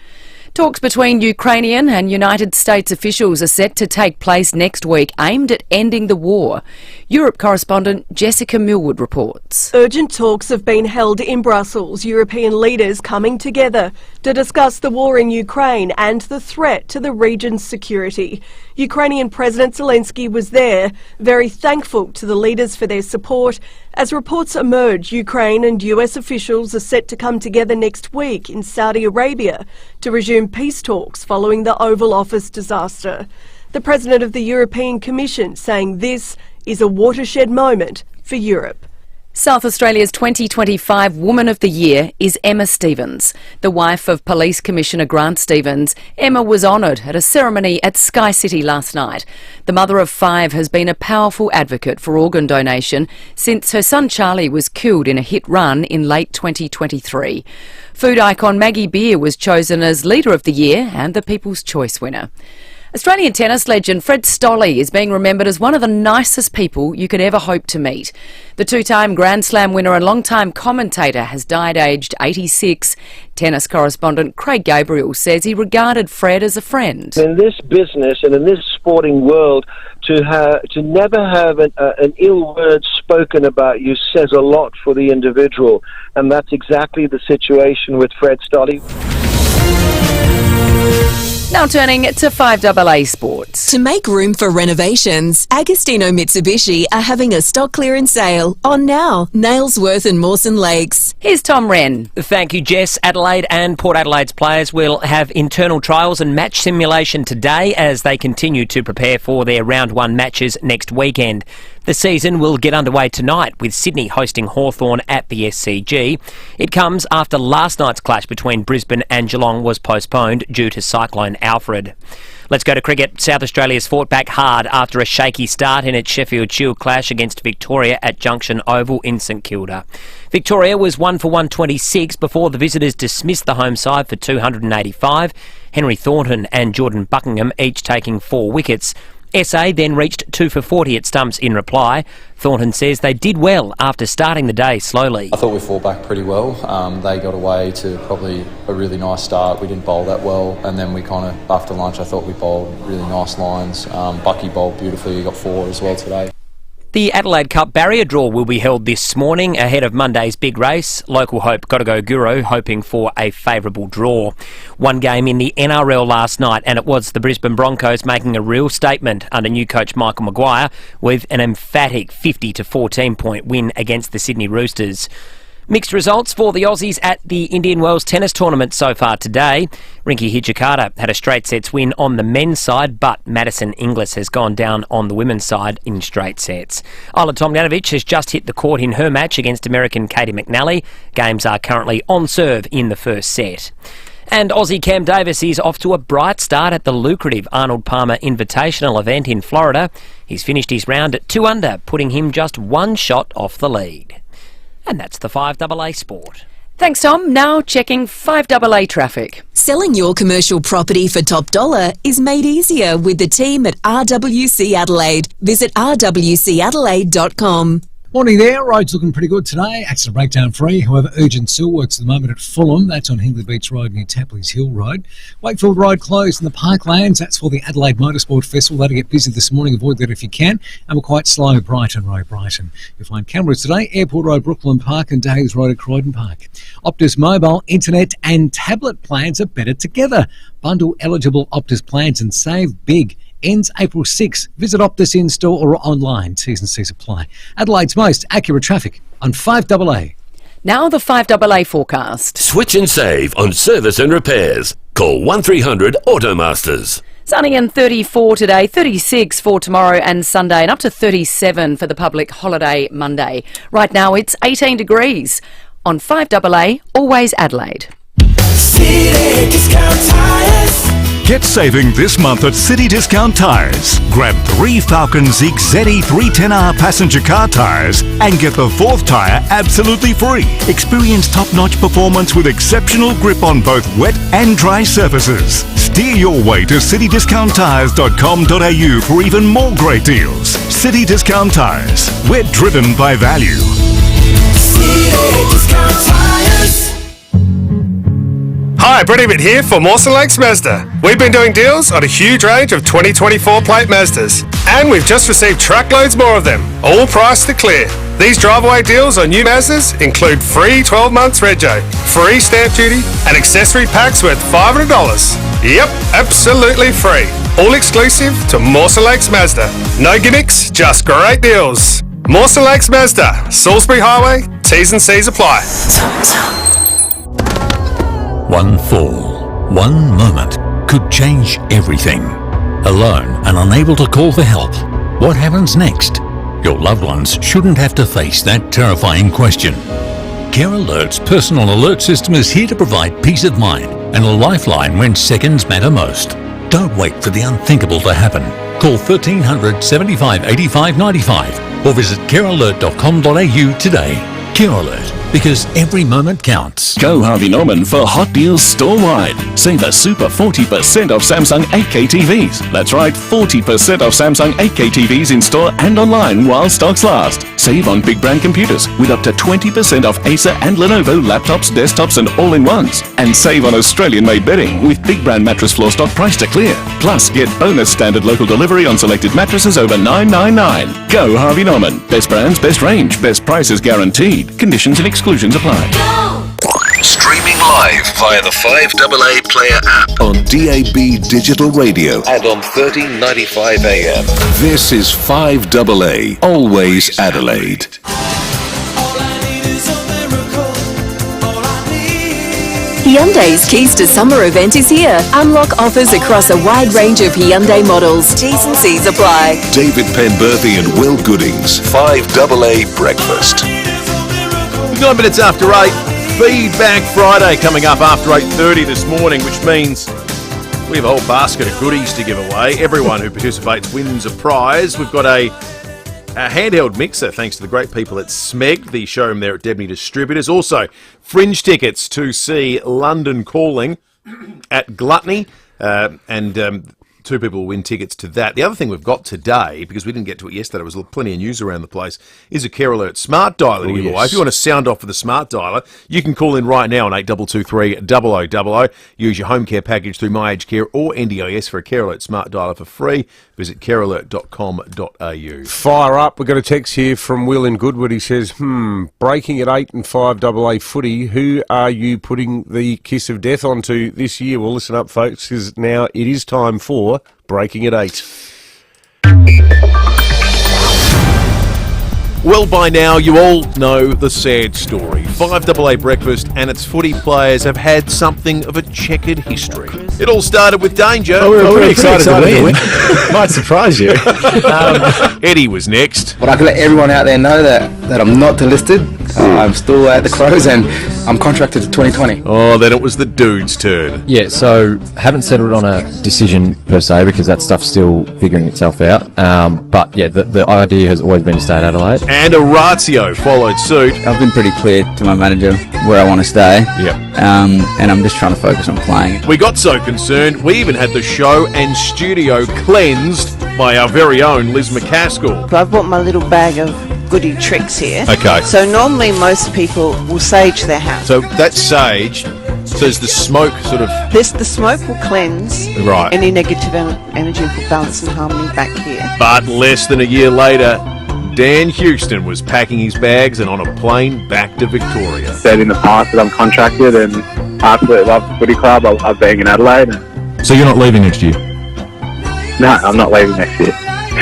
Talks between Ukrainian and United States officials are set to take place next week, aimed at ending the war. Europe correspondent Jessica Millwood reports. Urgent talks have been held in Brussels, European leaders coming together to discuss the war in Ukraine and the threat to the region's security. Ukrainian President Zelensky was there, very thankful to the leaders for their support. As reports emerge, Ukraine and US officials are set to come together next week in Saudi Arabia to resume peace talks following the Oval Office disaster. The President of the European Commission saying this is a watershed moment for Europe. South Australia's 2025 Woman of the Year is Emma Stevens. The wife of Police Commissioner Grant Stevens, Emma was honoured at a ceremony at Sky City last night. The mother of 5 has been a powerful advocate for organ donation since her son Charlie was killed in a hit run in late 2023. Food icon Maggie Beer was chosen as Leader of the Year and the People's Choice winner. Australian tennis legend Fred Stolle is being remembered as one of the nicest people you could ever hope to meet. The two-time Grand Slam winner and long-time commentator has died aged 86. Tennis correspondent Craig Gabriel says he regarded Fred as a friend. In this business and in this sporting world, to never have an ill word spoken about you says a lot for the individual, and that's exactly the situation with Fred Stolle. Now turning to 5AA Sports. To make room for renovations, Agostino Mitsubishi are having a stock clearance sale on now, Nailsworth and Mawson Lakes. Here's Tom Wren. Thank you, Jess. Adelaide and Port Adelaide's players will have internal trials and match simulation today as they continue to prepare for their round 1 matches next weekend. The season will get underway tonight with Sydney hosting Hawthorn at the SCG. It comes after last night's clash between Brisbane and Geelong was postponed due to Cyclone Alfred. Let's go to cricket. South Australia's fought back hard after a shaky start in its Sheffield Shield clash against Victoria at Junction Oval in St Kilda. Victoria was 1 for 126 before the visitors dismissed the home side for 285. Henry Thornton and Jordan Buckingham each taking 4 wickets. SA then reached 2 for 40 at stumps in reply. Thornton says they did well after starting the day slowly. I thought we fought back pretty well. They got away to probably a really nice start. We didn't bowl that well, and then we kind of, after lunch, I thought we bowled really nice lines. Bucky bowled beautifully. He got 4 as well today. The Adelaide Cup barrier draw will be held this morning ahead of Monday's big race. Local hope Gotta Go Guru hoping for a favourable draw. One game in the NRL last night, and it was the Brisbane Broncos making a real statement under new coach Michael Maguire with an emphatic 50 to 14 point win against the Sydney Roosters. Mixed results for the Aussies at the Indian Wells Tennis Tournament so far today. Rinky Hijikata had a straight sets win on the men's side, but Madison Inglis has gone down on the women's side in straight sets. Isla Tomljanovic has just hit the court in her match against American Katie McNally. Games are currently on serve in the first set. And Aussie Cam Davis is off to a bright start at the lucrative Arnold Palmer Invitational event in Florida. He's finished his round at 2 under, putting him just 1 shot off the lead. And that's the 5AA Sport. Thanks, Tom. Now checking 5AA traffic. Selling your commercial property for top dollar is made easier with the team at RWC Adelaide. Visit rwcadelaide.com. Morning there. Roads looking pretty good today. Accident breakdown free. However, urgent sewer works at the moment at Fulham. That's on Hingley Beach Road near Tapley's Hill Road. Wakefield Road closed in the Parklands. That's for the Adelaide Motorsport Festival. That'll get busy this morning. Avoid that if you can. And we're quite slow. Brighton Road, Brighton. You'll find cameras today. Airport Road, Brooklyn Park, and Days Road at Croydon Park. Optus mobile, internet and tablet plans are better together. Bundle eligible Optus plans and save big. Ends April 6. Visit Optus in-store or online. T's and C's apply. Adelaide's most accurate traffic on 5AA. Now the 5AA forecast. Switch and save on service and repairs. Call 1300 Automasters. Sunny and 34 today, 36 for tomorrow and Sunday, and up to 37 for the public holiday Monday. Right now it's 18 degrees. On 5AA, always Adelaide. City Discount Tires. Get saving this month at City Discount Tires. Grab 3 Falcon Zig ZE 310R passenger car tyres and get the 4th tyre absolutely free. Experience top-notch performance with exceptional grip on both wet and dry surfaces. Steer your way to citydiscounttires.com.au for even more great deals. City Discount Tires. We're driven by value. City Discount Tires. Hi, Brett Ebert here for Mawson Lakes Mazda. We've been doing deals on a huge range of 2024 plate Mazdas, and we've just received truckloads more of them, all priced to clear. These drive-away deals on new Mazdas include free 12 months rego, free stamp duty, and accessory packs worth $500. Yep, absolutely free. All exclusive to Mawson Lakes Mazda. No gimmicks, just great deals. Mawson Lakes Mazda, Salisbury Highway, T's and C's apply. One fall, one moment could change everything. Alone and unable to call for help, what happens next? Your loved ones shouldn't have to face that terrifying question. Care Alert's personal alert system is here to provide peace of mind and a lifeline when seconds matter most. Don't wait for the unthinkable to happen. Call 1300 75 85 95 or visit carealert.com.au today. Care Alert, because every moment counts. Go Harvey Norman for hot deals store-wide. Save a super 40% off Samsung 8K TVs. That's right, 40% off Samsung 8K TVs in store and online while stocks last. Save on big brand computers with up to 20% off Acer and Lenovo laptops, desktops and all-in-ones. And save on Australian-made bedding with big brand mattress floor stock price to clear. Plus, get bonus standard local delivery on selected mattresses over $9.99. Go Harvey Norman. Best brands, best range, best prices guaranteed. Conditions and exclusions apply. Streaming live via the 5AA Player app on DAB Digital Radio and on 1395 AM. This is 5AA, always Adelaide. Hyundai's Keys to Summer event is here. Unlock offers across a wide range of Hyundai models. T's and C's apply. David Penberthy and Will Goodings, 5AA Breakfast. 9 minutes after 8, Feedback Friday coming up after 8:30 this morning, which means We have a whole basket of goodies to give away. Everyone who participates wins a prize. We've got a handheld mixer, thanks to the great people at Smeg, the showroom there at Debney Distributors. Also, fringe tickets to see London Calling at Gluttony, and two people will win tickets to that. The other thing we've got today, because we didn't get to it yesterday, there was plenty of news around the place, is a Care Alert Smart Dialer to give away. If you want to sound off with a Smart Dialer, you can call in right now on 8223 0000. Use your home care package through My Aged Care or NDIS for a Care Alert Smart Dialer for free. Visit carealert.com.au. Fire up. We've got a text here from Will in Goodwood. He says, breaking at 8 and 5 AA footy, who are you putting the kiss of death onto this year? Well, listen up, folks, because now it is time for Breaking at 8. Well, by now, you all know the sad story. 5AA Breakfast and its footy players have had something of a checkered history. It all started with danger. Oh, we're pretty excited to win. Might surprise you. Eddie was next. But I can let everyone out there know that I'm not delisted. I'm still at the Crows and I'm contracted to 2020. Oh, then it was the dude's turn. Yeah, so haven't settled on a decision per se because that stuff's still figuring itself out. But yeah, the idea has always been to stay at Adelaide. And Orazio followed suit. I've been pretty clear to my manager where I want to stay. Yep. And I'm just trying to focus on playing. We got so concerned, we even had the show and studio cleansed by our very own Liz McCaskill. I've brought my little bag of goody tricks here. Okay. So normally most people will sage their house. So that's sage. So is the smoke sort of... The smoke will cleanse any negative energy and put balance and harmony back here. But less than a year later, Dan Houston was packing his bags and on a plane back to Victoria. Said in the past that I'm contracted and I absolutely love the footy club. I love being in Adelaide. So you're not leaving next year? No, I'm not leaving next year.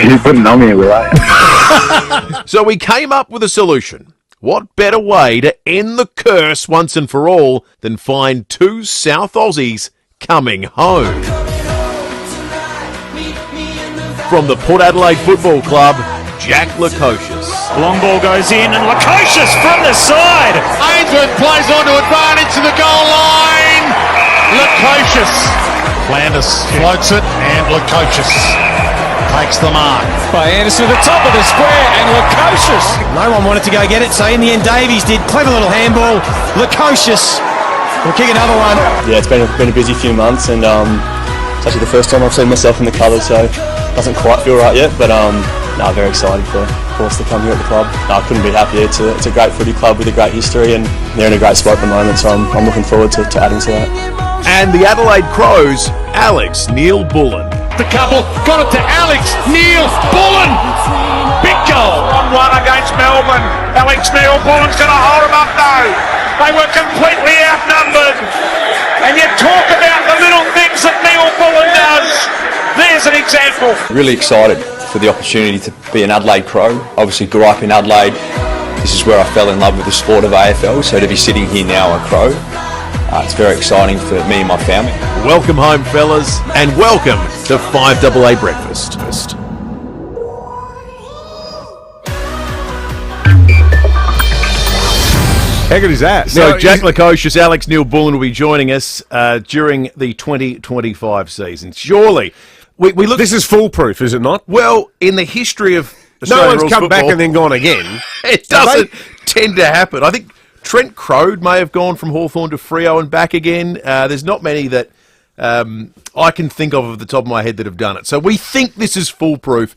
You putting on me, will I? So we came up with a solution. What better way to end the curse once and for all than find two South Aussies coming home? From the Port Adelaide Football Club, Jack Lukosius. Long ball goes in and Lukosius from the side. Ainsworth plays onto advantage to the goal line. Lukosius. Landis floats it and Lukosius takes the mark. By Anderson at the top of the square and Lukosius. No one wanted to go get it, so in the end Davies did. Clever little handball. Lukosius will kick another one. Yeah, it's been a busy few months and it's actually the first time I've seen myself in the colours, so it doesn't quite feel right yet, but very excited for us to come here at the club. I couldn't be happier. It's a great footy club with a great history and they're in a great spot at the moment, so I'm looking forward to adding to that. And the Adelaide Crows, Alex Neil Bullen. The couple got it to Alex Neil Bullen. Big goal. 1-1 against Melbourne. Alex Neil Bullen's going to hold them up though. They were completely outnumbered. And you talk about the little things that Neil Bullen does. There's an example. Really excited for the opportunity to be an Adelaide Crow. Obviously grew up in Adelaide. This is where I fell in love with the sport of AFL, so to be sitting here now a Crow, it's very exciting for me and my family. Welcome home, fellas, and welcome to 5AA Breakfast. How good is that? So Jack Lukosius, Alex Neil Bullen will be joining us during the 2025 season. Surely, we look. This is foolproof, is it not? Well, in the history of no one's rules come football, back and then gone again. It doesn't tend to happen. I think Trent Crode may have gone from Hawthorn to Freo and back again. There's not many that I can think of the top of my head that have done it. So we think this is foolproof.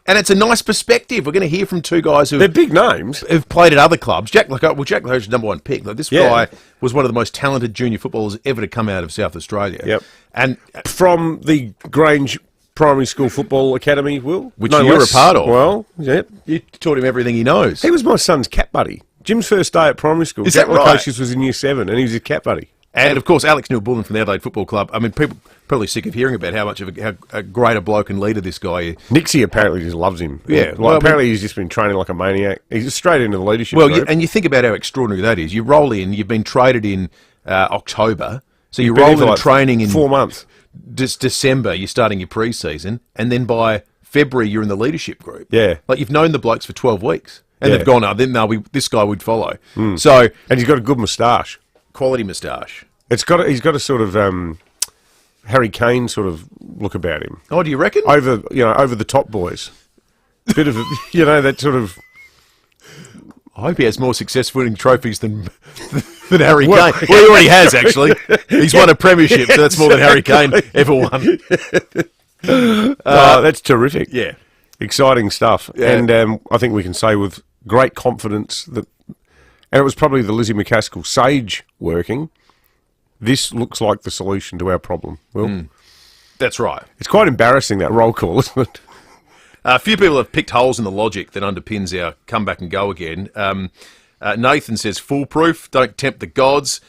And it's a nice perspective. We're going to hear from two guys who... They're big names. ...who've played at other clubs. Jack Lukosius is number one pick. Like, this guy was one of the most talented junior footballers ever to come out of South Australia. Yep. And from the Grange Primary School Football Academy, Will? Which you were a part of. Well, yep. You taught him everything he knows. He was my son's cat buddy. Jim's first day at primary school. Is Jack that right? Lukosius was in year 7 and he was his cat buddy. And, of course, Alex Neil Bullen from the Adelaide Football Club. I mean, people probably sick of hearing about how much of a great a bloke and leader this guy is. Nixie apparently just loves him. Yeah. Apparently he's just been training like a maniac. He's just straight into the leadership group. And you think about how extraordinary that is. You roll in, you've been traded in October, so you roll in training in 4 months. December, you're starting your pre-season, and then by February, you're in the leadership group. Yeah. Like, you've known the blokes for 12 weeks, and they've gone, this guy would follow. Mm. So, and he's got a good moustache. Quality moustache. He's got a sort of, Harry Kane sort of look about him. Oh, do you reckon? Over the top boys. Bit of that sort of. I hope he has more success winning trophies than Harry Kane. Well, he already has, actually. He's won a premiership, so that's more than Harry Kane ever won. That's terrific. Yeah. Exciting stuff. Yeah. And I think we can say with great confidence that, and it was probably the Lizzie McCaskill sage working, this looks like the solution to our problem. Well, that's right. It's quite embarrassing, that roll call, isn't it? A few people have picked holes in the logic that underpins our come back and go again. Nathan says foolproof, don't tempt the gods.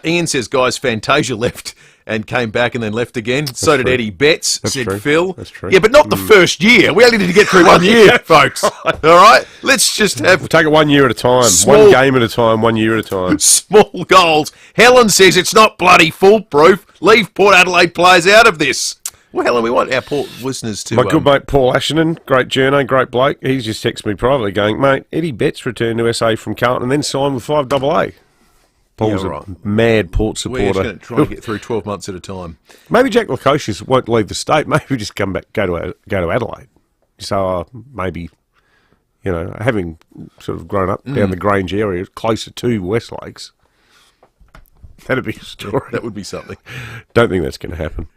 Ian says, guys, Fantasia left and came back and then left again. So did Eddie Betts, said Phil. That's true. Yeah, but not the first year. We only need to get through 1 year, folks. All right? Let's just have... We'll take it 1 year at a time. One game at a time, 1 year at a time. Small goals. Helen says it's not bloody foolproof. Leave Port Adelaide players out of this. Well, Helen, we want our Port listeners to... My good mate Paul Ashenden, great journo, great bloke, he's just texted me privately going, mate, Eddie Betts returned to SA from Carlton and then signed with 5AA. Paul's a mad Port supporter. We're just going to try and get through 12 months at a time. Maybe Jack Lukosius won't leave the state. Maybe just come back, go to Adelaide. So maybe, having sort of grown up down the Grange area, closer to Westlakes, that'd be a story. That would be something. Don't think that's going to happen.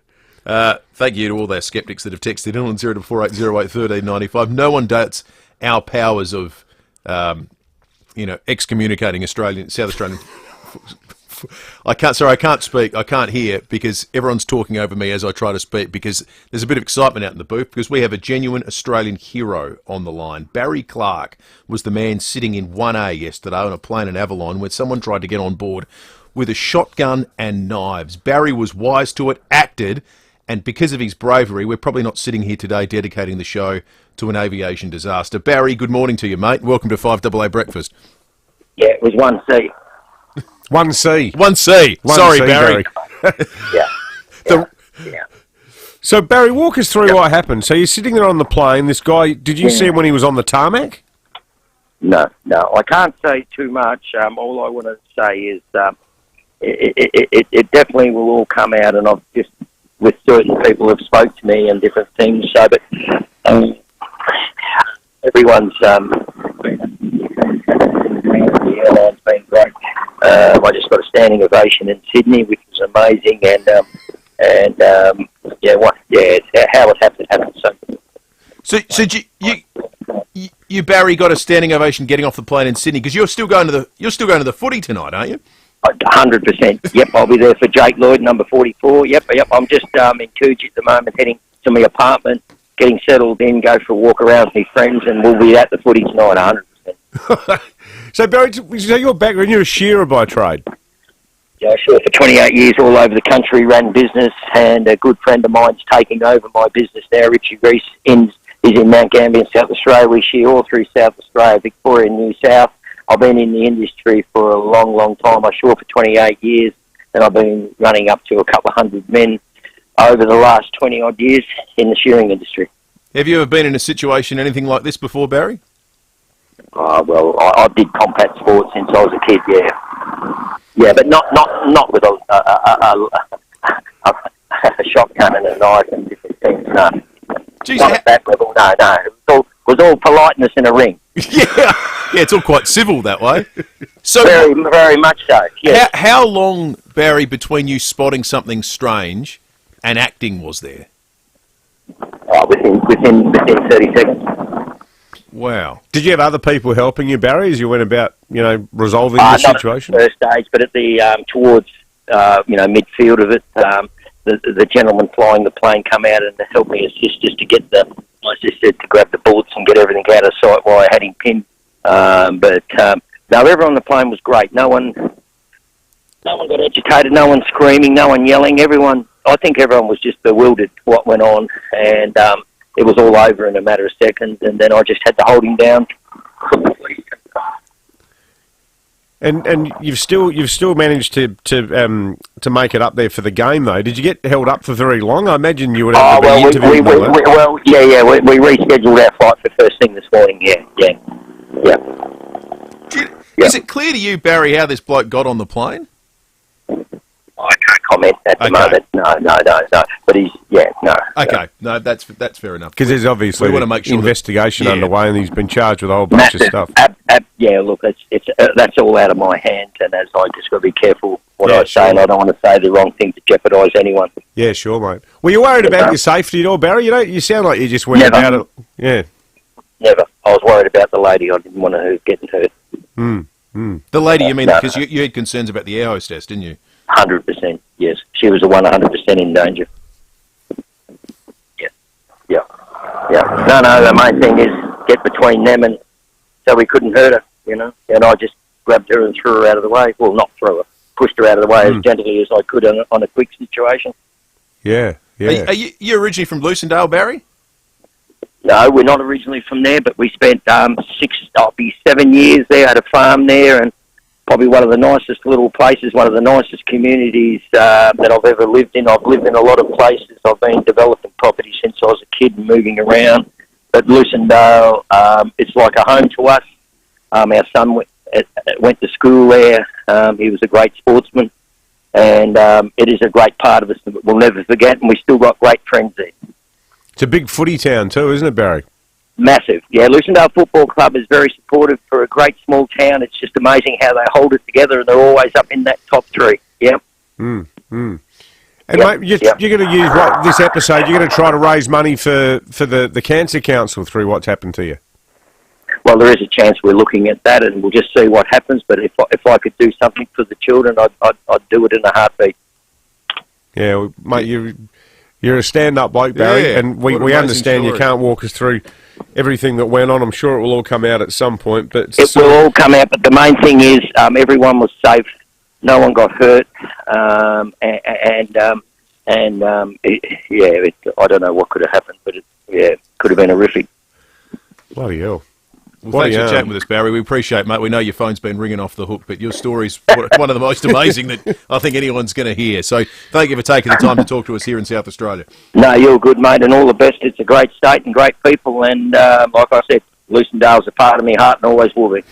Thank you to all our sceptics that have texted in on 0480081395. No one doubts our powers of, excommunicating South Australian. I can't speak. I can't hear because everyone's talking over me as I try to speak because there's a bit of excitement out in the booth because we have a genuine Australian hero on the line. Barry Clark was the man sitting in 1A yesterday on a plane in Avalon when someone tried to get on board with a shotgun and knives. Barry was wise to it, acted, and because of his bravery, we're probably not sitting here today dedicating the show to an aviation disaster. Barry, good morning to you, mate. Welcome to 5AA Breakfast. Yeah, it was 1C. 1C. 1C. Sorry, Barry. Yeah. So, Barry, walk us through what happened. So you're sitting there on the plane. This guy, did you see him when he was on the tarmac? No. I can't say too much. All I want to say is it definitely will all come out, and I've just, with certain people who have spoke to me and different things, so, but everyone's the airline's been great. I just got a standing ovation in Sydney, which was amazing, and how it happened. So you Barry got a standing ovation getting off the plane in Sydney because you're still going to the footy tonight, aren't you? 100%. Yep, I'll be there for Jake Lloyd, number 44. Yep. I'm just in Coogee at the moment, heading to my apartment, getting settled in, go for a walk around with my friends, and we'll be at the footy tonight, 100%. So, Barry, so your background, you're a shearer by trade? Yeah, sure. For 28 years, all over the country, ran business, and a good friend of mine's taking over my business now. Richie Reese is in Mount Gambier, South Australia. We shear all through South Australia, Victoria, and New South. I've been in the industry for a long, long time. I shore for 28 years, and I've been running up to a couple of hundred men over the last 20-odd years in the shearing industry. Have you ever been in a situation, anything like this before, Barry? Well, I did combat sports since I was a kid, yeah. Yeah, but not with a shotgun and a knife and different things, no. Jeez, not at that level, no. It was all politeness in a ring. Yeah, it's all quite civil that way. So very, very much so, yes. How long, Barry, between you spotting something strange and acting was there? Within 30 seconds. Wow. Did you have other people helping you, Barry, as you went about, resolving the situation? Not at the first stage, but at the towards midfield of it, the gentleman flying the plane come out and helped me assist just to get to grab the bullets and get everything out of sight while I had him pinned. But everyone on the plane was great. No one got agitated. No one screaming. No one yelling. I think everyone was just bewildered what went on, and it was all over in a matter of seconds. And then I just had to hold him down. And you've still managed to make it up there for the game, though. Did you get held up for very long? I imagine you would have to be interviewed. We rescheduled our flight for first thing this morning. Yeah. Is it clear to you, Barry, how this bloke got on the plane? I can't comment at the moment. No. But he's, no. Okay, no, that's fair enough. Because there's obviously we want to make sure investigation underway, and he's been charged with a whole bunch of stuff. Look, it's that's all out of my hands, and as I just got to be careful what I say, and I don't want to say the wrong thing to jeopardise anyone. Yeah, sure, mate. Were you worried about your safety at all, Barry? You sound like you just went about it. Yeah. Never. I was worried about the lady. I didn't want her getting hurt. The lady, you mean, because you had concerns about the air hostess, didn't you? 100%, yes. She was the one 100% in danger. Yeah. No, the main thing is get between them, and so we couldn't hurt her, and I just grabbed her and threw her out of the way. Well, not threw her, pushed her out of the way as gently as I could on a quick situation. Yeah. Are you originally from Lucendale, Barry? No, we're not originally from there, but we spent 7 years there, had a farm there, and probably one of the nicest little places, one of the nicest communities that I've ever lived in. I've lived in a lot of places. I've been developing property since I was a kid and moving around. But Lucendale, it's like a home to us. Our son went to school there. He was a great sportsman. And it is a great part of us that we'll never forget, and we still got great friends there. It's a big footy town too, isn't it, Barry? Massive. Yeah, Lucendale Football Club is very supportive for a great small town. It's just amazing how they hold it together, and they're always up in that top three. Yeah. And mate, you're going to use this episode. You're going to try to raise money for the Cancer Council through what's happened to you. Well, there is a chance we're looking at that, and we'll just see what happens. But if I could do something for the children, I'd do it in a heartbeat. Yeah, well, mate, you're a stand-up bloke, Barry, and we understand you can't walk us through everything that went on. I'm sure it will all come out at some point. But it will all come out, but the main thing is everyone was safe. No one got hurt. I don't know what could have happened, but it could have been horrific. Bloody hell. Well, thanks for chatting with us, Barry. We appreciate it, mate. We know your phone's been ringing off the hook, but your story's one of the most amazing that I think anyone's going to hear. So thank you for taking the time to talk to us here in South Australia. No, you're good, mate, and all the best. It's a great state and great people, and like I said, Lucendale's a part of my heart and always will be.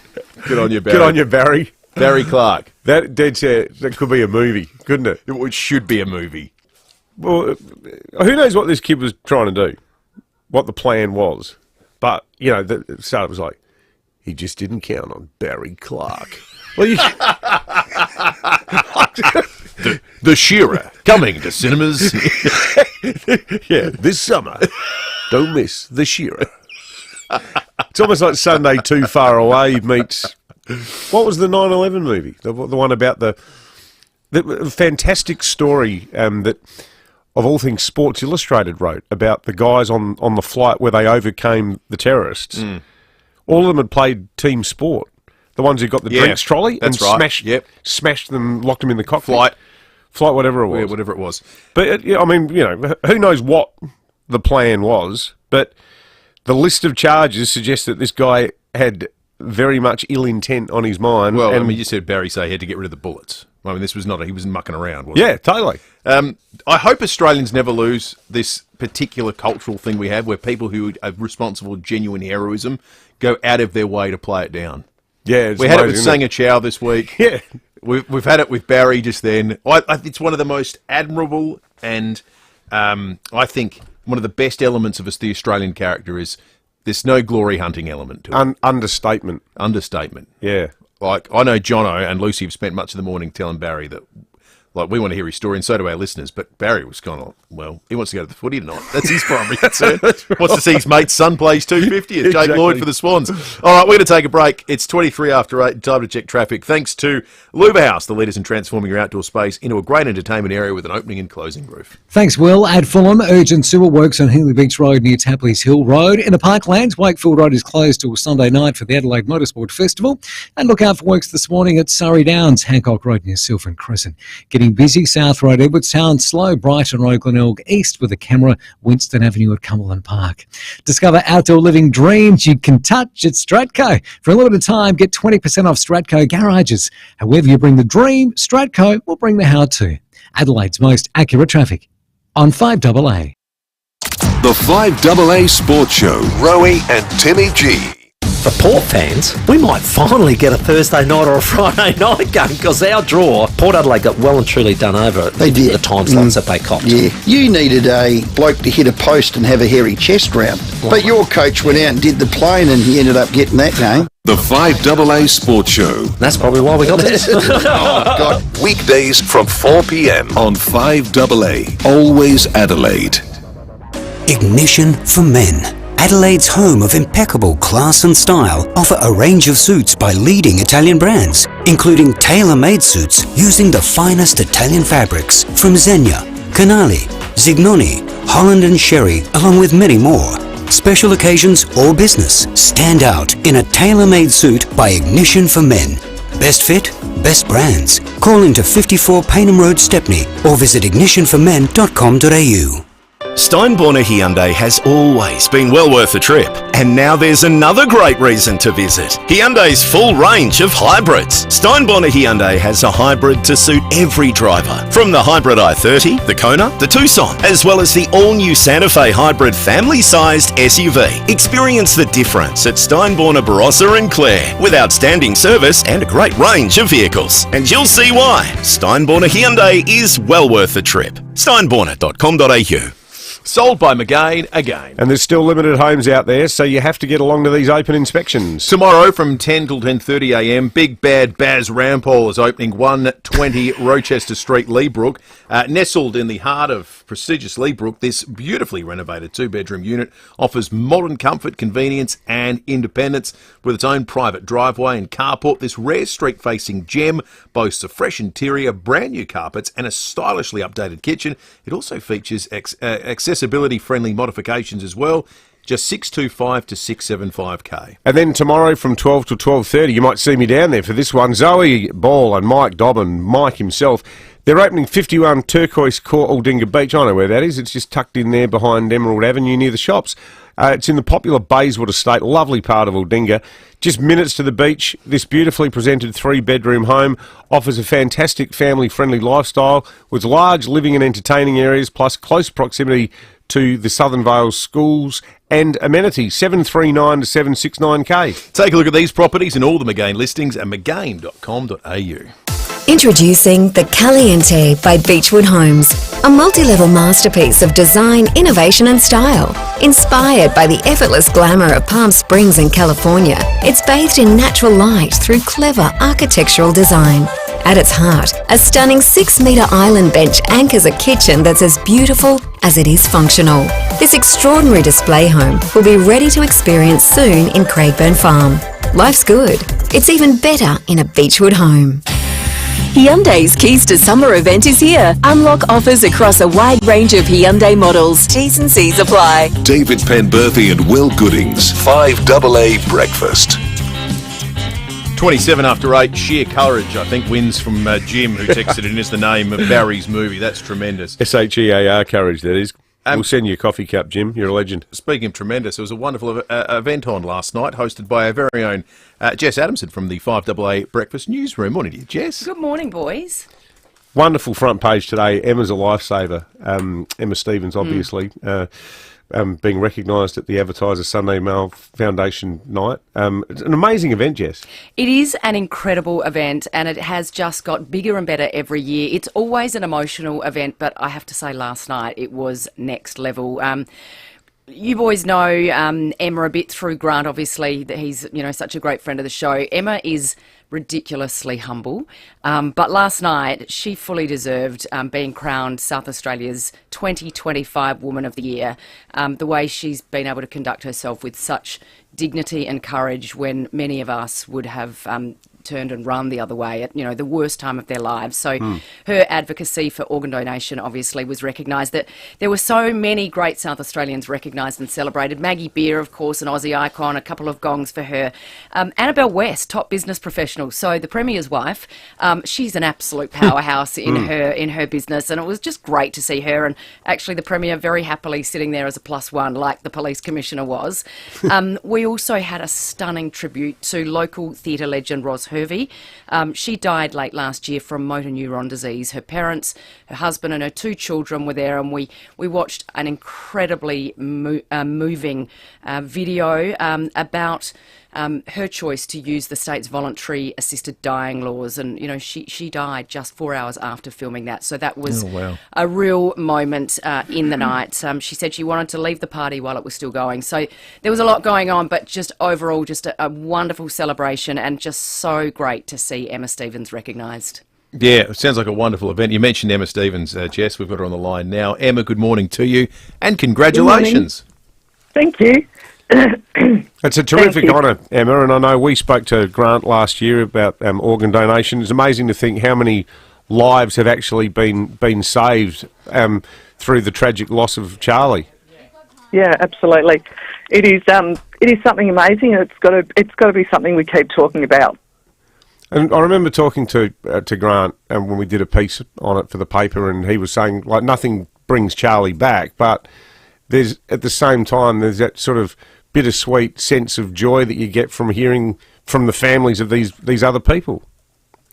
Good on you, Barry. Good on you, Barry. Barry Clark. That could be a movie, couldn't it? It should be a movie. Well, who knows what this kid was trying to do, what the plan was. But, the start was like, he just didn't count on Barry Clark. Well, The Shearer, coming to cinemas. This summer. Don't miss The Shearer. It's almost like Sunday Too Far Away meets... What was the 9/11 movie? The one about the fantastic story that... of all things, Sports Illustrated wrote about the guys on the flight where they overcame the terrorists. All of them had played team sport. The ones who got the drinks trolley and smashed them, locked them in the cockpit. Flight, whatever it was. Yeah, whatever it was. But, who knows what the plan was, but the list of charges suggests that this guy had very much ill intent on his mind. Well, you said Barry say he had to get rid of the bullets. I mean, this was he wasn't mucking around, was he? Yeah, totally. I hope Australians never lose this particular cultural thing we have where people who are responsible for genuine heroism go out of their way to play it down. Yeah, we had it with Sanga Chow this week. Yeah. We've had it with Barry just then. It's one of the most admirable and I think one of the best elements of the Australian character is there's no glory hunting element to it. Understatement. Yeah. Like, I know Jono and Lucy have spent much of the morning telling Barry that, we want to hear his story, and so do our listeners, but Barry was kind of, he wants to go to the footy tonight. That's his primary concern. Wants to see his mate's son plays 250 at Jake Lloyd for the Swans. All right, we're going to take a break. It's 23 after 8, time to check traffic. Thanks to Luba House, the leaders in transforming your outdoor space into a great entertainment area with an opening and closing roof. Thanks, Will. At Fulham, urgent sewer works on Healy Beach Road near Tapley's Hill Road. In the Parklands, Wakefield Road is closed till Sunday night for the Adelaide Motorsport Festival. And look out for works this morning at Surrey Downs, Hancock Road near Silfern Crescent. Getting busy, South Road, Edwardstown, slow, Brighton Road, Glenelg, east with a camera, Winston Avenue at Cumberland Park. Discover outdoor living dreams you can touch at Stratco. For a limited time, get 20% off Stratco garages. However you bring the dream, Stratco will bring the how to. Adelaide's most accurate traffic on 5AA. The 5AA Sports Show, Rowie and Timmy G. For Port fans, we might finally get a Thursday night or a Friday night game because our draw, Port Adelaide got well and truly done over They did. the time slots that they copped. Yeah, you needed a bloke to hit a post and have a hairy chest round. But your coach went out and did the playing and he ended up getting that game. The 5AA Sports Show. That's probably why we got this. Oh, God. Weekdays from 4 p.m. on 5AA. Always Adelaide. Ignition for Men. Adelaide's home of impeccable class and style offer a range of suits by leading Italian brands, including tailor-made suits using the finest Italian fabrics from Zegna, Canali, Zignoni, Holland and Sherry, along with many more. Special occasions or business, stand out in a tailor-made suit by Ignition for Men. Best fit, best brands. Call into 54 Paynham Road, Stepney, or visit ignitionformen.com.au. Steinborner Hyundai has always been well worth a trip, and now there's another great reason to visit. Hyundai's full range of hybrids. Steinborner Hyundai has a hybrid to suit every driver, from the hybrid i30, the Kona, the Tucson, as well as the all-new Santa Fe hybrid family-sized SUV. Experience the difference at Steinborner Barossa and Clare, with outstanding service and a great range of vehicles. And you'll see why. Steinborner Hyundai is well worth the trip. Steinborner.com.au. Sold by McGain again. And there's still limited homes out there, so you have to get along to these open inspections. Tomorrow from 10 till 10:30am, Big Bad Baz Rampol is opening 120 Rochester Street, Leabrook. Nestled in the heart of prestigious Leabrook, this beautifully renovated two-bedroom unit offers modern comfort, convenience and independence. With its own private driveway and carport, this rare street-facing gem boasts a fresh interior, brand new carpets and a stylishly updated kitchen. It also features accessibility-friendly modifications as well. Just 625 to 675k. And then tomorrow from 12 to 12:30, you might see me down there for this one. Zoe Ball and Mike Dobbin, Mike himself, they're opening 51 Turquoise Court, Aldinga Beach. I know where that is. It's just tucked in there behind Emerald Avenue near the shops. It's in the popular Bayswood estate, lovely part of Aldinga. Just minutes to the beach. This beautifully presented three-bedroom home offers a fantastic family-friendly lifestyle with large living and entertaining areas, plus close proximity to the Southern Vale schools and amenities. 739 to 769k. Take a look at these properties and all the McGain listings at mcgain.com.au. Introducing the Caliente by Beechwood Homes, a multi-level masterpiece of design, innovation and style. Inspired by the effortless glamour of Palm Springs in California, it's bathed in natural light through clever architectural design. At its heart, a stunning 6-metre island bench anchors a kitchen that's as beautiful as it is functional. This extraordinary display home will be ready to experience soon in Craigburn Farm. Life's good. It's even better in a Beechwood home. Hyundai's Keys to Summer event is here. Unlock offers across a wide range of Hyundai models. T's and C's apply. David Penberthy and Will Goodings. 5AA Breakfast. 27 after 8, Sheer Courage, I think, wins from Jim, who texted in as the name of Barry's movie. That's tremendous. SHEAR Courage, that is. We'll send you a coffee cup, Jim. You're a legend. Speaking of tremendous, there was a wonderful event on last night, hosted by our very own Jess Adamson from the 5AA Breakfast Newsroom. Morning to you, Jess. Good morning, boys. Wonderful front page today. Emma's a lifesaver. Emma Stevens, obviously, being recognised at the Advertiser Sunday Mail Foundation night. It's an amazing event, Jess. It is an incredible event, and it has just got bigger and better every year. It's always an emotional event, but I have to say last night it was next level. You boys know Emma a bit through Grant, obviously, that he's, such a great friend of the show. Emma is ridiculously humble, but last night she fully deserved being crowned South Australia's 2025 Woman of the Year. The way she's been able to conduct herself with such dignity and courage when many of us would have turned and run the other way at the worst time of their lives. So her advocacy for organ donation obviously was recognised. That there were so many great South Australians recognised and celebrated. Maggie Beer, of course, an Aussie icon, a couple of gongs for her. Annabelle West, top business professional, so the Premier's wife, she's an absolute powerhouse in her business, and it was just great to see her, and actually the Premier very happily sitting there as a +1 like the Police Commissioner was. We also had a stunning tribute to local theatre legend Ros Hervey. She died late last year from motor neuron disease. Her parents, her husband and her 2 children were there, and we watched an incredibly moving video about her choice to use the state's voluntary assisted dying laws. And, she died just 4 hours after filming that. So that was a real moment in the night. She said she wanted to leave the party while it was still going. So there was a lot going on, but just overall, just a wonderful celebration, and just so great to see Emma Stevens recognised. Yeah, it sounds like a wonderful event. You mentioned Emma Stevens, Jess. We've got her on the line now. Emma, good morning to you, and congratulations. Thank you. It's a terrific honour, Emma, and I know we spoke to Grant last year about organ donation. It's amazing to think how many lives have actually been saved through the tragic loss of Charlie. Yeah, absolutely. It is something amazing, and it's got to be something we keep talking about. And I remember talking to Grant when we did a piece on it for the paper, and he was saying, like, nothing brings Charlie back, but there's, at the same time, there's that sort of bittersweet sense of joy that you get from hearing from the families of these other people.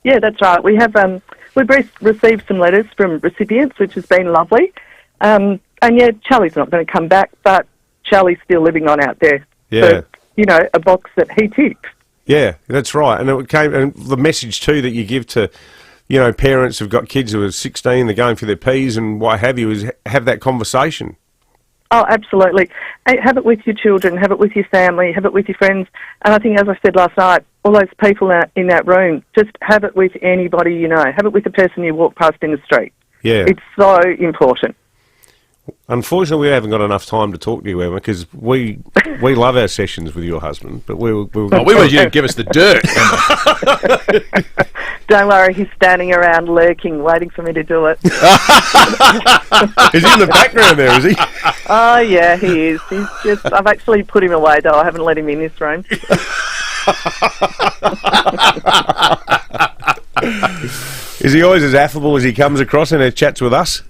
Yeah, that's right. We've received some letters from recipients, which has been lovely. And yeah, Charlie's not going to come back, but Charlie's still living on out there. Yeah. So, a box that he ticked. Yeah, that's right. And and the message too that you give to, parents who've got kids who are 16, they're going for their P's and what have you, is have that conversation. Oh, absolutely. Hey, have it with your children, have it with your family, have it with your friends. And I think, as I said last night, all those people in that room, just have it with anybody you know. Have it with the person you walk past in the street. Yeah. It's so important. Unfortunately, we haven't got enough time to talk to you, Emma, because we love our sessions with your husband, but we wanted you to give us the dirt, Emma. Don't worry, he's standing around lurking, waiting for me to do it. Is he in the background there, is he? Oh, yeah, he is. I've actually put him away, though. I haven't let him in this room. Is he always as affable as he comes across in our chats with us?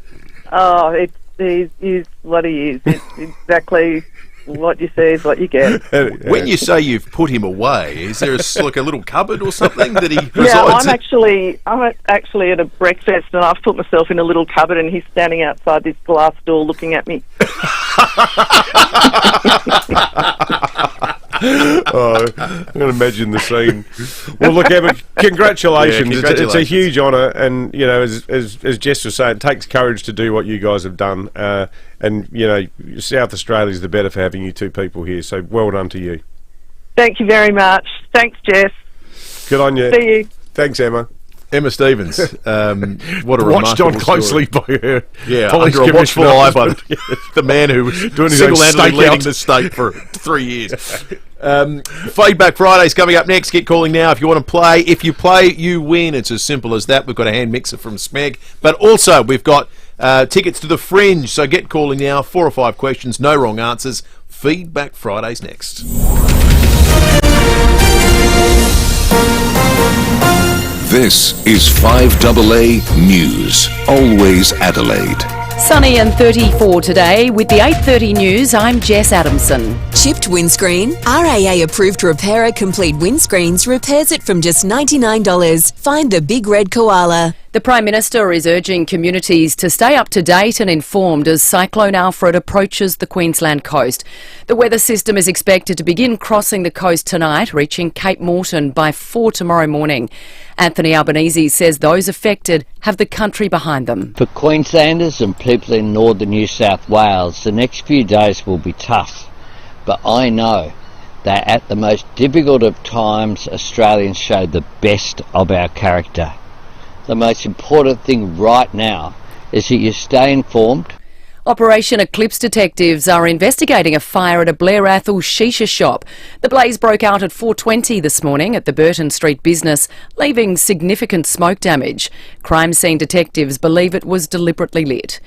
Oh, he's what he is. It's exactly what you see is what you get. When you say you've put him away, is there like a little cupboard or something that he resides Yeah, I'm in? actually at a breakfast, and I've put myself in a little cupboard, and he's standing outside this glass door looking at me. Oh, I can imagine the scene. Well, look, Emma, congratulations. Yeah, congratulations. It's a huge honour, and as Jess was saying, it takes courage to do what you guys have done. And South Australia's the better for having you two people here. So well done to you. Thank you very much. Thanks, Jess. Good on you. See you. Thanks, Emma. Emma Stevens, what a watched remarkable on closely story. by her. Yeah, Police under a watchful eye by Commissioner. the man who was Doing his single-handedly own leading stakeout. the state for 3 years. Feedback Friday's coming up next. Get calling now if you want to play. If you play, you win. It's as simple as that. We've got a hand mixer from Smeg, but also we've got tickets to the Fringe. So get calling now. 4 or 5 questions, no wrong answers. Feedback Friday's next. This is 5AA News. Always Adelaide. Sunny and 34 today. With the 8:30 news, I'm Jess Adamson. Chipped windscreen? RAA approved repairer Complete Windscreens repairs it from just $99. Find the big red koala. The Prime Minister is urging communities to stay up to date and informed as Cyclone Alfred approaches the Queensland coast. The weather system is expected to begin crossing the coast tonight, reaching Cape Morton by 4 tomorrow morning. Anthony Albanese says those affected have the country behind them. For Queenslanders and people in northern New South Wales, the next few days will be tough. But I know that at the most difficult of times, Australians show the best of our character. The most important thing right now is that you stay informed. Operation Eclipse detectives are investigating a fire at a Blair Athol shisha shop. The blaze broke out at 4:20 this morning at the Burton Street business, leaving significant smoke damage. Crime scene detectives believe it was deliberately lit.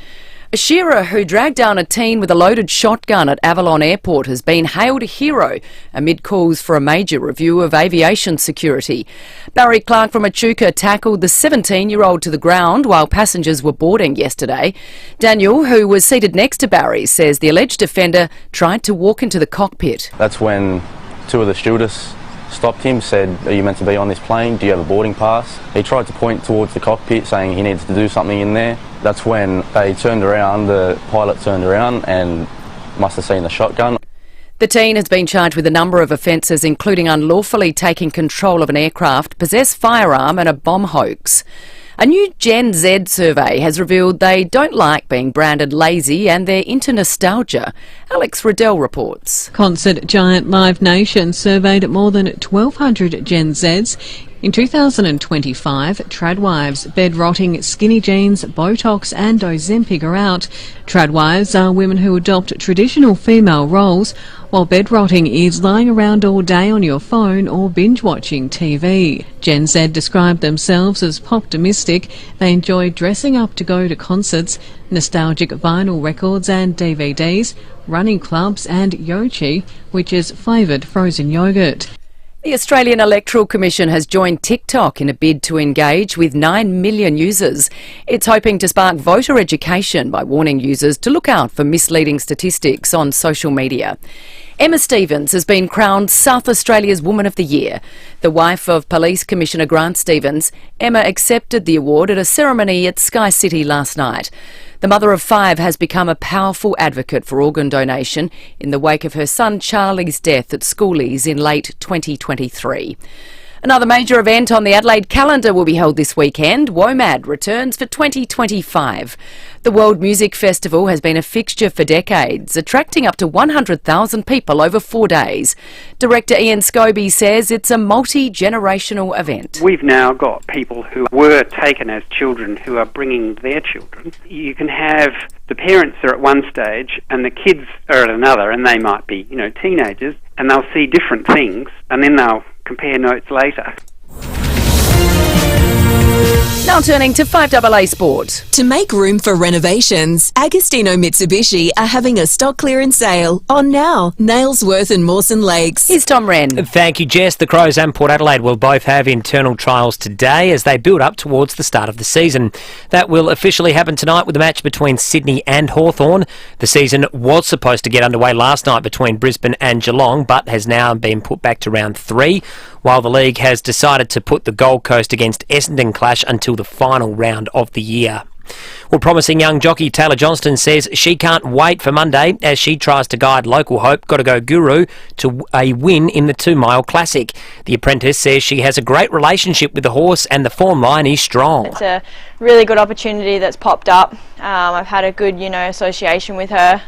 A shearer who dragged down a teen with a loaded shotgun at Avalon Airport has been hailed a hero amid calls for a major review of aviation security. Barry Clark from Echuca tackled the 17-year-old to the ground while passengers were boarding yesterday. Daniel, who was seated next to Barry, says the alleged offender tried to walk into the cockpit. That's when 2 of the stewardess stopped him, said, "Are you meant to be on this plane? Do you have a boarding pass?" He tried to point towards the cockpit, saying he needs to do something in there. That's when they turned around, the pilot turned around and must have seen the shotgun. The teen has been charged with a number of offences, including unlawfully taking control of an aircraft, possessed firearm and a bomb hoax. A new Gen Z survey has revealed they don't like being branded lazy and they're into nostalgia. Alex Riddell reports. Concert giant Live Nation surveyed more than 1,200 Gen Zs. In 2025, tradwives, bed-rotting, skinny jeans, Botox and Ozempic are out. Tradwives are women who adopt traditional female roles, while bed-rotting is lying around all day on your phone or binge-watching TV. Gen Z describe themselves as pop-domestic. They enjoy dressing up to go to concerts, nostalgic vinyl records and DVDs, running clubs and yochi, which is flavoured frozen yogurt. The Australian Electoral Commission has joined TikTok in a bid to engage with 9 million users. It's hoping to spark voter education by warning users to look out for misleading statistics on social media. Emma Stevens has been crowned South Australia's Woman of the Year. The wife of Police Commissioner Grant Stevens, Emma accepted the award at a ceremony at Sky City last night. The mother of 5 has become a powerful advocate for organ donation in the wake of her son Charlie's death at Schoolies in late 2023. Another major event on the Adelaide calendar will be held this weekend. WOMAD returns for 2025. The World Music Festival has been a fixture for decades, attracting up to 100,000 people over 4 days. Director Ian Scobie says it's a multi-generational event. We've now got people who were taken as children who are bringing their children. You can have the parents are at one stage and the kids are at another, and they might be, teenagers, and they'll see different things, and then they'll compare notes later. Now turning to 5AA Sport. To make room for renovations, Agostino Mitsubishi are having a stock clearance sale on now. Nailsworth and Mawson Lakes. Here's Tom Wren. Thank you, Jess. The Crows and Port Adelaide will both have internal trials today as they build up towards the start of the season. That will officially happen tonight with a match between Sydney and Hawthorn. The season was supposed to get underway last night between Brisbane and Geelong, but has now been put back to round 3, while the league has decided to put the Gold Coast against Essendon clash until the final round of the year. Well, promising young jockey Taylor Johnston says she can't wait for Monday as she tries to guide local hope Gotta Go Guru to a win in the 2 Mile Classic. The apprentice says she has a great relationship with the horse and the form line is strong. It's a really good opportunity that's popped up. I've had a good, association with her.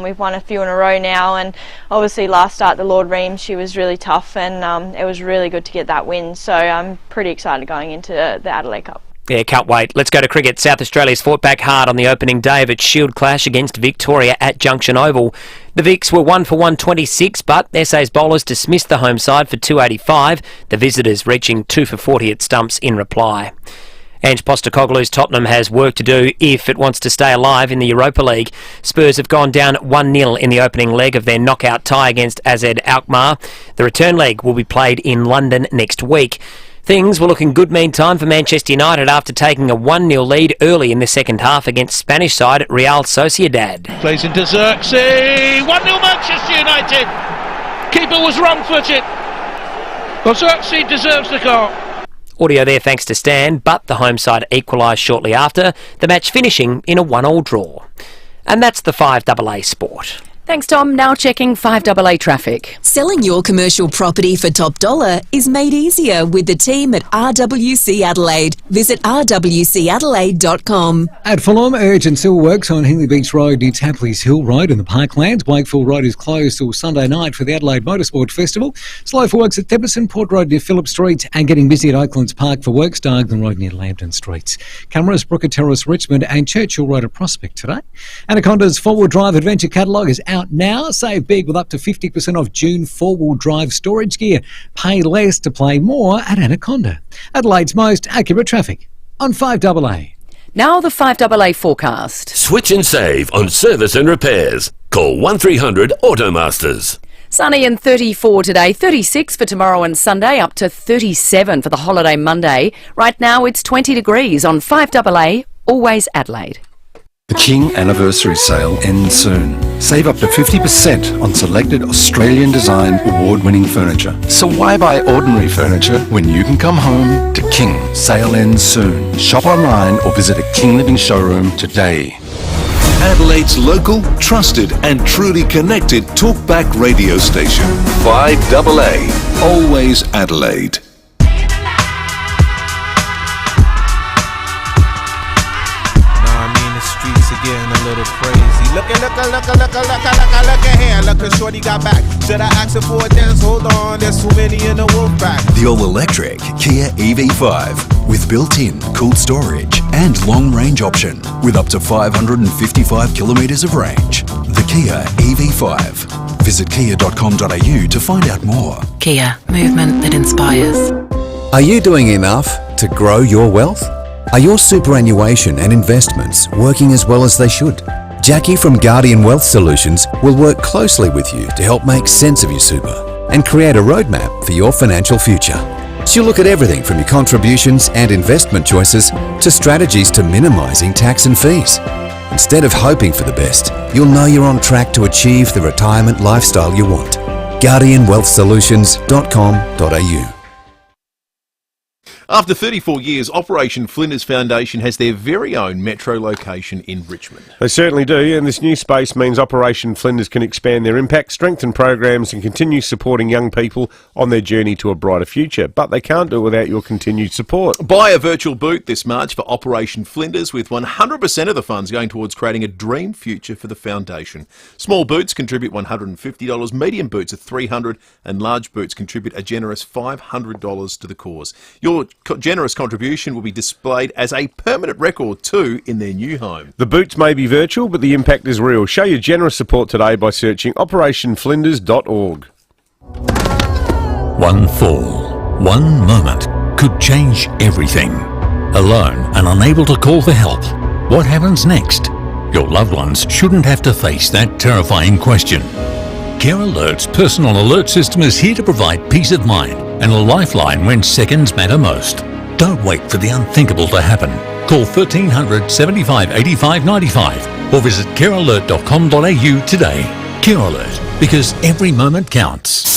We've won a few in a row now, and obviously last start, the Lord Reams, she was really tough, and it was really good to get that win. So I'm pretty excited going into the Adelaide Cup. Yeah, can't wait. Let's go to cricket. South Australia's fought back hard on the opening day of its Shield clash against Victoria at Junction Oval. The Vics were 1 for 126, but SA's bowlers dismissed the home side for 285, the visitors reaching 2 for 40 at stumps in reply. Ange Postecoglou's Tottenham has work to do if it wants to stay alive in the Europa League. Spurs have gone down 1-0 in the opening leg of their knockout tie against AZ Alkmaar. The return leg will be played in London next week. Things were looking good meantime for Manchester United after taking a 1-0 lead early in the second half against Spanish side Real Sociedad. Plays into Xerxes. 1-0 Manchester United. Keeper was wrong-footed. Well, Xerxes deserves the goal. Audio there thanks to Stan, but the home side equalised shortly after, the match finishing in a 1-1 draw. And that's the 5AA Sport. Thanks, Tom. Now checking 5AA traffic. Selling your commercial property for top dollar is made easier with the team at RWC Adelaide. Visit rwcadelaide.com. At Fulham, urgent civil works on Hingley Beach Road near Tapley's Hill Road in the Parklands. Wakefield Road is closed till Sunday night for the Adelaide Motorsport Festival. Slow for works at Thepperson, Port Road near Phillip Street, and getting busy at Oaklands Park for works, Dargnan Road near Lambton Streets. Cameras, Brooker Terrace, Richmond, and Churchill Road at Prospect today. Anaconda's four-wheel drive adventure catalogue is out now. Save big with up to 50% off June four-wheel drive storage gear. Pay less to play more at Anaconda. Adelaide's most accurate traffic on 5AA. Now the 5AA forecast. Switch and save on service and repairs. Call 1300 Automasters. Sunny and 34 today, 36 for tomorrow and Sunday, up to 37 for the holiday Monday. Right now it's 20 degrees on 5AA, always Adelaide. The King Anniversary Sale ends soon. Save up to 50% on selected Australian design award-winning furniture. So why buy ordinary furniture when you can come home to King? Sale ends soon. Shop online or visit a King Living showroom today. Adelaide's local, trusted and truly connected talkback radio station. 5AA. Always Adelaide. Getting a little crazy. Look at here. Look at shorty got back. Should I ask her for a dance? Hold on, there's too many in the wolf pack. The all-electric Kia EV5 with built-in cooled storage and long-range option with up to 555 kilometres of range. The Kia EV5. Visit kia.com.au to find out more. Kia, movement that inspires. Are you doing enough to grow your wealth? Are your superannuation and investments working as well as they should? Jackie from Guardian Wealth Solutions will work closely with you to help make sense of your super and create a roadmap for your financial future. She'll look at everything from your contributions and investment choices to strategies to minimising tax and fees. Instead of hoping for the best, you'll know you're on track to achieve the retirement lifestyle you want. GuardianWealthSolutions.com.au. After 34 years, Operation Flinders Foundation has their very own metro location in Richmond. They certainly do, and this new space means Operation Flinders can expand their impact, strengthen programs and continue supporting young people on their journey to a brighter future. But they can't do it without your continued support. Buy a virtual boot this March for Operation Flinders, with 100% of the funds going towards creating a dream future for the foundation. Small boots contribute $150, medium boots are $300, and large boots contribute a generous $500 to the cause. Your generous contribution will be displayed as a permanent record too in their new home. The boots may be virtual, but the impact is real. Show your generous support today by searching operationflinders.org. One fall, one moment could change everything. Alone and unable to call for help, what happens next? Your loved ones shouldn't have to face that terrifying question. Care Alert's personal alert system is here to provide peace of mind and a lifeline when seconds matter most. Don't wait for the unthinkable to happen. Call 1300 75 85 95 or visit carealert.com.au today. Care Alert, because every moment counts.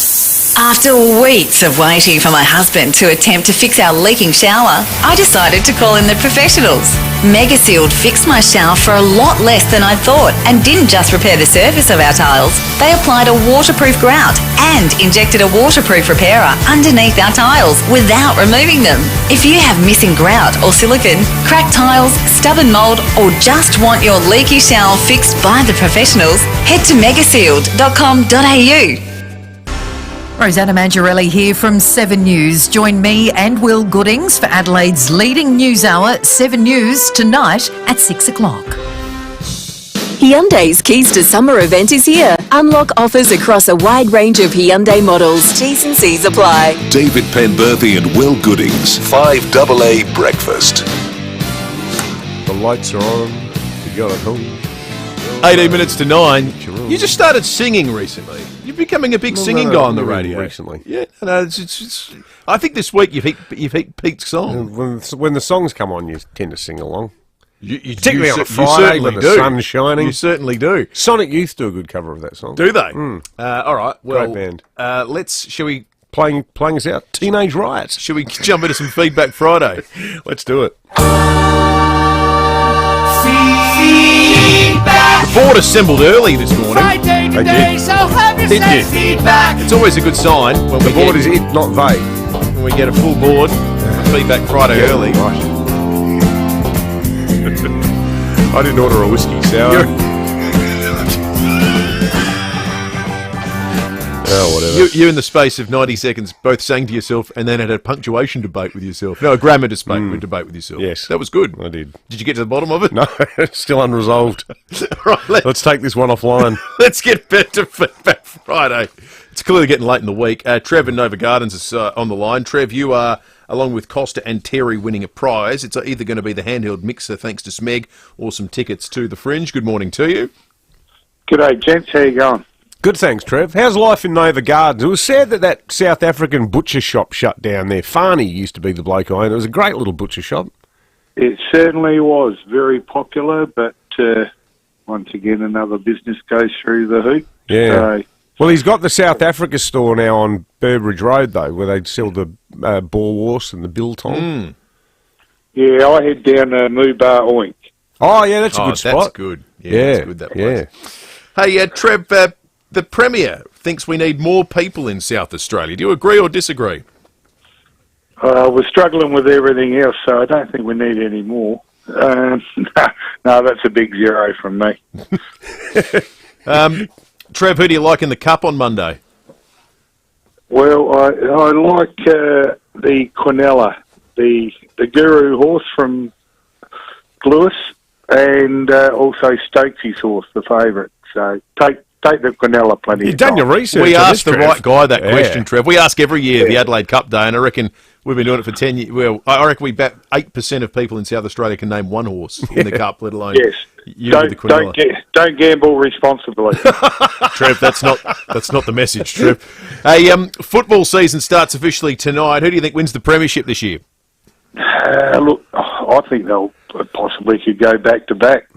After weeks of waiting for my husband to attempt to fix our leaking shower, I decided to call in the professionals. MegaSealed fixed my shower for a lot less than I thought and didn't just repair the surface of our tiles. They applied a waterproof grout and injected a waterproof repairer underneath our tiles without removing them. If you have missing grout or silicone, cracked tiles, stubborn mould, or just want your leaky shower fixed by the professionals, head to megasealed.com.au. Rosanna Mangiarelli here from 7 News. Join me and Will Goodings for Adelaide's leading news hour, 7 News, tonight at 6 o'clock. Hyundai's Keys to Summer event is here. Unlock offers across a wide range of Hyundai models. T's and C's apply. David Penberthy and Will Goodings. 5AA Breakfast. The lights are on. You got it home. 18 minutes to 9. You just started singing recently. You're becoming a big singing guy on the radio recently. Yeah, no, it's I think this week you've hit peak song. When the songs come on, you tend to sing along. Particularly on a Friday Friday when when the the sun's shining. You certainly do. Sonic Youth do a good cover of that song. Do they? Mm. All right. Well, Great band. Shall we playing us out? Teenage Riots. Shall we jump into some Feedback Friday? Let's do it. The board assembled early this morning. Friday today, so have yourself feedback. It's always a good sign when The board is it, not they. when we get a full board. Feedback Friday early. Right. I didn't order a whiskey sour. Oh, whatever. You in the space of 90 seconds both sang to yourself and then had a punctuation debate with yourself. No, a grammar debate with yourself. Yes. That was good. I did. Did you get to the bottom of it? No, it's still unresolved. Right, Let's take this one offline. Let's get back to Feedback Friday. It's clearly getting late in the week. Trev in Nova Gardens is on the line. Trev, you are, along with Costa and Terry, winning a prize. It's either going to be the handheld mixer, thanks to Smeg, or some tickets to the Fringe. Good morning to you. G'day, gents. How you going? Good, thanks, Trev. How's life in Nova Gardens? It was sad that South African butcher shop shut down there. Farney used to be the bloke I owned. It was a great little butcher shop. It certainly was very popular, but once again, another business goes through the hoop. Yeah. So, Well, he's got the South Africa store now on Burbridge Road, though, where they sell the Boerewors and the biltong. yeah, I head down to Moobar Oink. Oh, yeah, that's a good spot. That's good. it's good, that place. Hey, Trev, the Premier thinks we need more people in South Australia. Do you agree or disagree? We're struggling with everything else, so I don't think we need any more. No, that's a big zero from me. Trev, who do you like in the Cup on Monday? Well, I like the Quinella, the Guru horse from Lewis, and also Stokes's horse, the favourite. So take the Quinella plenty. You've done your research. We asked the Trev. right guy that question, Trev. We ask every year the Adelaide Cup Day, and I reckon we've been doing it for 10 years. Well, I reckon we bet 8% of people in South Australia can name one horse in the Cup, let alone you with the Quinella. Don't gamble responsibly. Trev, that's not the message, Trev. Hey, football season starts officially tonight. Who do you think wins the premiership this year? Look, I think they'll possibly could go back to back.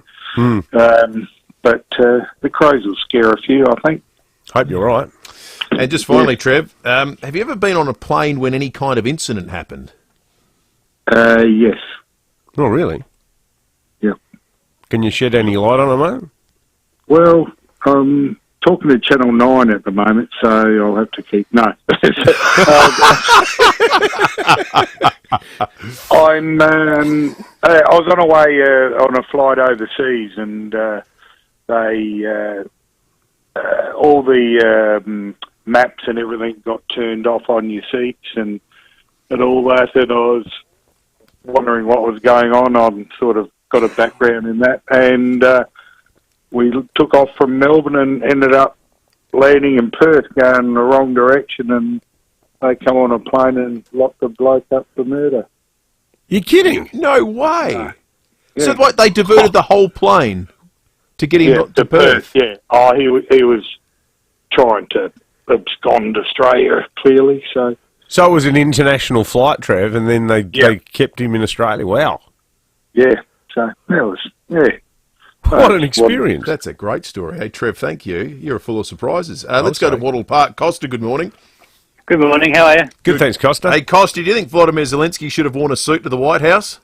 But the Crows will scare a few, I think. Hope you're right. And just finally, Trev, have you ever been on a plane when any kind of incident happened? Yes. Oh, really? Yeah. Can you shed any light on it, mate? Well, I'm talking to Channel 9 at the moment, so I'll have to keep... No. I was on a way on a flight overseas, and all the maps and everything got turned off on your seats and all that, and I was wondering what was going on. I'm sort of got a background in that, and we took off from Melbourne and ended up landing in Perth, going the wrong direction, and they come on a plane and locked the bloke up for murder. You're kidding? No way. So what, they diverted the whole plane to get him to Perth? Yeah. Oh, he was trying to abscond Australia, clearly. So it was an international flight, Trev, and then they kept him in Australia. Wow. Yeah. So that was What an experience. That's a great story. Hey, Trev, thank you. You're full of surprises. Let's go to Wattle Park. Costa, good morning. Good morning. How are you? Good, thanks, Costa. Hey, Costa, do you think Vladimir Zelensky should have worn a suit to the White House?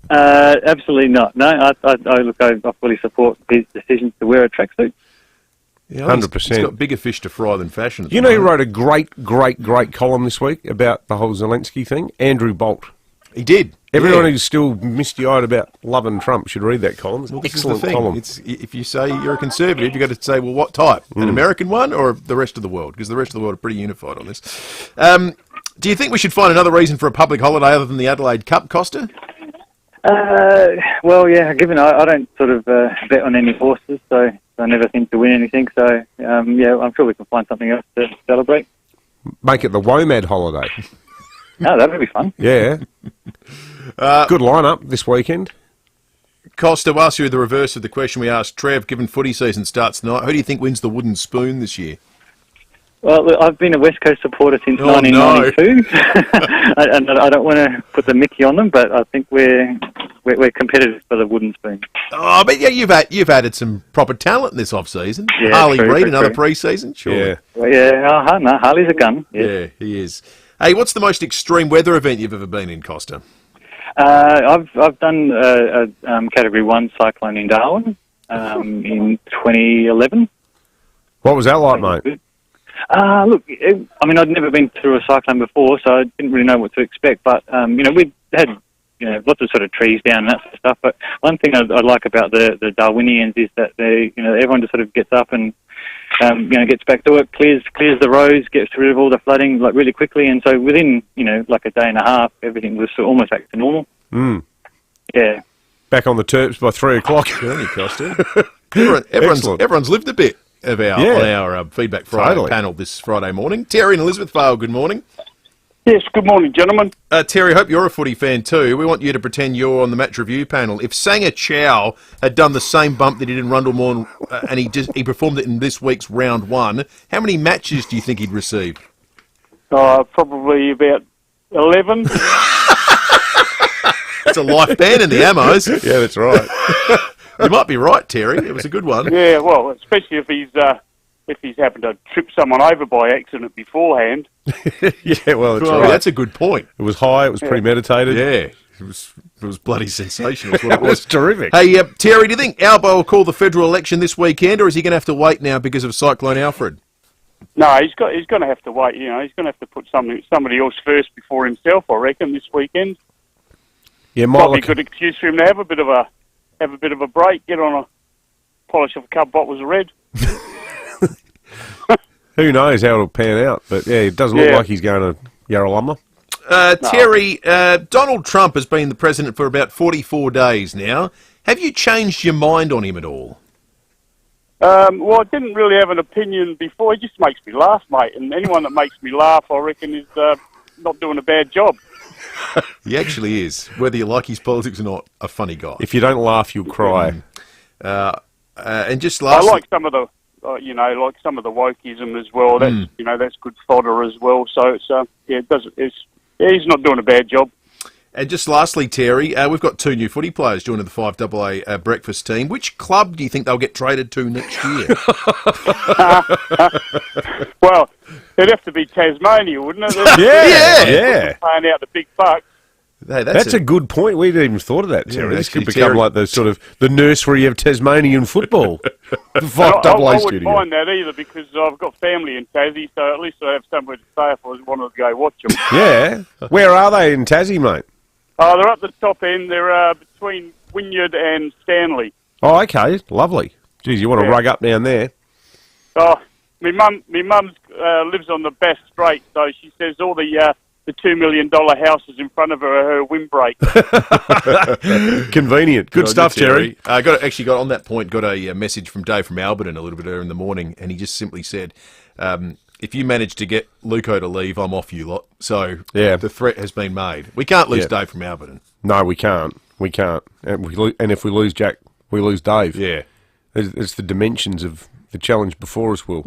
Absolutely not. No, I fully support his decision to wear a tracksuit. Yeah, 100%. He's got bigger fish to fry than fashion. You know who wrote a great column this week about the whole Zelensky thing? Andrew Bolt. He did. Everyone who's still misty-eyed about loving Trump should read that column. It's an excellent column. If you say you're a conservative, you've got to say, well, what type? An American one or the rest of the world? Because the rest of the world are pretty unified on this. Do you think we should find another reason for a public holiday other than the Adelaide Cup, Costa? Well, yeah, given I don't sort of bet on any horses, so I never seem to win anything. So, yeah, I'm sure we can find something else to celebrate. Make it the WOMAD holiday. Oh, that would be fun. Yeah. Good lineup this weekend. Costa, I'll ask you the reverse of the question we asked Trev. Given footy season starts tonight, who do you think wins the wooden spoon this year? Well, look, I've been a West Coast supporter since 1992, and I don't want to put the Mickey on them, but I think we're competitive for the wooden spoon. Oh, but yeah, you've added some proper talent this off season. Yeah, Harley true, Reid, true, another true. pre-season, sure. Yeah. Well, yeah, no, Harley's a gun. Yes. Yeah, he is. Hey, what's the most extreme weather event you've ever been in, Costa? I've done a Category 1 cyclone in Darwin in 2011. What was that like, mate? Look, I'd never been through a cyclone before, so I didn't really know what to expect. But we had lots of sort of trees down and that sort of stuff. But one thing I like about the Darwinians is that everyone just sort of gets up and gets back to work, clears the roads, gets rid of all the flooding like really quickly, and so within like a day and a half, everything was almost back to normal. Yeah. Back on the Terps by 3 o'clock. Journey, Costa. Everyone's lived a bit of our Feedback Friday panel this Friday morning. Terry and Elizabeth Vale, good morning. Yes, good morning, gentlemen. Terry, I hope you're a footy fan too. We want you to pretend you're on the match review panel. If Sanger Chow had done the same bump that he did in Rundle and he performed it in this week's round 1, how many matches do you think he'd receive? Probably about 11. It's a life ban in the Ammos. Yeah, that's right. You might be right, Terry. It was a good one. Yeah, well, especially if he's happened to trip someone over by accident beforehand. Yeah, well, that's right. That's a good point. It was high. It was premeditated. Yeah. It was It was bloody sensational. Is what it was. That's terrific. Hey, Terry, do you think Albo will call the federal election this weekend, or is he going to have to wait now because of Cyclone Alfred? No, he's going to have to wait. You know, he's going to have to put somebody else first before himself, I reckon, this weekend. Yeah, probably a good excuse for him to have a bit of a break, get on a polish of a couple bottles of red. Who knows how it'll pan out, but yeah, it doesn't look like he's going to Yarralumla. Terry, Donald Trump has been the president for about 44 days now. Have you changed your mind on him at all? Well, I didn't really have an opinion before. He just makes me laugh, mate, and anyone that makes me laugh, I reckon, is not doing a bad job. He actually is, whether you like his politics or not, a funny guy. If you don't laugh, you'll cry. And just lastly, I like some of the, like some of the wokeism as well. That's that's good fodder as well. So it's he's not doing a bad job. And just lastly, Terry, we've got 2 new footy players joining the 5AA breakfast team. Which club do you think they'll get traded to next year? Well, it'd have to be Tasmania, wouldn't it? Yeah. Paying out the big bucks. Hey, that's a good point. We didn't even thought of that, Terry. Yeah, this could actually, become Terry, like the sort of the nursery of Tasmanian football. I wouldn't mind that either because I've got family in Tassie, so at least I have somewhere to stay if I wanted to go watch them. Yeah. Where are they in Tassie, mate? They're up the top end. They're between Wynyard and Stanley. Oh, okay. Lovely. Geez, you want to rug up down there? Oh, my mum lives on the Bass Strait, so she says all the $2 million houses in front of her are her windbreak. Convenient. Good stuff, Terry. Got on that point, got a message from Dave from Alberton a little bit earlier in the morning, and he just simply said, if you manage to get Luco to leave, I'm off you lot. So the threat has been made. We can't lose Dave from Alberton. No, we can't. We can't. And if we lose Jack, we lose Dave. Yeah. It's the dimensions of the challenge before us, Will.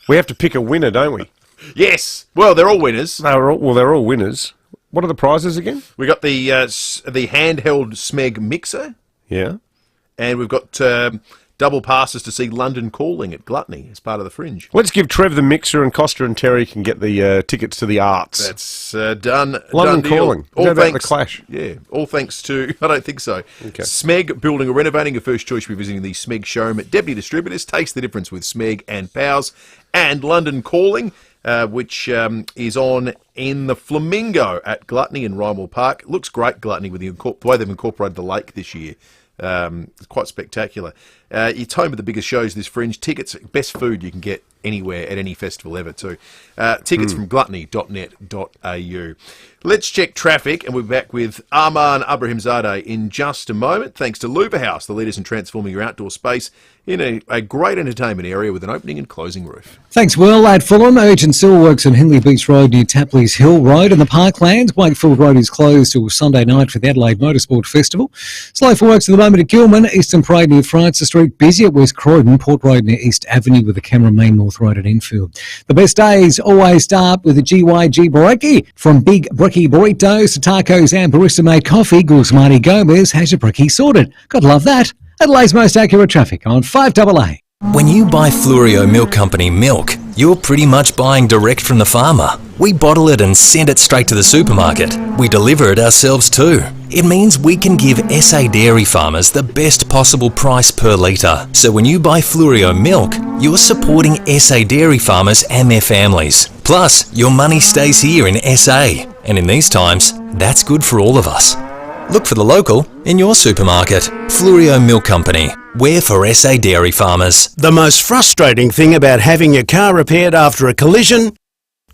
We have to pick a winner, don't we? Yes. Well, they're all winners. They're all winners. What are the prizes again? We got the handheld Smeg mixer. Yeah. And we've got double passes to see London Calling at Gluttony as part of the Fringe. Let's give Trev the mixer and Costa and Terry can get the tickets to the arts. That's done. London done deal. Calling. Is that about the Clash? Yeah. All thanks to, I don't think so. Okay. Smeg Building or Renovating. Your first choice will be visiting the Smeg showroom at Deputy Distributors. Taste the difference with Smeg and Powers. And London Calling, which is on in the Flamingo at Gluttony in Rymewell Park. It looks great, Gluttony, with the way they've incorporated the lake this year. It's quite spectacular. It's home of the biggest shows this Fringe. Tickets, best food you can get anywhere at any festival ever too. Tickets from gluttony.net.au. Let's check traffic, and we're back with Arman Abrahimzadeh in just a moment. Thanks to Luba House, the leaders in transforming your outdoor space in a great entertainment area with an opening and closing roof. Thanks, Will. At Fulham, urgent civil works on Henley Beach Road near Tapley's Hill Road in the Parklands. Wakefield Road is closed till Sunday night for the Adelaide Motorsport Festival. Slow for works at the moment at Gilman, Eastern Parade near Francis Street, busy at West Croydon, Port Road near East Avenue with the Cameron Main North Road at Enfield. The best days always start with a GYG Brekkie. From big brekkie burritos to tacos and barista-made coffee, Guzmani Gomez has your brekkie sorted. God love that. Adelaide's most accurate traffic on 5AA. When you buy Fluorio Milk Company milk, you're pretty much buying direct from the farmer. We bottle it and send it straight to the supermarket. We deliver it ourselves too. It means we can give SA dairy farmers the best possible price per litre. So when you buy Fluorio milk, you're supporting SA dairy farmers and their families. Plus, your money stays here in SA. And in these times, that's good for all of us. Look for the local in your supermarket. Fluorio Milk Company. We're for SA dairy farmers. The most frustrating thing about having your car repaired after a collision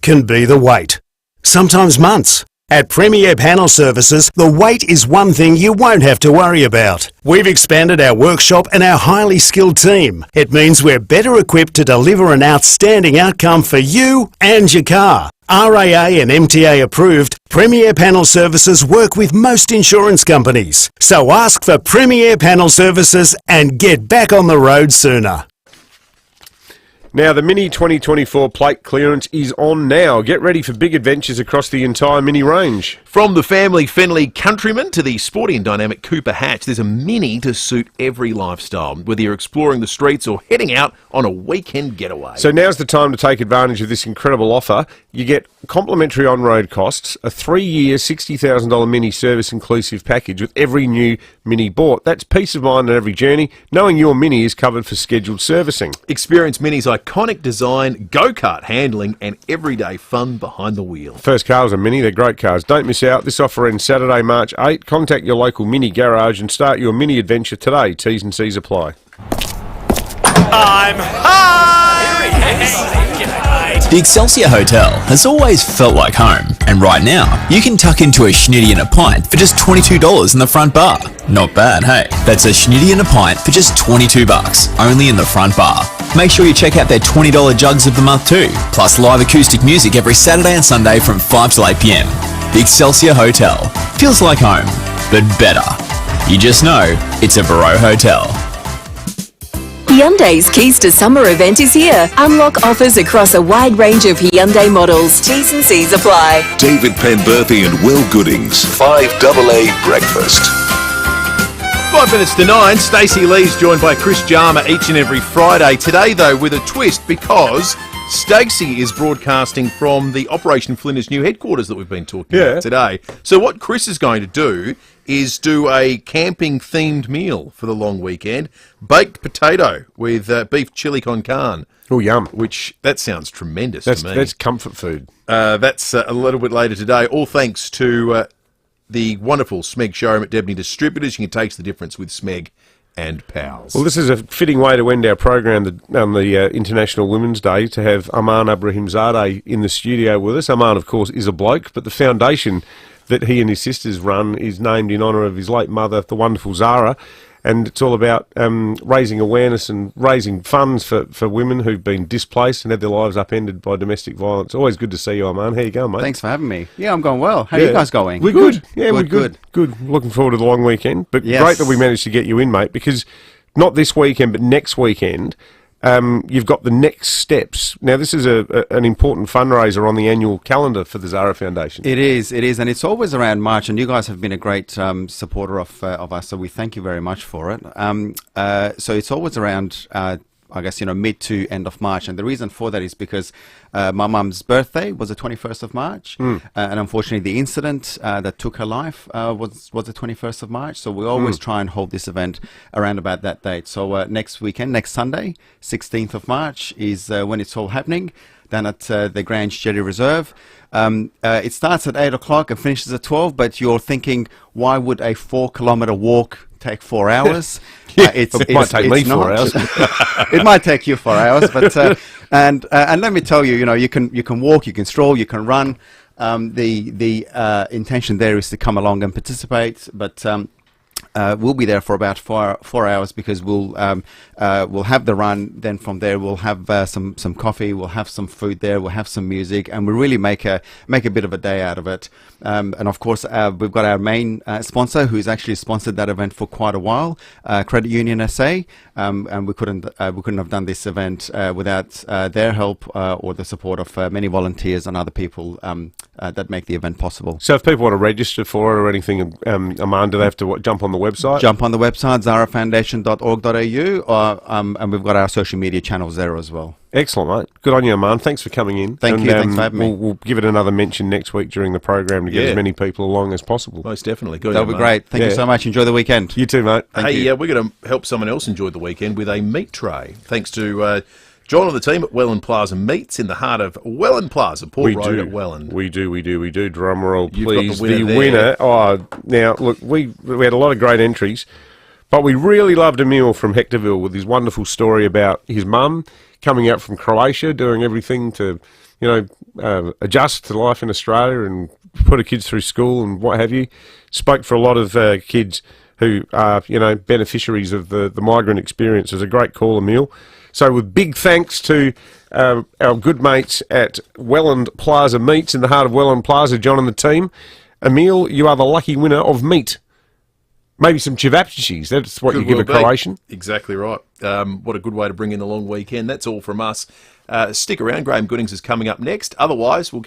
can be the wait. Sometimes months. At Premier Panel Services, the wait is one thing you won't have to worry about. We've expanded our workshop and our highly skilled team. It means we're better equipped to deliver an outstanding outcome for you and your car. RAA and MTA approved, Premier Panel Services work with most insurance companies. So ask for Premier Panel Services and get back on the road sooner. Now, the Mini 2024 plate clearance is on now. Get ready for big adventures across the entire Mini range. From the family Fenley Countryman to the sporty and dynamic Cooper Hatch, there's a Mini to suit every lifestyle, whether you're exploring the streets or heading out on a weekend getaway. So now's the time to take advantage of this incredible offer. You get complimentary on-road costs, a 3-year $60,000 Mini service inclusive package with every new Mini bought. That's peace of mind on every journey, knowing your Mini is covered for scheduled servicing. Experience Mini's iconic design, go-kart handling and everyday fun behind the wheel. First cars are Mini, they're great cars. Don't miss out. This offer ends Saturday, March 8. Contact your local Mini garage and start your Mini adventure today. T's and C's apply. I'm high! The Excelsior Hotel has always felt like home, and right now you can tuck into a schnitty and a pint for just $22 in the front bar. Not bad, hey? That's a schnitty and a pint for just $22, only in the front bar. Make sure you check out their $20 jugs of the month too, plus live acoustic music every Saturday and Sunday from 5 till 8 p.m. The Excelsior Hotel feels like home, but better. You just know it's a Barreau Hotel. Hyundai's Keys to Summer event is here. Unlock offers across a wide range of Hyundai models. T's and C's apply. David Penberthy and Will Goodings. 5AA Breakfast. 5 minutes to 9, Stacey Lee's joined by Chris Jarma each and every Friday. Today, though, with a twist because Stacey is broadcasting from the Operation Flinders new headquarters that we've been talking about today. So what Chris is going to do is do a camping-themed meal for the long weekend. Baked potato with beef chili con carne. Oh, yum. Which, that sounds tremendous to me. That's comfort food. That's a little bit later today, all thanks to the wonderful Smeg showroom at Debney Distributors. You can taste the difference with Smeg and Pals. Well, this is a fitting way to end our program on the International Women's Day to have Aman Abrahimzadeh in the studio with us. Aman, of course, is a bloke, but the foundation that he and his sisters run is named in honour of his late mother, the wonderful Zara, and it's all about raising awareness and raising funds for women who've been displaced and had their lives upended by domestic violence. Always good to see you, Aman. How you going, mate? Thanks for having me. Yeah, I'm going well. How are you guys going? We're good. Yeah, we're good. Good. Looking forward to the long weekend. But great that we managed to get you in, mate, because not this weekend, but next weekend, you've got the next steps. Now, this is an important fundraiser on the annual calendar for the Zara Foundation. It is, and it's always around March, and you guys have been a great supporter of us, so we thank you very much for it. So it's always around, I guess, mid to end of March, and the reason for that is because my mum's birthday was the 21st of March, and unfortunately the incident that took her life was the 21st of March, so we always try and hold this event around about that date. So next weekend, next Sunday, 16th of March, is when it's all happening, down at the Grange Jetty Reserve. It starts at 8 o'clock and finishes at 12, but you're thinking, why would a 4-kilometre walk take 4 hours? It might take me 4 hours. It might take you 4 hours, but and let me tell you, you can walk, you can stroll, you can run. The intention there is to come along and participate, but we'll be there for about 4 hours because we'll have the run. Then from there we'll have some coffee. We'll have some food there. We'll have some music, and we really make a bit of a day out of it. And of course we've got our main sponsor who's actually sponsored that event for quite a while, Credit Union SA, and we couldn't have done this event without their help or the support of many volunteers and other people that make the event possible. So if people want to register for it or anything, Aman, do they have to jump on the website? Jump on the website, zarafoundation.org.au, and we've got our social media channels there as well. Excellent, mate. Good on you, Aman. Thanks for coming in. Thank you. Thanks for having me. We'll give it another mention next week during the program to get as many people along as possible. Most definitely. Good. That'll be great. Thank you so much. Enjoy the weekend. You too, mate. We're going to help someone else enjoy the weekend with a meat tray. Thanks to John and the team at Welland Plaza Meats in the heart of Welland Plaza, Port Road at Welland. We do. Drum roll, please. You've got the winner. Oh, now, look, we had a lot of great entries, but we really loved Emil from Hectorville with his wonderful story about his mum coming out from Croatia, doing everything to, adjust to life in Australia and put her kids through school and what have you. Spoke for a lot of kids who are, beneficiaries of the migrant experience. It was a great call, Emil. So with big thanks to our good mates at Welland Plaza Meats in the heart of Welland Plaza, John and the team, Emil, you are the lucky winner of meat. Maybe some cevapcicis. That's what you give a Croatian. Exactly right. What a good way to bring in the long weekend. That's all from us. Stick around. Graham Goodings is coming up next. Otherwise, we'll